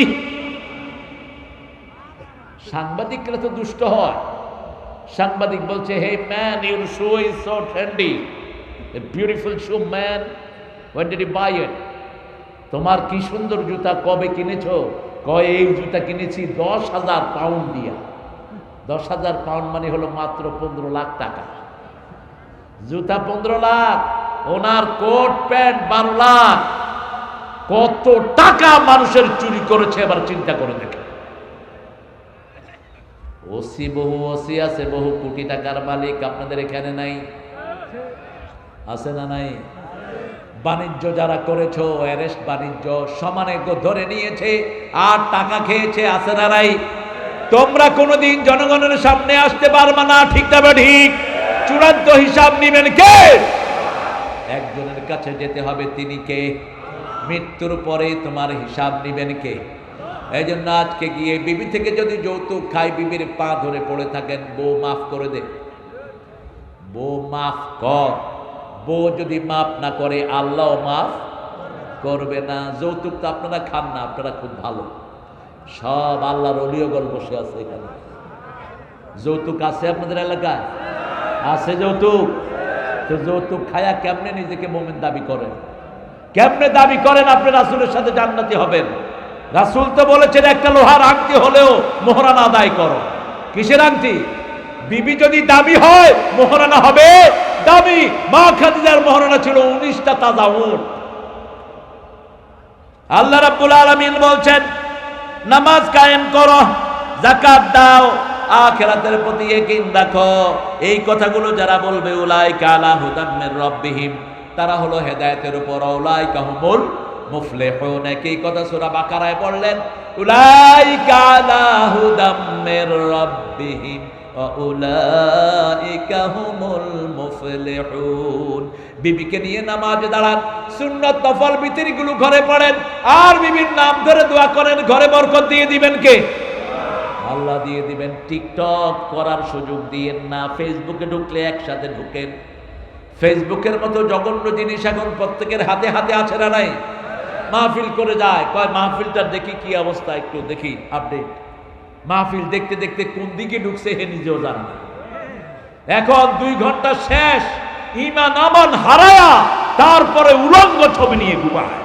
সাংবাদিকরা তো দুষ্ট হয়। সাংবাদিক বলছে, hey man, your shoe is so trendy, a beautiful shoe man, when did you buy it? তোমার কি সুন্দর জুতা, কবে কিনেছো? কয় এই জুতা কিনেছি 10,000 পাউন্ড দিয়া। 10,000 পাউন্ড মানে হলো মাত্র 15 লাখ টাকা। জুতা 15 লাখ, ওনার কোট প্যান্ট 12 লাখ। কত টাকা মানুষের চুরি করেছে এবার চিন্তা করে দেখে। ওসি বহু ওসি আছে, বহু কোটি টাকার মালিক আপনাদের এখানে নাই? আছে না নাই? বাণিজ্য যারা করেছো, অ্যারেস্ট বাণিজ্য সমানে ধরে নিয়েছে আর টাকা খেয়েছে, আছে না নাই? তোমরা কোনোদিন জনগণের সামনে আসতে পারবে না, ঠিক না? ঠিক। চূড়ান্ত হিসাব নিবেন কে? একজনের কাছে যেতে হবে, তিনি কে? মৃত্যুর পরে তোমার হিসাব নিবেন কে? এই জন্য আজকে গিয়ে বিবি থেকে যদি যৌতুক খাই, বিবির পা ধরে পড়ে থাকেন, বউ মাফ করে দে, বউ মাফ কর। বউ যদি মাফ না করে, আল্লাহ মাফ করবে না। যৌতুক তো আপনারা খান না, আপনারা খুব ভালো, সব আল্লাহর ওলিয়গণ বসে আছে এখানে। যৌতুক আছে আপনাদের এলাকায়? আছে যৌতুক? তো যৌতুক খায়া কেমনে নিজেকে মুমিন দাবি করেন? কেমনে দাবি করেন আপনি রাসূলের সাথে জান্নাতি হবেন? রাসূল তো বলেছেন একটা লোহার আংটি হলেও মোহরানা আদায় করো। কিসের আংটি? বিবি যদি দাবি হয়, মোহরানা হবে দাবি। মা খাদিজার মোহরানা ছিল 19টা তাজা উট। আল্লাহ রাব্বুল আলামিন বলছেন, নামাজ কায়েম করো, যাকাত দাও, আখিরাতের প্রতি ইয়াকিন রাখো। এই কথাগুলো যারা বলবে, উলাইকা আলা হুদাম মির রাব্বিহিম, তারা হলো হেদায়েতের উপর, উলাইকা হুমুল মুফলিহুন। এই কথা সূরা বাকারায় পড়লেন, উলাইকা আলা হুদাম মির রাব্বিহিম, ওয়াউলাইকা হুমুল মুফলিহুন। বিবিকে নিয়ে নামাজে দাঁড়ান, সুন্নাত নফল বিতিরগুলো ঘরে পড়েন, আর বিবির নাম ধরে দোয়া করেন, ঘরে বরকত দিয়ে দিবেন কে? আল্লাহ দিয়ে দিবেন। টিকটক করার সুযোগ দিয়েন না। ফেসবুকে ঢুকলে একসাথে ঢুকেন। ফেসবুকের মতো জঘন্য জিনিস এখন প্রত্যেকের হাতে হাতে আছে না নাই? মাহফিল করে যায়, কয় মাহফিলটা দেখি কি অবস্থা, একটু দেখি আপডেট। মাহফিল দেখতে দেখতে কোন দিকে ঢুকছে হে নিজেও জানে না। এখন 2 ঘন্টা শেষ, ঈমান আমান হারায়া তারপরে উলঙ্গ ছবি নিয়ে ঘুমায়।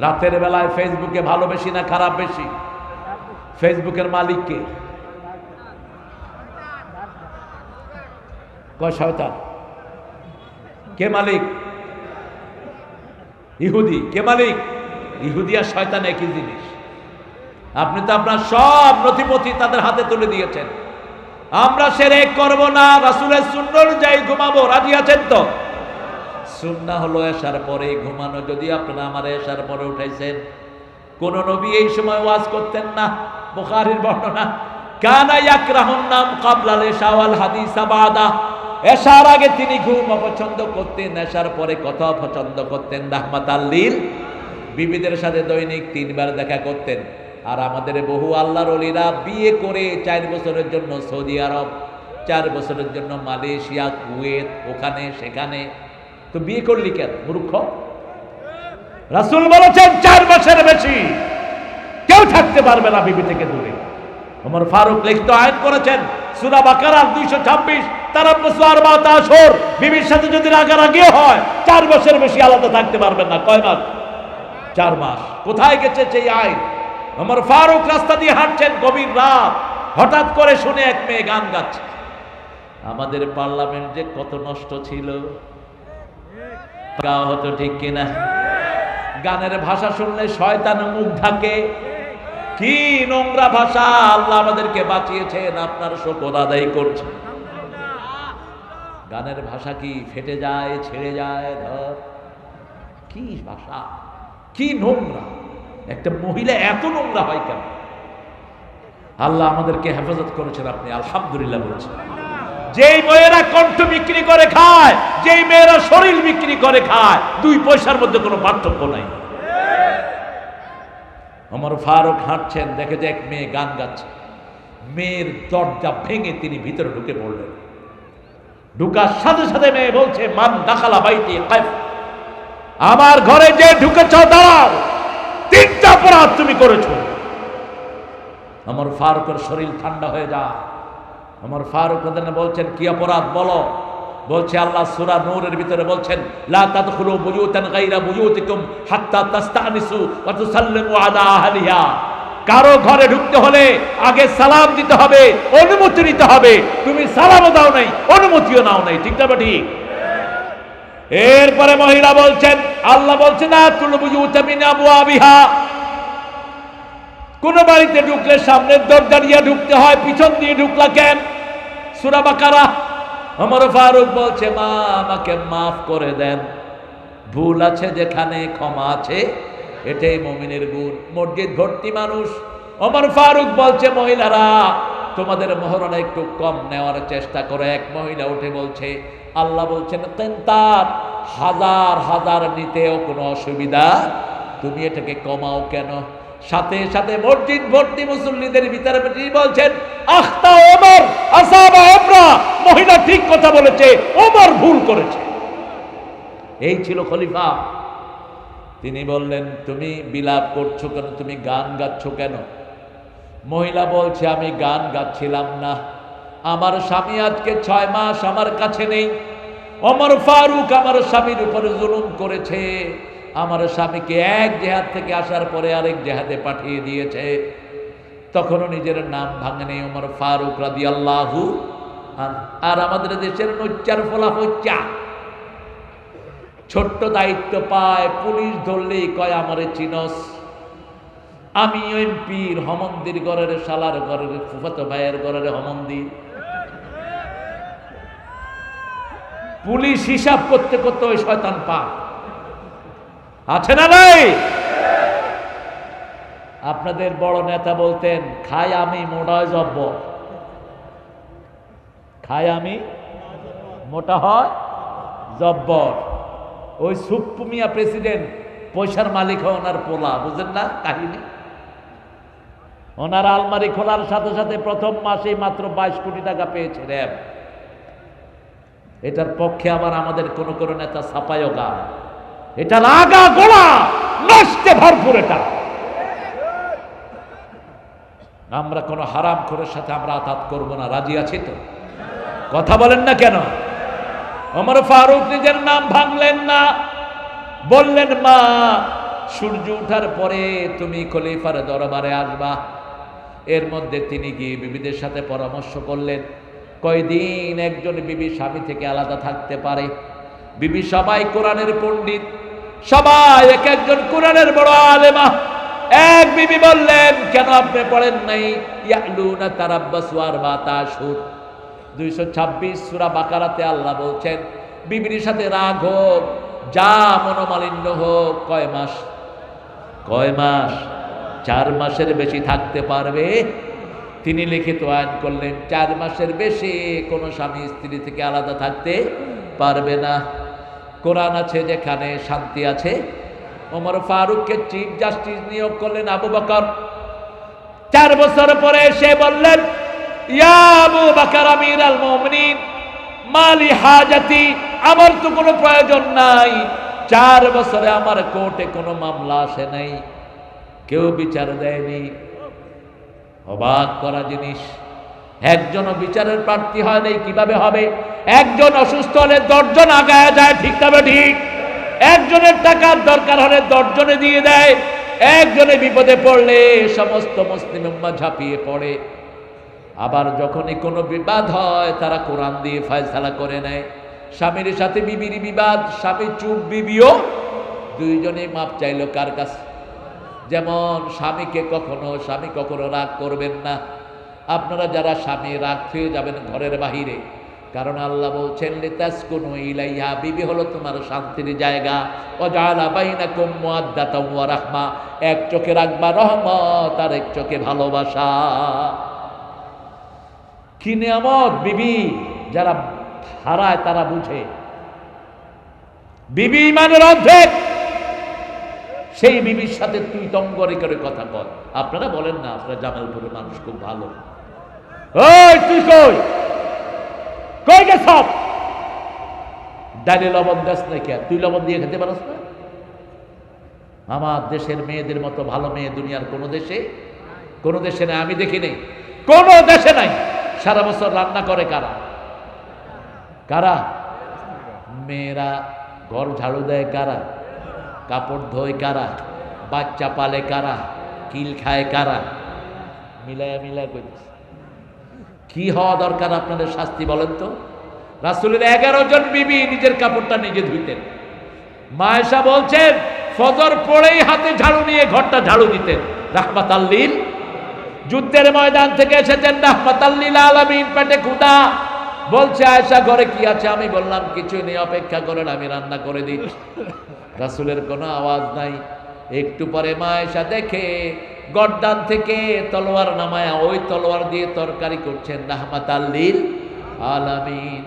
রাতের বেলায় ফেসবুকে ভালো বেশি না খারাপ বেশি? ফেসবুকের মালিক কে? কয় শয়তান। কে মালিক? ইহুদি। কে মালিক? ইহুদি আর শয়তান একই জিনিস। আপনি তো আপনার সব নথিপত্র তাদের হাতে তুলে দিয়েছেন। আমরা শিরক করব না, রাসূলের সুন্নাহ অনুযায়ী ঘুমাবো, রাজি আছেন তো? সুন্নাহ হলো এশার পরে ঘুমানো। যদি আপনারা আমার এশার পরে উঠাইছেন, কোন নবী এই সময় ওয়াজ করতেন না। বুখারীর বর্ণনা, কানা ইয়াকরাহুন নাম ক্বাবলাল ইশা ওয়াল হাদিসা বাদা। এশার আগে তিনি ঘুম অপছন্দ করতেন, এশার পরে কথা পছন্দ করতেন। রাহমাতাল লিল, বিবিদের সাথে দৈনিক 3 বার দেখা করতেন। আর আমাদের বহু আল্লাহর ওলিরা বিয়ে করে 4 বছরের জন্য সৌদি আরব, 4 বছরের জন্য মালয়েশিয়া, কুয়েত, ওখানে সেখানে। তো বিয়ে করলি কেন মূর্খ? রাসূল বলেছেন 4 মাসের বেশি কেউ থাকতে পারবে না বিবি থেকে দূরে। ওমর ফারুক লিখিত আইন করেছেন, সূরা বাকারার 226, তারাব্বুসু আরবাআতা আশহুর। বিবির সাথে যদি রাগারাগি হয় 4 বছরের বেশি আলাদা থাকতে পারবেন না। কয় মাস? 4 মাস। কোথায় গেছে সেই আইন? ওমর ফারুক রাস্তা দিয়ে হাঁটছেন, গভীর রাত, হঠাৎ করে শুনে এক মেয়ে গান গাচ্ছে। আমাদের পার্লামেন্ট যে কত নষ্ট ছিল, গাওয়া হতো ঠিক কিনা? গানের ভাষা শুনলে শয়তান মুখ ঢাকে। কি নোংরা ভাষা! আল্লাহ আমাদেরকে বাঁচিয়েছেন, আপনার শুকর আদায় করছে। গানের ভাষা কি ফেটে যায়, ছেড়ে যায়, ধর কি ভাষা, কি নোংরা! একটা মহিলা এত নোংরা হয় কেন? আল্লাহ আমাদেরকে হেফাজত করেছেন, আপনি আলহামদুলিল্লাহ বলছেন। যেই মেয়েরা কণ্ঠ বিক্রি করে খায়, যেই মেয়েরা শরীর বিক্রি করে খায়, 2 পয়সার মধ্যে কোনো পার্থক্য নাই। ওমর ফারুক হাঁটছেন, দেখে যে এক মেয়ে গান গাচ্ছে। মেয়ের দরজা ভেঙে তিনি ভিতরে ঢুকে পড়লেন। ঢুকার সাথে সাথে মেয়ে বলছে, মান দাখালা বাইতি কাফ, আমার ঘরে যে ঢুকেছ দাঁড়াও, 3টা অপরাধ তুমি করেছো। ওমর ফারুকের শরীর ঠান্ডা হয়ে যায়। ওমর ফারুক বলছেন, কি অপরাধ বলো? বলছে, আল্লাহ সূরা নূরের ভিতরে বলছেন, লা তাদখুলু বুয়ুতান গায়রা বুয়ুতিকুম হাত্তা তাস্তানিসু ওয়া তুসাল্লিমু আলা আহলিহা। কারো ঘরে ঢুকতে হলে আগে সালাম দিতে হবে, অনুমতি নিতে হবে। তুমি সালামও দাও নাই, অনুমতিও নাও নাই, ঠিক না ঠিক? এরপরে মহিলা বলছেন, আল্লাহ বলছেন, আতুল বুয়ুতা মিন আবওয়াবিহা। কোন বাড়িতে ঢুকলে সামনের দরজা দিয়ে ঢুকতে হয়, পিছন দিয়ে ঢুকলা কেন? সূরা বাকারা। ওমর ফারুক বলছে, মা আমাকে মাফ করে দেন, ভুল আছে যেখানে ক্ষমা আছে, এটাই মুমিনের গুণ। মসজিদ ভর্তি মানুষ। ওমর ফারুক বলছে, মহিলারা তোমাদের মহরণা একটু কম নেওয়ার চেষ্টা করো। এক মহিলা উঠে বলছে, আল্লাহ বলছেন, তেন্তার 1000 নিতেও কোনো অসুবিধা, তুমি এটাকে কমাও কেন? সাথে সাথে মসজিদ ভর্তি মুসল্লিদের ভিতরে বলছেন, আখতা ওমর আসাবা আমরা, মহিলা ঠিক কথা বলেছে, ওমর ভুল করেছে। এই ছিল খলিফা। তিনি বললেন, তুমি বিলাপ করছো কেন, তুমি গান গাচ্ছ কেন? মহিলা বলছে, আমি গান গাচ্ছিলাম না, আমার স্বামী আজকে 6 মাস আমার কাছে নেই। ওমর ফারুক আমার স্বামীর উপরে জুলুম করেছে। আমার স্বামীকে এক জেহাদ থেকে আসার পরে আরেক জেহাদে পাঠিয়ে দিয়েছে। তখনও নিজের নাম ভাঙেনি ওমর ফারুক রাদিয়াল্লাহু আনহু। আর আমাদের দেশের নচ্চার ফলাফচ্চা ছোট্ট দায়িত্ব পায়, পুলিশ ধরলেই কয় আমারে চিনস। আমি এমপির হমন্দির ঘরের শালার ঘরের ফুফাতো ভাইয়ের ঘরের হমন্দি। পুলিশ হিসাব করতে করতে ওই শয়তান পা আছে না নাই? আপনাদের বড় নেতা বলতেন, খাই আমি মোটা হয় জব্বর, খাই আমি মোটা হয় জব্বর। ওই সুপ্পু মিয়া প্রেসিডেন্ট, পয়সার মালিক হয় ওনার পোলা, বুঝেন না কাহিনী? ওনার আলমারি খোলার সাথে সাথে প্রথম মাসে মাত্র 22 কোটি টাকা পেয়েছে র্যাব। এটার পক্ষে আবার আমাদের কোন কোন নেতা ছাপায়ও গান, এটা লাগা গোলা নষ্টে ভরপুর। এটা আমরা কোন হারাম খোরের সাথে আমরা আতাত করব না, রাজি আছি তো? কথা বলেন না কেন? ওমর ফারুক নিজের নাম ভাঙলেন না, বললেন মা সূর্য ওঠার পরে তুমি খলিফার দরবারে আসবা। এর মধ্যে তিনি গিয়ে বিবিদের সাথে পরামর্শ করলেন কয়দিন একজন বিবি স্বামী থেকে আলাদা থাকতে পারে। বিবি সবাই কোরআনের পণ্ডিত, সবাই এক একজন কোরআনের বড় আলেমা। এক বিবি বললেন, কেন আপনি পড়েন নাই ইয়ালুনা তারাব্বাসু আরবাতা আশহুর? 226 সূরা বাকারাতে আল্লাহ বলছেন বিবির সাথে রাগ হোক, যা মনোমালিন্য হোক, কয় মাস? 4 মাসের বেশি থাকতে পারবে? তিনি লিখিত আইন করলেন 4 মাসের বেশি কোন স্বামী স্ত্রী থেকে আলাদা থাকতে পারবে না। কোরআন আছে যেখানে শান্তি আছে। ওমর ফারুককে চিফ জাস্টিস নিয়োগ করলেন আবু বকর। 4 বছর পরে এসে বললেন, ইয়া আবু বকর আমিরুল মুমিনিন মালি হাজাতি, আমার তো কোনো প্রয়োজন নাই। 4 বছরে আমার কোর্টে কোনো মামলা আসে নাই, কেউ বিচার দেয়নি। অবাক করা জিনিস, একজনও বিচারের প্রার্থী হয় নাই, কিভাবে হবে? একজন অসুস্থ হলে 10 জন আগায় যায়, ঠিক তবে ঠিক। একজনের টাকার দরকার হলে 10 জনে দিয়ে দেয়। একজনে বিপদে পড়লে সমস্ত মুসলিম উম্মাহ ঝাঁপিয়ে পড়ে। আবার যখনই কোনো বিবাদ হয় তারা কোরআন দিয়ে ফয়সালা করে নেয়। স্বামীর সাথে বিবির বিবাদ, স্বামী চুপ, বিবিও, দুইজনেই মাপ চাইলো কার কাছে? যেমন স্বামী কখনো রাগ করবেন না। আপনারা যারা স্বামী রাগ হয়ে যাবেন ঘরের বাহিরে, কারণ আল্লাহ বলছেন লিতাসকুনু ইলাইহা, বিবি হলো তোমার শান্তির জায়গা। ওয়াজআলা বাইনাকুম মুআদ্দাতাও ওয়া রাহমা, এক চোখে রাখবা রহমত আর এক চোখে ভালোবাসা। কি নিয়ামত বিবি, যারা হারায় তারা বুঝে। বিবি ইমানের অর্ধেক। সেই বিবির সাথে তুই তঙ্গরে করে কথা কর। আপনারা বলেন না আপনারা জামালপুরের মানুষ খুব ভালো। ওই তুই কই গেছ? ডালে লবণ দেশ নাই কে? তুই লবণ দিয়ে খেতে পারস না? আমার দেশের মেয়েদের মতো ভালো মেয়ে দুনিয়ার কোনো দেশে নাই, আমি দেখি নেই, কোনো দেশে নাই। সারা বছর রান্না করে কারা? মেয়েরা। ঘর ঝাড়ু দেয় কারা? কাপড় ধোয় কারা? বাচ্চা পালে কারা? কিল খায় কারা? মিলায়া কইতেছে। কি হওয়া দরকার আপনাদের শাস্তি বলেন তো? রাসূলের 11 জন বিবি নিজের কাপড়টা নিজে ধুইতেন। মা আয়েশা বলছেন ফজর পড়েই হাতে ঝাড়ু নিয়ে ঘরটা ঝাড়ু দিতেন। রাহমাতাল লিল, যুদ্ধের ময়দান থেকে এসেছেন, রাহমাতাল লিল আলামিন, পেটে ক্ষুধা। বলছে আয়েশা ঘরে কি আছে? আমি বললাম কিছুই নেই, অপেক্ষা করেন আমি রান্না করে দিচ্ছি। রাসূলের কোনো আওয়াজ নাই। একটু পরে মা আয়েশা দেখে গর্দান থেকে তলোয়ার নামায়া ওই তলোয়ার দিয়ে তরকারি করছেন রাহমাতাল লিল আলামিন।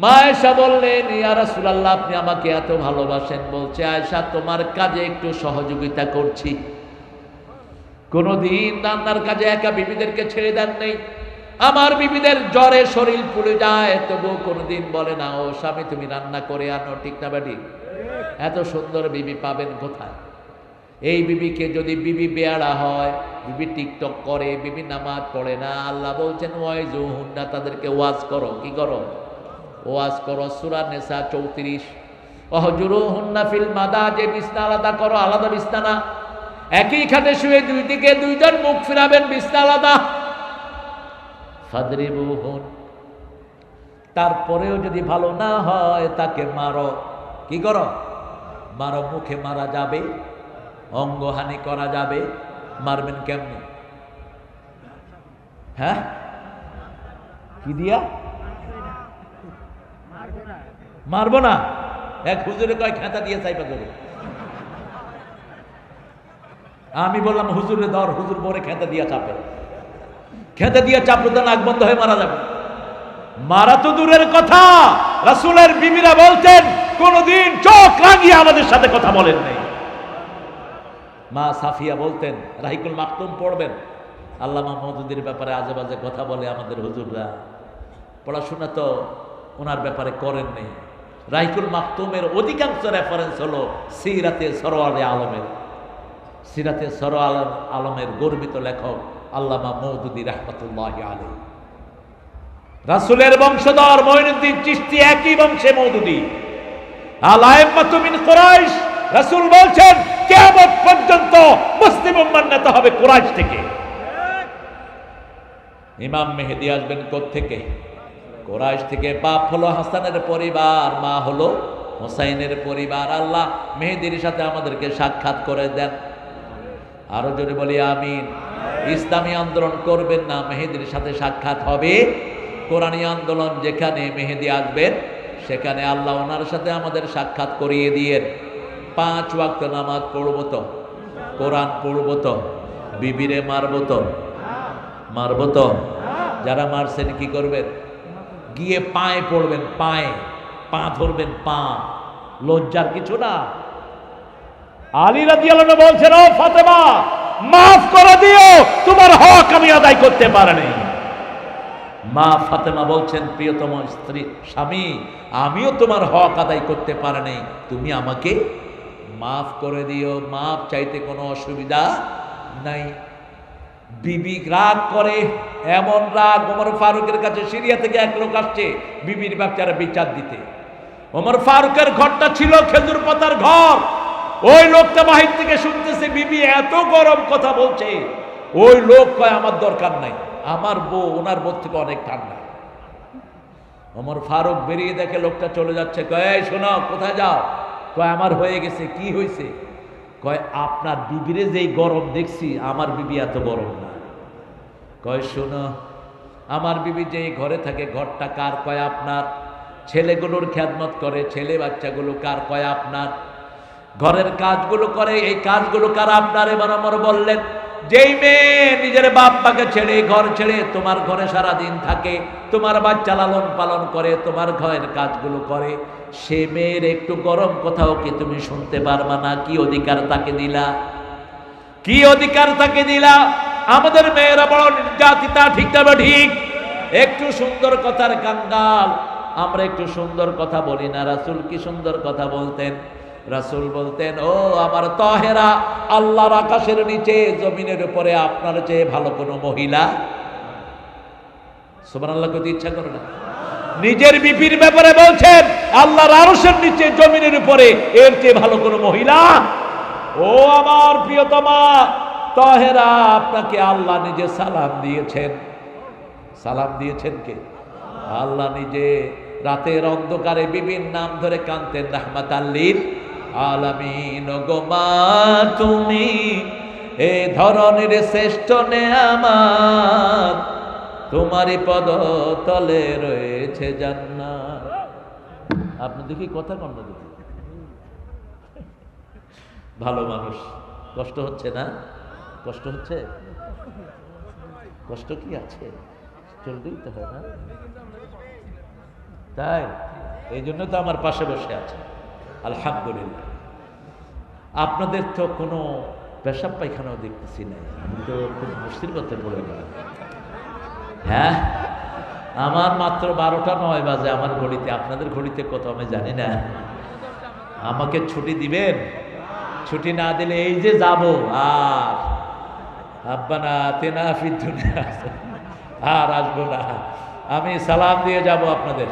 মা আয়েশা বললেন, ইয়া রাসূলুল্লাহ আপনি আমাকে এত ভালোবাসেন। বলছে আয়েশা তোমার কাজে একটু সহযোগিতা করছি। কোনদিন রান্নার কাজে একা বিবিদেরকে ছেড়ে দেন নেই। আমার বিবিদের জ্বরে শরীর পুড়ে যায়, তবু কোনদিন বলে না ও স্বামী তুমি রান্না করে আনো, ঠিক না বেটি? এত সুন্দর বিবি পাবেন কোথায়? এই বিবিকে যদি বিবি বেয়ারা হয়, বিবি টিকটক করে, বিবি নামাজ পড়ে না, আল্লাহ বলছেন ওয়াইজুহুন্না, তাদেরকে ওয়াজ করো। কি করো? ওয়াজ করো। সূরা নিসা 34। ওয়াহজুরুহুন্না ফিল মাদাজি, বিছনা আলাদা করো, আলাদা বিছনা না। একই খাটে শুয়ে দুই দিকে দুইজন মুখ ফিরাবেন, বিছনা আলাদা। ফাদরিবুহুন, তারপরেও যদি ভালো না হয় তাকে মারো। কি করো? মারো। মুখে মারা যাবে, অঙ্গহানি করা যাবে। মারবেন কেমনে? হ্যাঁ, কি দিয়া? মারবো না। এক হুজুরে কয় খেতা দিয়ে চাইপা ধরে। আমি বললাম হুজুরে ধর, হুজুর পরে খেতে দিয়া চাপে, খেতে দিয়া চাপলে তো নাক বন্ধ হয়ে মারা যাবে। মারা তো দূরের কথা, রাসূলের বিবিরা বলতেন কোনদিন চোখ রাঙিয়ে আমাদের সাথে কথা বলেন নাই। মা সাফিয়া বলতেন রাহিকুল মাকতুম পড়বেন, আল্লামা মওদুদীর ব্যাপারে আজে বাজে কথা বলে আমাদের হুজুররা, পড়াশোনা তো ওনার ব্যাপারে করেন নেই। রাহিকুল মাকতুমের অধিকাংশ রেফারেন্স হলো সিরাতে সরওয়ারে আলমের, সিরাতে সরওয়ার আলমের গর্বিত লেখক আল্লামা মওদুদী রাহমাতুল্লাহি আলাইহি। রাসূলের বংশধর মঈনুদ্দিন চিশতি একই বংশে মওদুদী। আল আইম্মাতু মিন কুরাইশ, রাসূল বলছেন কিয়ামত পর্যন্ত মুসলিম উম্মার নেতা হবে কুরাইশ থেকে। ইমাম মেহেদী আসবেন কোত্থেকে? কুরাইশ থেকে। বাপ হলো হাসানের পরিবার, মা হলো হোসাইনের পরিবার। আল্লাহ মেহেদীর সাথে আমাদেরকে সাক্ষাৎ করে দেন। আরো জোরে বলি আমিন। ইসলামী আন্দোলন করবেন না, মেহেদীর সাথে সাক্ষাৎ হবে। কোরআনী আন্দোলন যেখানে মেহেদী আসবেন সেখানে আল্লাহ ওনার সাথে আমাদের সাক্ষাৎ করিয়ে দিয়েন। 5 ওয়াক্ত নামাজ পড়ব তো, কোরআন পড়ব তো, বিবিরে মারব তো, মারব তো। যারা মারছেন কি করবেন? গিয়ে পায়ে পড়বেন, পায়ে পা ধরবেন, পা। লজ্জার কিছু না। আলী রাদিয়াল্লাহু আনহু বলছেন, ও ফাতেমা মাফ করে দিও, তোমার হক আমি আদায় করতে পারিনি। মা ফাতেমা বলছেন, প্রিয়তম স্ত্রী স্বামী, আমিও তোমার হক আদায় করতে পারিনি, তুমি আমাকে মাফ করে দিও। মাফ চাইতে কোনো অসুবিধা নাই। বিবি রাগ করে, এমন রাগ, ওমর ফারুকের কাছে সিরিয়া থেকে এক লোক আসছে বিবির বাচ্চারা বিচার দিতে। ওমর ফারুকের ঘরটা ছিল খেজুর পাতার ঘর। ওই লোকটা বাহির থেকে শুনতেছে বিবি এত গরম কথা বলছে। ওই লোক কয় আমার দরকার নাই, আমার বউ, ওনার বউ থেকে অনেক ঠান্ডা। ওমর ফারুক বেরিয়ে দেখে লোকটা চলে যাচ্ছে। কয় এই শোনো, কোথায় যাও? কয় আমার হয়ে গেছে। কি হয়েছে? কয় আপনার বিবিরে যেই গরম দেখছি, আমার বিবি এত গরম না। কয় শোনো, আমার বিবি যেই ঘরে থাকে ঘরটা কার? কয় আপনার। ছেলেগুলোর খেদমত করে, ছেলে বাচ্চাগুলো কার? কয় আপনার। ঘরের কাজগুলো করে, এই কাজগুলো কার? আপনার। এবার আমার বললেন, যেই মেয়ে নিজের বাপ মাকে ছেড়ে, ঘর ছেড়ে তোমার ঘরে সারাদিন থাকে, তোমার বাচ্চা লালন পালন করে, তোমার ঘরের কাজগুলো করে, সে মেয়ের একটু গরম কথাও কি তুমি শুনতে পারবা না? কি অধিকার তাকে দিলা? কি অধিকার তাকে দিলা? আমাদের মেয়েরা বড় নির্যাতিতা, ঠিক না ঠিক? একটু সুন্দর কথার কাঙ্গাল, আমরা একটু সুন্দর কথা বলি না। রাসূল কি সুন্দর কথা বলতেন? রাসূল বলতেন, ও আমার তাহেরা, আল্লাহর আকাশের নিচে জমিনের উপরে আপনার চেয়ে ভালো কোনো মহিলা। সুবহানাল্লাহ কইতে ইচ্ছা করে না? নিজের বিবির ব্যাপারে বলছেন আল্লাহর আরশের নিচে জমিনের উপরে এর চেয়ে ভালো কোনো মহিলা। ও আমার প্রিয়তমা তাহেরা, আপনাকে আল্লাহ নিজে সালাম দিয়েছেন। সালাম দিয়েছেন কে? আল্লাহ নিজে। রাতের অন্ধকারে বিবির নাম ধরে কাঁদতেন, রাহমাতাল লিল আলামিন। গো মা তুমি এ ধরনের শ্রেষ্ঠ নেয়ামত, তোমারই পদ তলে রয়েছে জান্নাত। আপনি দেখি কথা কন্যা দেখি, ভালো মানুষ। কষ্ট হচ্ছে না? কষ্ট হচ্ছে? কষ্ট কি আছে? চলতেই তো হয় না? তাই এই জন্য তো আমার পাশে বসে আছে, আলহামদুলিল্লাহ। আপনাদের তো কোনো পেশাব পায়খানাও দেখতেছি না, আমি তো খুব মুসিবতে পড়ে গেলাম। হ্যাঁ, আমার মাত্র 12টা 9 বাজে আমার ঘড়িতে। আপনাদের ঘড়িতে কত আমি জানি না। আমাকে ছুটি দিবেন? ছুটি না দিলে এই যে যাব, আর আব্বানা আতিনা ফিদ দুনিয়া, আর আসবো না। আমি সালাম দিয়ে যাব আপনাদের।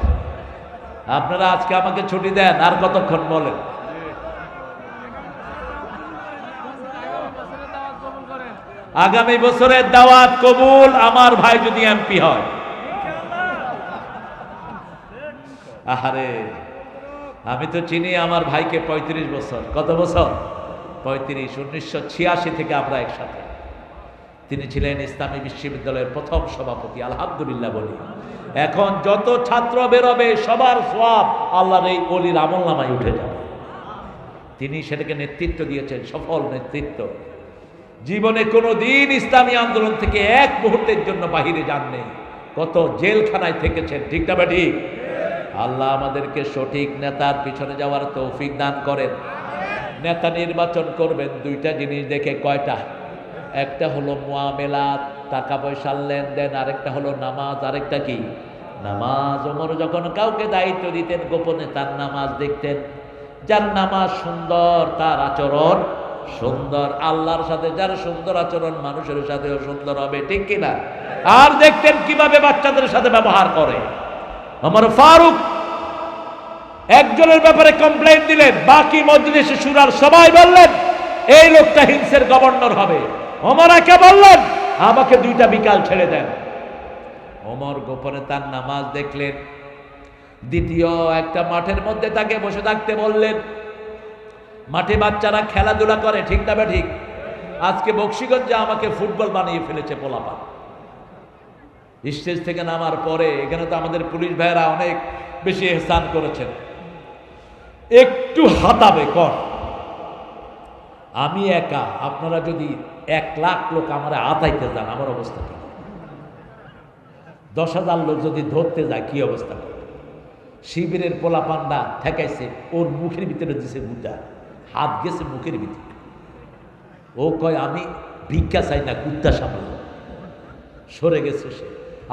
আপনারা আজকে আমাকে ছুটি দেন, আর কতক্ষণ বলেন? আগামী বছরের দাওয়াত কবুল, আমার ভাই যদি এমপি হয়। আহারে, আমি তো চিনি আমার ভাইকে 35 বছর। কত বছর? 35। 1986 থেকে আমরা একসাথে। তিনি ছিলেন ইসলামী বিশ্ববিদ্যালয়ের প্রথম সভাপতি, আলহামদুলিল্লাহ বলি। এখন যত ছাত্র বেরোবে সবার সওয়াব আল্লাহর এই ওলির আমলনামায় উঠে যাবে। তিনি সেটাকে নেতৃত্ব দিয়েছেন, সফল নেতৃত্ব। জীবনে কোনো দিন ইসলামী আন্দোলন থেকে এক মুহূর্তের জন্য বাহিরে যান নেই, কত জেলখানায় থেকেছেন, ঠিক না ঠিক? আল্লাহ আমাদেরকে সঠিক নেতার পিছনে যাওয়ার তৌফিক দান করেন। নেতা নির্বাচন করবেন দুইটা জিনিস দেখে। কয়টা? একটা হলো মুআমেলাত, টাকা পয়সার লেনদেন, আরেকটা হলো নামাজ। আরেকটা কি? নামাজ। ওমর যখন কাউকে দায়িত্ব দিতেন গোপনে তার নামাজ দেখতেন। যার নামাজ সুন্দর তার আচরণ সুন্দর, আল্লাহর সাথে যার সুন্দর আচরণ মানুষের সাথেও সুন্দর হবে, ঠিক কিনা? আর দেখতেন কিভাবে বাচ্চাদের সাথে ব্যবহার করে। ওমর ফারুক একজনের ব্যাপারে কমপ্লেইন দিলেন, বাকি মজলিসে শুরার সবাই বললেন এই লোকটা হিংসের গভর্নর হবে। ওমর একে বললেন আমাকে 2টা বিকাল ছেড়ে দেন। ওমর গোপনে তার নামাজ দেখলেন। দ্বিতীয় একটা মাঠের মধ্যে তাকে বসে থাকতে বললেন। মাঠে বাচ্চারা খেলাধুলা করে, ঠিক না ঠিক? আজকে বক্সিগঞ্জে আমাকে ফুটবল বানিয়ে ফেলেছে পোলাপান। স্টেজ থেকে নামার পরে এখানে তো আমাদের পুলিশ ভাইয়েরা অনেক বেশি ইহসান করেছেন, একটু হাতাবে কর। আমি একা, আপনারা যদি 1 লাখ লোক আমার হাতাইতে যান আমার অবস্থা কি? 10,000 লোক যদি ধরতে যায় কি অবস্থা? শিবিরের পোলাপান্ডা ঠেকাইছে, ওর মুখের ভিতরে দিছে গুটা, হাত গেছে মুখের ভিতরে। ও কয় আমি ভিক্ষা চাই না, কুত্তা সামল। সরে গেছে সে।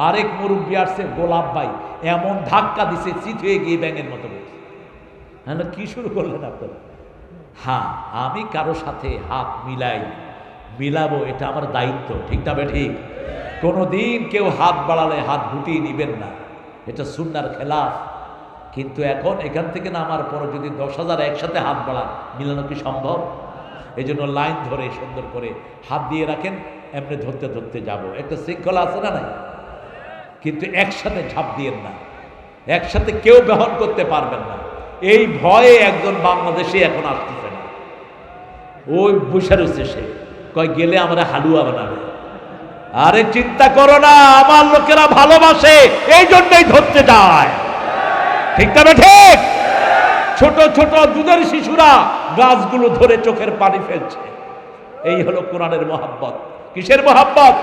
আরেক মুরব্বী আসছে গোলাপ ভাই, এমন ধাক্কা দিছে চিত হয়ে গিয়ে ব্যাঙের মতো বলছে। হ্যাঁ, কি শুরু করলেন আপনারা? হ্যাঁ, আমি কারো সাথে হাত মিলাবো, এটা আমার দায়িত্ব, ঠিক না ঠিক? কোনোদিন কেউ হাত বাড়ালে হাত গুটিয়ে নিবেন না, এটা সুন্নাহর খেলাফ। কিন্তু এখন এখান থেকে নামার পর যদি 10,000 একসাথে হাত বাড়ান, মিলানো কি সম্ভব? এই জন্য লাইন ধরে সুন্দর করে হাত দিয়ে রাখেন, এমনি ধরতে ধরতে যাব। একটা শৃঙ্খলা আছে না নাই? কিন্তু একসাথে ঝাঁপ দিয়েন না, একসাথে কেউ বহন করতে পারবেন না। এই ভয়ে একজন বাংলাদেশে এখন আসতেছে না, ওই বসে রয়েছে, সে কয় গেলে আমরা হালুয়া বানাবে। আরে চিন্তা করো না, আমার লোকেরা ভালোবাসে এই জন্যই ধরতে যায়, ঠিক না ঠিক? ছোট ছোট দুধের শিশুরা গাছগুলো ধরে চোখের পানি ফেলছে। এই হলো কোরআনের মহাব্বত। কিসের মহাব্বত?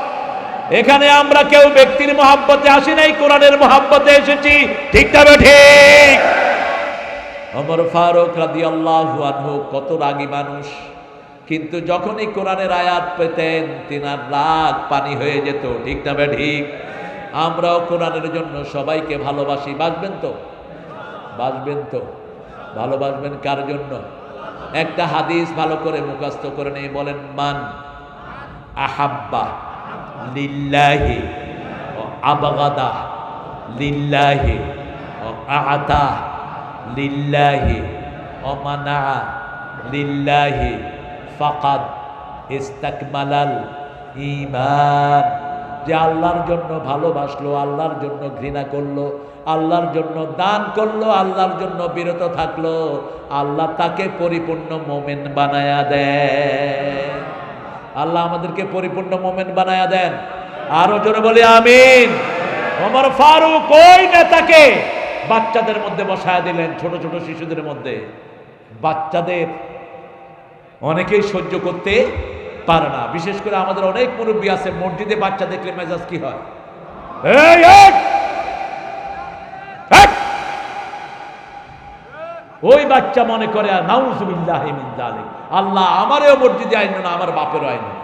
এখানে আমরা কেউ ব্যক্তির মহাব্বতে আসি নাই, কোরআনের মহাব্বতে এসেছি, ঠিক না ঠিক? ওমর ফারুক রাদিয়াল্লাহু আনহু কত রাগী মানুষ, কিন্তু যখনই কোরআনের আয়াত পেতেন তিনার রাগ পানি হয়ে যেত, ঠিক না ঠিক? আমরাও কোরআনের জন্য সবাইকে ভালোবাসি। বাসবেন তো? বাসবেন তো? ভালোবাসবেন কার জন্য? একটা হাদিস ভালো করে মুখস্থ করে নিয়ে বলেন, মান আহাব্বা লিল্লাহি ওয়া আবগাদা লিল্লাহি ওয়া আ'তা লিল্লাহি ওয়া মানা লিল্লাহি ফাকাদ ইস্তাকমালাল ঈমান। যে আল্লাহর জন্য ভালোবাসলো, আল্লাহর জন্য ঘৃণা করলো, আল্লাহর জন্য দান করলো, আল্লাহর জন্য বিরত থাকলো, আল্লাহ তাকে পরিপূর্ণ মোমেন বানায়া দেন। আল্লাহ আমাদেরকে পরিপূর্ণ মোমেন বানায়া দেন। আরো জোরে বলি আমিন। ওমর ফারুক ওই নেতাকে বাচ্চাদের মধ্যে বসায়া দিলেন, ছোট ছোট শিশুদের মধ্যে। বাচ্চাদের অনেকেই সহ্য করতে পারে না, বিশেষ করে আমাদের অনেক মুরব্বী আছে, মসজিদে বাচ্চা দেখলে মেজাজ কি হয়? ওই বাচ্চা মনে করে নাউযুবিল্লাহি মিন যালিক, আল্লাহ আমারও মসজিদে আইনো না, আমার বাপেরও আইনো না।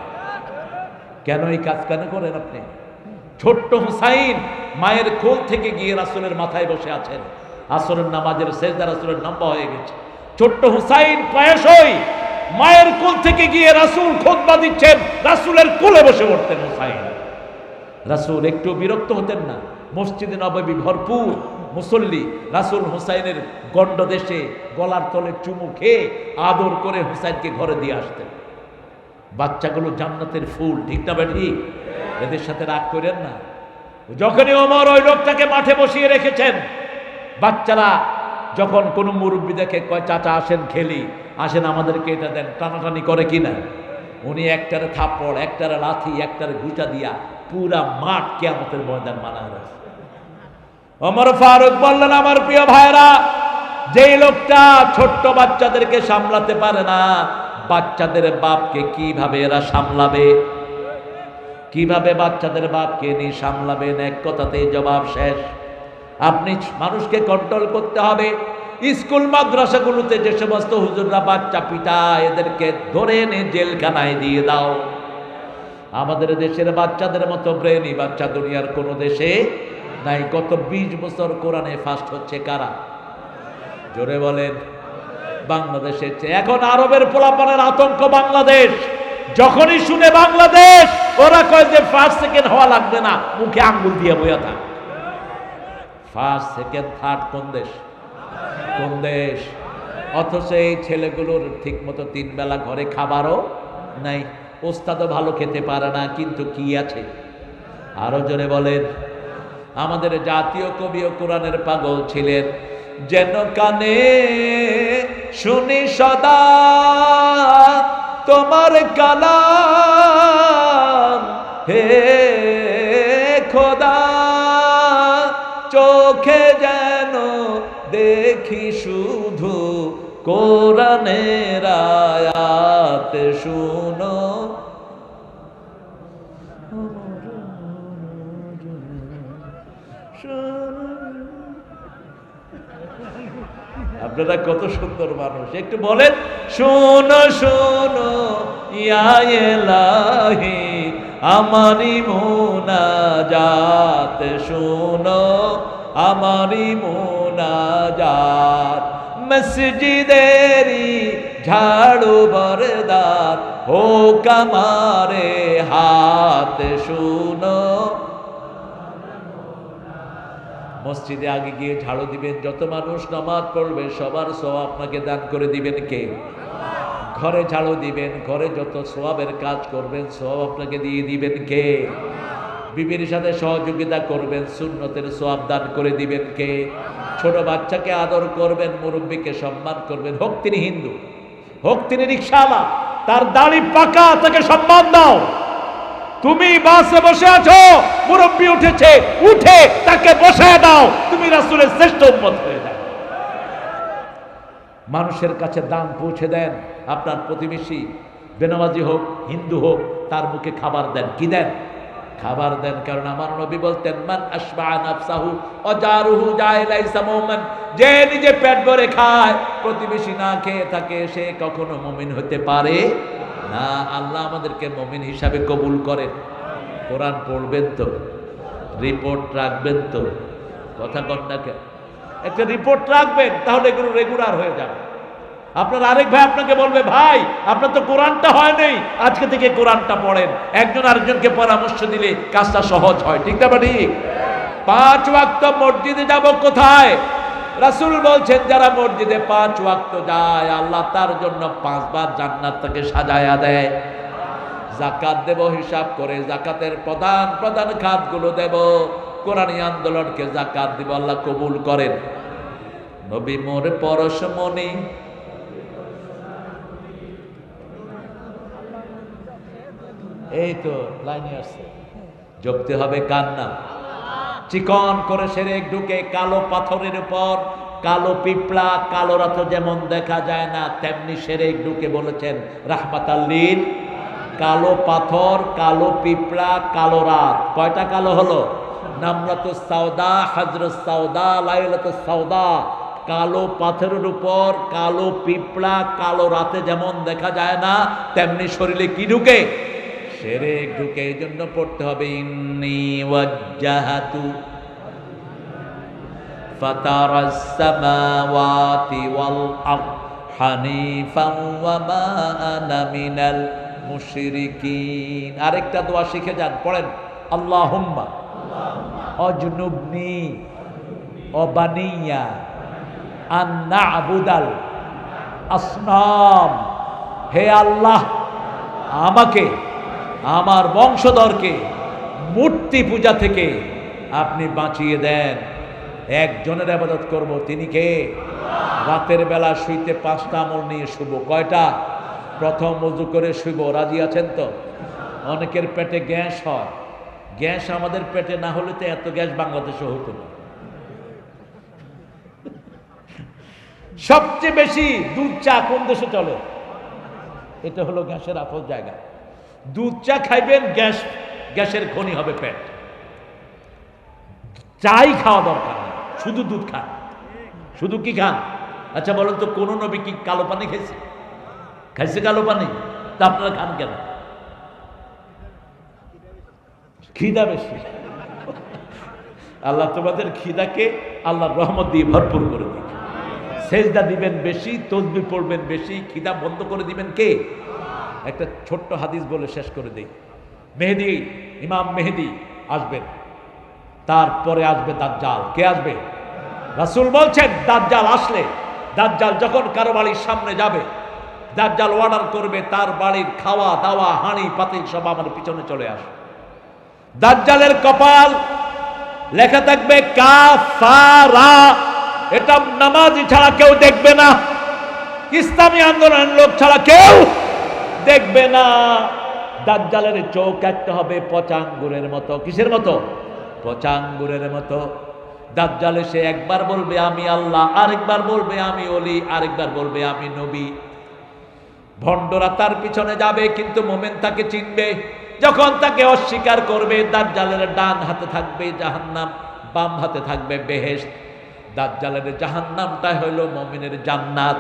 কেন এই কাজ কেন করেন আপনি? ছোট্ট হুসাইন মায়ের কোল থেকে গিয়ে রাসূলের মাথায় বসে আছেন, আসরের নামাজের সেজদা রাসূলের লম্বা হয়ে গেছে। ছোট্ট হুসাইন বয়সই মায়ের কোল থেকে গিয়ে রাসূল খুতবা দিচ্ছেন, রাসূলের কোলে বসে পড়তেন হুসাইন। রাসূল একটু বিরক্ত হতেন না, মসজিদে নববী ভরপুর মুসল্লি, রাসূল হুসাইনের গণ্ডদেশে গলার তলে চুমু খেয়ে আদর করে হুসাইনকে ঘরে দিয়ে আসতেন। বাচ্চাগুলো জান্নাতের ফুল, ঠিক না ঠিক? এদের সাথে রাগ করেন না। যখনই ওমর ওই লোকটাকে মাঠে বসিয়ে রেখেছেন, বাচ্চারা যখন কোনো মুরব্বী দেখে কয় চাচা আসেন খেলি, আসেন আমাদেরকে এটা দেন, টানাটানি করে কিনা? উনি একটারে থাপ্পড়, একটারে লাথি, একটারে ঘুষা দিয়া পুরা মাঠ কিয়ামতের ময়দান বানায় রাখছে। ওমর ফারুক বললেন, আমার প্রিয় ভাইরা, যেই লোকটা ছোট্ট বাচ্চাদেরকে সামলাতে পারে না, বাচ্চাদের বাপকে কিভাবে এরা সামলাবে, কিভাবে বাচ্চাদের বাপকে নিয়ে সামলাবেন? এক কথাতেই জবাব শেষ। আপনি মানুষকে কন্ট্রোল করতে হবে। স্কুল মাদ্রাসাগুলোতে যে সমস্ত হুজুররা বাচ্চা পিটায়, এদেরকে ধরে এনে জেলখানায় দিয়ে দাও। আমাদের দেশের বাচ্চাদের মতো ব্রেনি বাচ্চা দুনিয়ার কোন দেশে নাই। গত 20 বছর কোরআনে ফার্স্ট হচ্ছে কারা? জোরে বলেন। বাংলাদেশের চেয়ে এখন আরবের পোলাপানের আতঙ্ক বাংলাদেশ। যখনই শুনে বাংলাদেশ, ওরা কয় যে ফার্স্ট সেকেন্ড হওয়া লাগবে না, মুখে আঙ্গুল দিয়ে বইয়া থাক। ফার্স্ট সেকেন্ড থার্ড কোন দেশ? কোন দেশ? অথচ এই ছেলেগুলোর ঠিক মতো 3 বেলা ঘরে খাবারও নাই। ওস্তাদও ভালো খেতে পারে না, কিন্তু কি আছে? আরো জোরে বলেন। আমাদের জাতীয় কবিও কোরআনের পাগল ছিলেন। যেন কানে শুনি সদা তোমার কালাম, হে খোদা চোখে যেন দেখি শুধু কোরআনের আয়াত শুনো। আপনারা কত সুন্দর মানুষ, একটু বলেন শোনো শোনো ইয়া ইলাহি আমারি মুনাজাত, শোনো আমারি মুনাজাত। মসজিদেরি ঝাড়ু বরদার হোক আমারে হাত, শোনো। মসজিদে আগে গিয়ে ঝাড়ু দিবেন, যত মানুষ নামাজ পড়বে সবার সওয়াব আপনাকে দান করে দিবেন কে? ঘরে ঝাড়ু দিবেন, ঘরে যত সওয়াবের কাজ করবেন সওয়াব আপনাকে দিয়ে দিবেন কে? বিবির সাথে সহযোগিতা করবেন, সুন্নতের সওয়াব দান করে দিবেন কে? ছোট বাচ্চাকে আদর করবেন, মুরব্বীকে সম্মান করবেন, হোক তিনি হিন্দু, হোক তিনি রিকশাওয়ালা, তার দাড়ি পাকা, তাকে সম্মান দাও। তুমি বাসে বসে আছো, মুরব্বী উঠেছে, উঠে তাকে বসায় দাও, তুমি রাসূলের শ্রেষ্ঠ উম্মত হয়ে যাও। মানুষের কাছে দাম পৌঁছে দেন। আপনার প্রতিবেশী বেনামাজি হোক, হিন্দু হোক, তার মুখে খাবার দেন। কি দেন? খাবার দেন। কারণ আমার নবী বলতেন, মান আশবা নাফসাহু ওয়াজারুহু জাইলাইসা মুমিন, যে নিজে পেট ভরে খায়, প্রতিবেশী না খেয়ে থাকে, সে কখনো মুমিন হতে পারে না। আল্লাহ আমাদেরকে মুমিন হিসাবে কবুল করেন। কোরআন পড়বেন তো, রিপোর্ট রাখবেন তো, কথা কন্যাকে একটা রিপোর্ট রাখবেন, তাহলে এগুলো রেগুলার হয়ে যাবে। আপনার আরেক ভাই আপনাকে বলবে, ভাই আপনার তো কোরআনটা হয় নাই, আজকে থেকে কোরআনটা পড়েন। একজন আরেকজনকে পরামর্শ দিলে কাজটা সহজ হয়, ঠিক না? ঠিক। 5 ওয়াক্ত মসজিদে যাব কোথায়? রাসূল বলছেন, যারা মসজিদে 5 ওয়াক্ত যায়, আল্লাহ তার জন্য 5 বার জান্নাত তাকে সাজায়া দেয়। যাকাত দেব হিসাব করে, যাকাতের প্রধান প্রধান খাতগুলো দেব, কোরআনী আন্দোলনকে যাকাত দিব, আল্লাহ কবুল করেন। নবী মোর পরশমণি, এই তো লাইনে আসছে, জপতে হবে কান্না। চিকন করে সেরেক ঢুকে কালো পাথরের উপর কালো পিঁপড়া, কালো রাত যেমন দেখা যায় না, তেমনি সেরেক ঢুকে বলেছেন রাহমাতাল লিল। কালো পাথর, কালো পিঁপড়া, কালো রাত, কয়টা কালো হলো? নামরাতুস সাউদা, হযরত সাউদা, লাইলাতুস সাউদা। কালো পাথরের উপর কালো পিঁপড়া, কালো রাতে যেমন দেখা যায় না, তেমনি শরীরে কি ঢুকে? সেরেক ঢুকে। এই জন্য পড়তে হবে, ইন্নী ওয়াজ্জাহাতু ফাতারাস সামাওয়াতি ওয়াল আরদ হানিফান ওয়া মা আনা মিনাল মুশরিকিন। আরেকটা দোয়া শিখে যান, পড়েন, আল্লাহুম্মা আজনুবনি ওয়া বানিয়া আন না'বুদাল আসনাম। হে আল্লাহ, আমাকে, আমার বংশধরকে মূর্তি পূজা থেকে আপনি বাঁচিয়ে দেন। একজনের ইবাদত করব, তিনি কে? রাতের বেলা শুইতে 5টা আমল নিয়ে শুভ। কয়টা? প্রথম ওযু করে শুইব। রাজি আছেন তো? অনেকের পেটে গ্যাস হয়। গ্যাস আমাদের পেটে না হলে তো এত গ্যাস বাংলাদেশে হতো না। সবচেয়ে বেশি দুধ চা কোন দেশে চলে? এটা হলো গ্যাসের আসল জায়গা। দুধ চা খাইবেন, গ্যাসের খনি হবে পেট। চাই খাওয়া দরকার নেই, শুধু দুধ খান। শুধু কি খান? আচ্ছা বলেন তো, কোন নবী কি কালো পানি খাইছে? খাইছে কালো পানি? তা আপনারা খান কেন? খিদা বেশি। আল্লাহ তোমাদের খিদাকে আল্লাহর রহমত দিয়ে ভরপুর করে দিন। সেজদা দিবেন বেশি, তসবিহ পড়বেন বেশি, খিদা বন্ধ করে দিবেন কে? একটা ছোট্ট হাদিস বলে শেষ করে দেই। মেহেদি, ইমাম মেহেদি আসবেন, তারপরে আসবে দাজ্জাল। কে আসবে? রাসূল বলছেন দাজ্জাল আসলে, দাজ্জাল যখন কারো বাড়ির সামনে যাবে, দাজ্জাল অর্ডার করবে তার বাড়ির খাওয়া দাওয়া হাঁড়ি পাতিল সব আমার পিছনে চলে আসে। দাজ্জালের কপাল লেখা থাকবে কাফারা। এটা নামাজি ছাড়া কেউ দেখবে না, ইসলামী আন্দোলনের লোক ছাড়া কেউ দেখবে না। দাজ্জালের চোখ একটা হবে পচা আঙ্গুরের মতো। কিসের মতো? পচা আঙ্গুরের মতো। দাজ্জাল এসে একবার বলবে আমি আল্লাহ, আরেকবার বলবে আমি ওলি, আরেকবার বলবে আমি নবী। ভণ্ডরা তার পিছনে যাবে, কিন্তু মোমেন তাকে চিনবে। যখন তাকে অস্বীকার করবে, দাজ্জালের ডান হাতে থাকবে জাহান্নাম, বাম হাতে থাকবে বেহেশত। দাজ্জালের জাহান্নামটা হলো মুমিনের জান্নাত,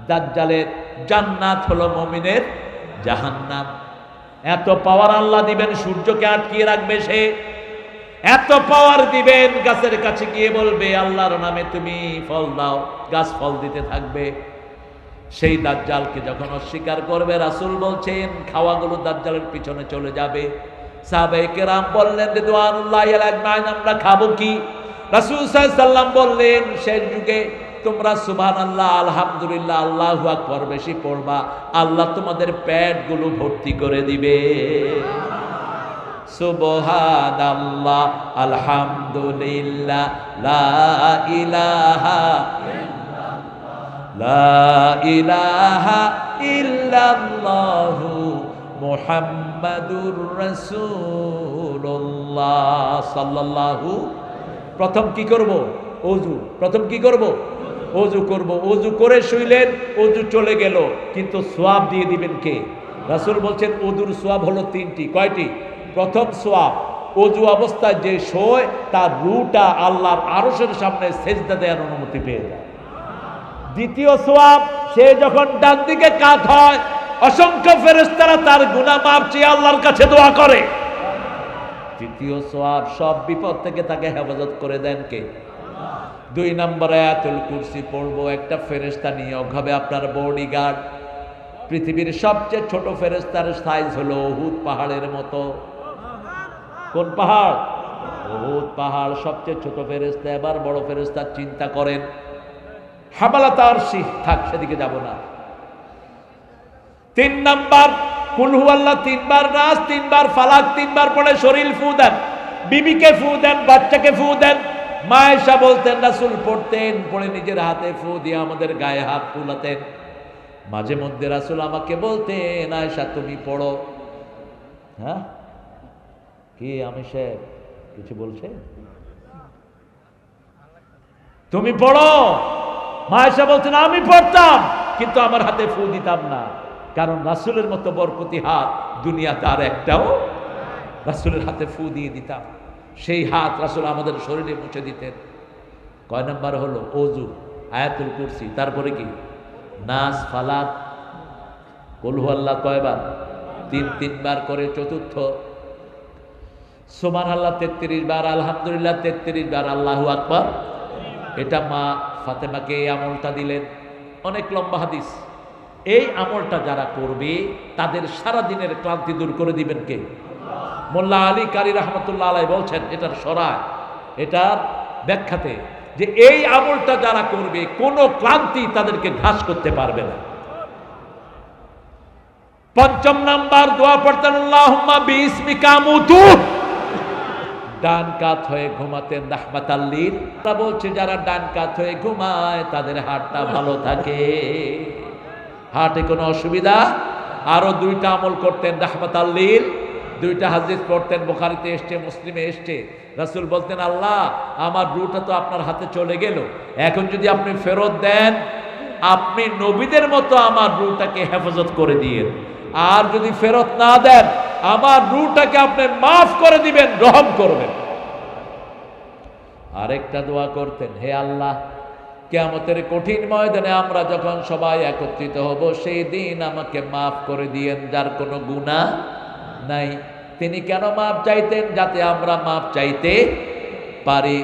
দাজ্জালের জান্নাত হলো মুমিনের জাহান্নাম। এত পাওয়ার আল্লাহ দিবেন, সূর্যকে আটকিয়ে রাখবে সে। এত পাওয়ার দিবেন, গাছের কাছে গিয়ে বলবে আল্লাহর নামে তুমি ফল দাও, গাছ ফল দিতে থাকবে। সেই দাজ্জালকে যখন অস্বীকার করবে, রাসূল বলছেন খাওয়াগুলো দাজ্জালের পিছনে চলে যাবে। সাহাবায়ে কেরাম বললেন রিদওয়ানুল্লাহি আলাইহিম, আমরা খাবো কি? রাসূল সাল্লাল্লাহু আলাইহি সাল্লাম বললেন শেষ যুগে তোমরা সুবহানাল্লাহ, আলহামদুলিল্লাহ, আল্লাহু আকবার বেশি পড়বা, আল্লাহ তোমাদের পেটগুলো ভর্তি করে দিবে। সুবহানাল্লাহ, আলহামদুলিল্লাহ, লা ইলাহা লা ইলাহা ইল্লাল্লাহু মুহাম্মাদুর রাসূলুল্লাহ সাল্লাল্লাহু। প্রথম কি করব? ওযু। প্রথম কি করব? ওযু করব। ওযু করে শুইলেন, ওযু চলে গেল, কিন্তু সওয়াব দিয়ে দিবেন কে? রাসূল বলছেন ওযুর সওয়াব হলো তিনটি। কয়টি? প্রথম সওয়াব, ওযু অবস্থায় যে শোয় তার রূহটা আল্লাহর আরশের সামনে সেজদা দেওয়ার অনুমতি পেয়ে যায়। দ্বিতীয় সওয়াব, সে যখন ডান দিকে কাত হয়, অসংখ্য ফেরেশতারা তার গুনাহ মাফ চেয়ে আল্লাহর কাছে দোয়া করে। তৃতীয় সওয়াব, সব বিপদ থেকে তাকে হেফাজত করে দেন কে? দুই নম্বর আয়াতুল কুরসি পড়বো, একটা ফেরেশতা নিয়োগ হবে আপনার বডিগার্ড। পৃথিবীর সবচেয়ে ছোট ফেরেশতার সাইজ হলো উহুদ পাহাড়ের মতো। কোন পাহাড়? উহুদ পাহাড় সবচেয়ে ছোট ফেরেশতা। এবার বড় ফেরেশতার চিন্তা করেন। হামালাত আরশি, থাক সেদিকে যাব না। 3 নাম্বার কুল হুয়াল্লাহ 3 বার, নাস 3 বার, ফালাক 3 বার পড়ে শরীর ফু দেন, বিবিকে ফু দেন, বাচ্চাকে ফু দেন। মা আয়েশা বলতেন রাসূল পড়তেন, পড়ে নিজের হাতে ফু দিয়ে আমাদের গায়ে হাত বুলাতেন। মাঝে মধ্যে রাসূল আমাকে বলতেন আয়েশা তুমি পড়ো। হ্যাঁ কি আমি সে কিছু বলছে? তুমি পড়ো। মা আয়েশা বলতেন আমি পড়তাম, কিন্তু আমার হাতে ফু দিতাম না, কারণ রাসূলের মতো বরকতি হাত দুনিয়াতে আর একটাও। রাসূলের হাতে ফু দিয়ে দিতাম, সেই হাত রাসূল আমাদের শরীরে মুছে দিতেন। কয় নাম্বার হলো? ওযু, আয়াতুল কুরসি, তারপরে কি? নাস, ফালাক, কুল হুয়াল্লাহ কয়বার? 3 বার করে। চতুর্থ সুবহানাল্লাহ 33 বার, আলহামদুলিল্লাহ 33 বার, আল্লাহু আকবার। এটা মা ফাতেমাকে এই আমলটা দিলেন। অনেক লম্বা হাদিস। এই আমলটা যারা করবে তাদের সারা দিনের ক্লান্তি দূর করে দিবেন কে? মোল্লা আলী কারি রহমতুল্লাহ আলাই বলছেন এটার সরায়, এটার ব্যাখ্যাতে, যে এই আমলটা যারা করবে কোনো ক্লান্তি তাদেরকে ঘাস করতে পারবে না। 5 নাম্বার দোয়া পড়তেন আল্লাহুম্মা বিইসমিকা আমুতু। ডান কাত হয়ে ঘুমাতেন রাহমাতাল লিল। তা বলছে যারা ডান কাত হয়ে ঘুমায় তাদের হার্টটা ভালো থাকে, হার্টে কোনো অসুবিধা। আরো 2টা আমল করতেন রাহমাতাল লিল, 2টা হাদিস পড়তেন, বুখারীতে এসছে, মুসলিমে এসছে। রাসূল বলতেন আল্লাহ আমার রূহটা তো আপনার হাতে চলে গেল, এখন যদি আপনি ফেরত দেন আপনি নবীদের মতো আমার রূহটাকে হেফাজত করে দিয়েন, আর যদি ফেরত না দেন আমার রূহটাকে আপনি মাফ করে দিবেন, রহম করবেন। আরেকটা দোয়া করতেন, হে আল্লাহ, কিয়ামতের কঠিন ময়দানে আমরা যখন সবাই একত্রিত হব, সেই দিন আমাকে মাফ করে দিয়েন যার কোনো গুনাহ নাই। তিনি কেন মাফ চাইতেন? যাতে আমরা মাফ চাইতে পারি।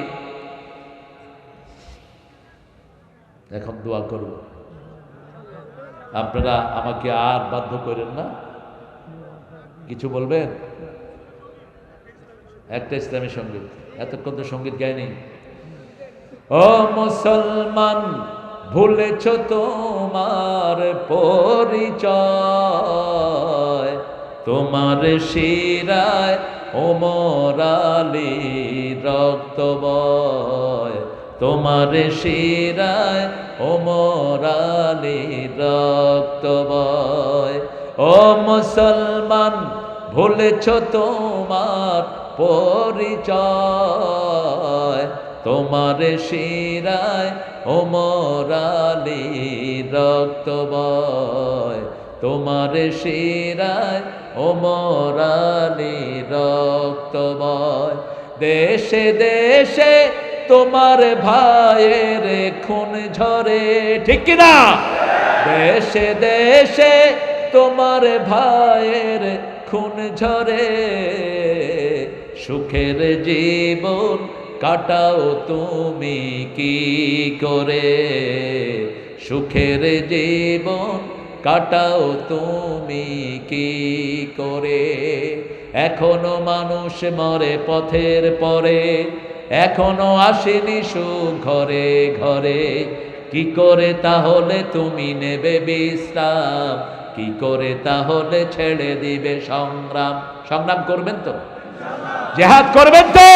এখন দোয়া করব, আপনারা আমাকে আর বাধ্য করেন না। কিছু বলবেন? একটা ইসলামী সঙ্গীত, এতক্ষণ তো সঙ্গীত গায়নি। ও মুসলমান, ভুলেছ তোমার পরিচয়, তোমার শিরায় ওমর আলী রক্ত বয়, তোমার শিরায় ওমর আলী রক্ত বয়। ও মুসলমান, ভুলেছ তোমার পরিচয়, তোমার শিরায় ওমর আলী রক্ত বয়, তোমার শিরায় ওমর আলী রক্ত বয়। দেশে দেশে তোমার ভাইয়ের খুন ঝরে, ঠিক কিনা? দেশে দেশে তোমার ভাইয়ের খুন ঝরে, সুখের জীবন কাটাও তুমি কি করে, সুখের জীবন কাটাও তুমি কি করে। এখনো মানুষ মরে পথের পরে, এখনো আসেনি সুখ ঘরে ঘরে। কি করে তাহলে তুমি নেবে বিশ্রাম, কি করে তাহলে ছেড়ে দিবে সংগ্রাম? সংগ্রাম করবেন তো? জিহাদ করবেন তো?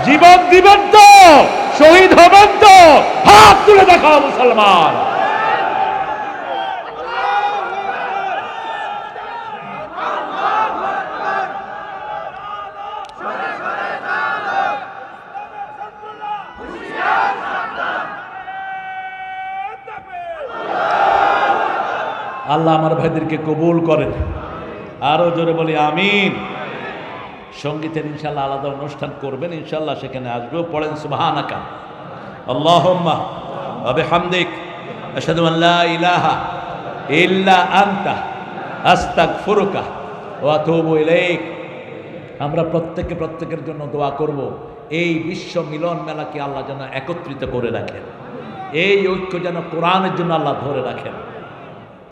জীবন দিবেন তো? শহীদ হবেন তো? হাত তুলে দেখাও মুসলমান। আল্লাহ আমার ভাইদেরকে কবুল করেন। আরো জোরে বলি আমিন। সঙ্গীতের ইনশাল্লাহ আলাদা অনুষ্ঠান করবেন, ইনশাল্লাহ সেখানে আসবো। পড়েন সুবহানাকা আল্লাহুম্মা ওয়া বিহামদিক আশহাদু আন লা ইলাহা ইল্লা আনতা আস্তাগফিরুকা ওয়া আতুবু ইলাইক। আমরা প্রত্যেকের জন্য দোয়া করব, এই বিশ্ব মিলন মেলাকে আল্লাহ যেন একত্রিত করে রাখেন, এই ঐক্য যেন কোরআনের জন্য আল্লাহ ধরে রাখেন।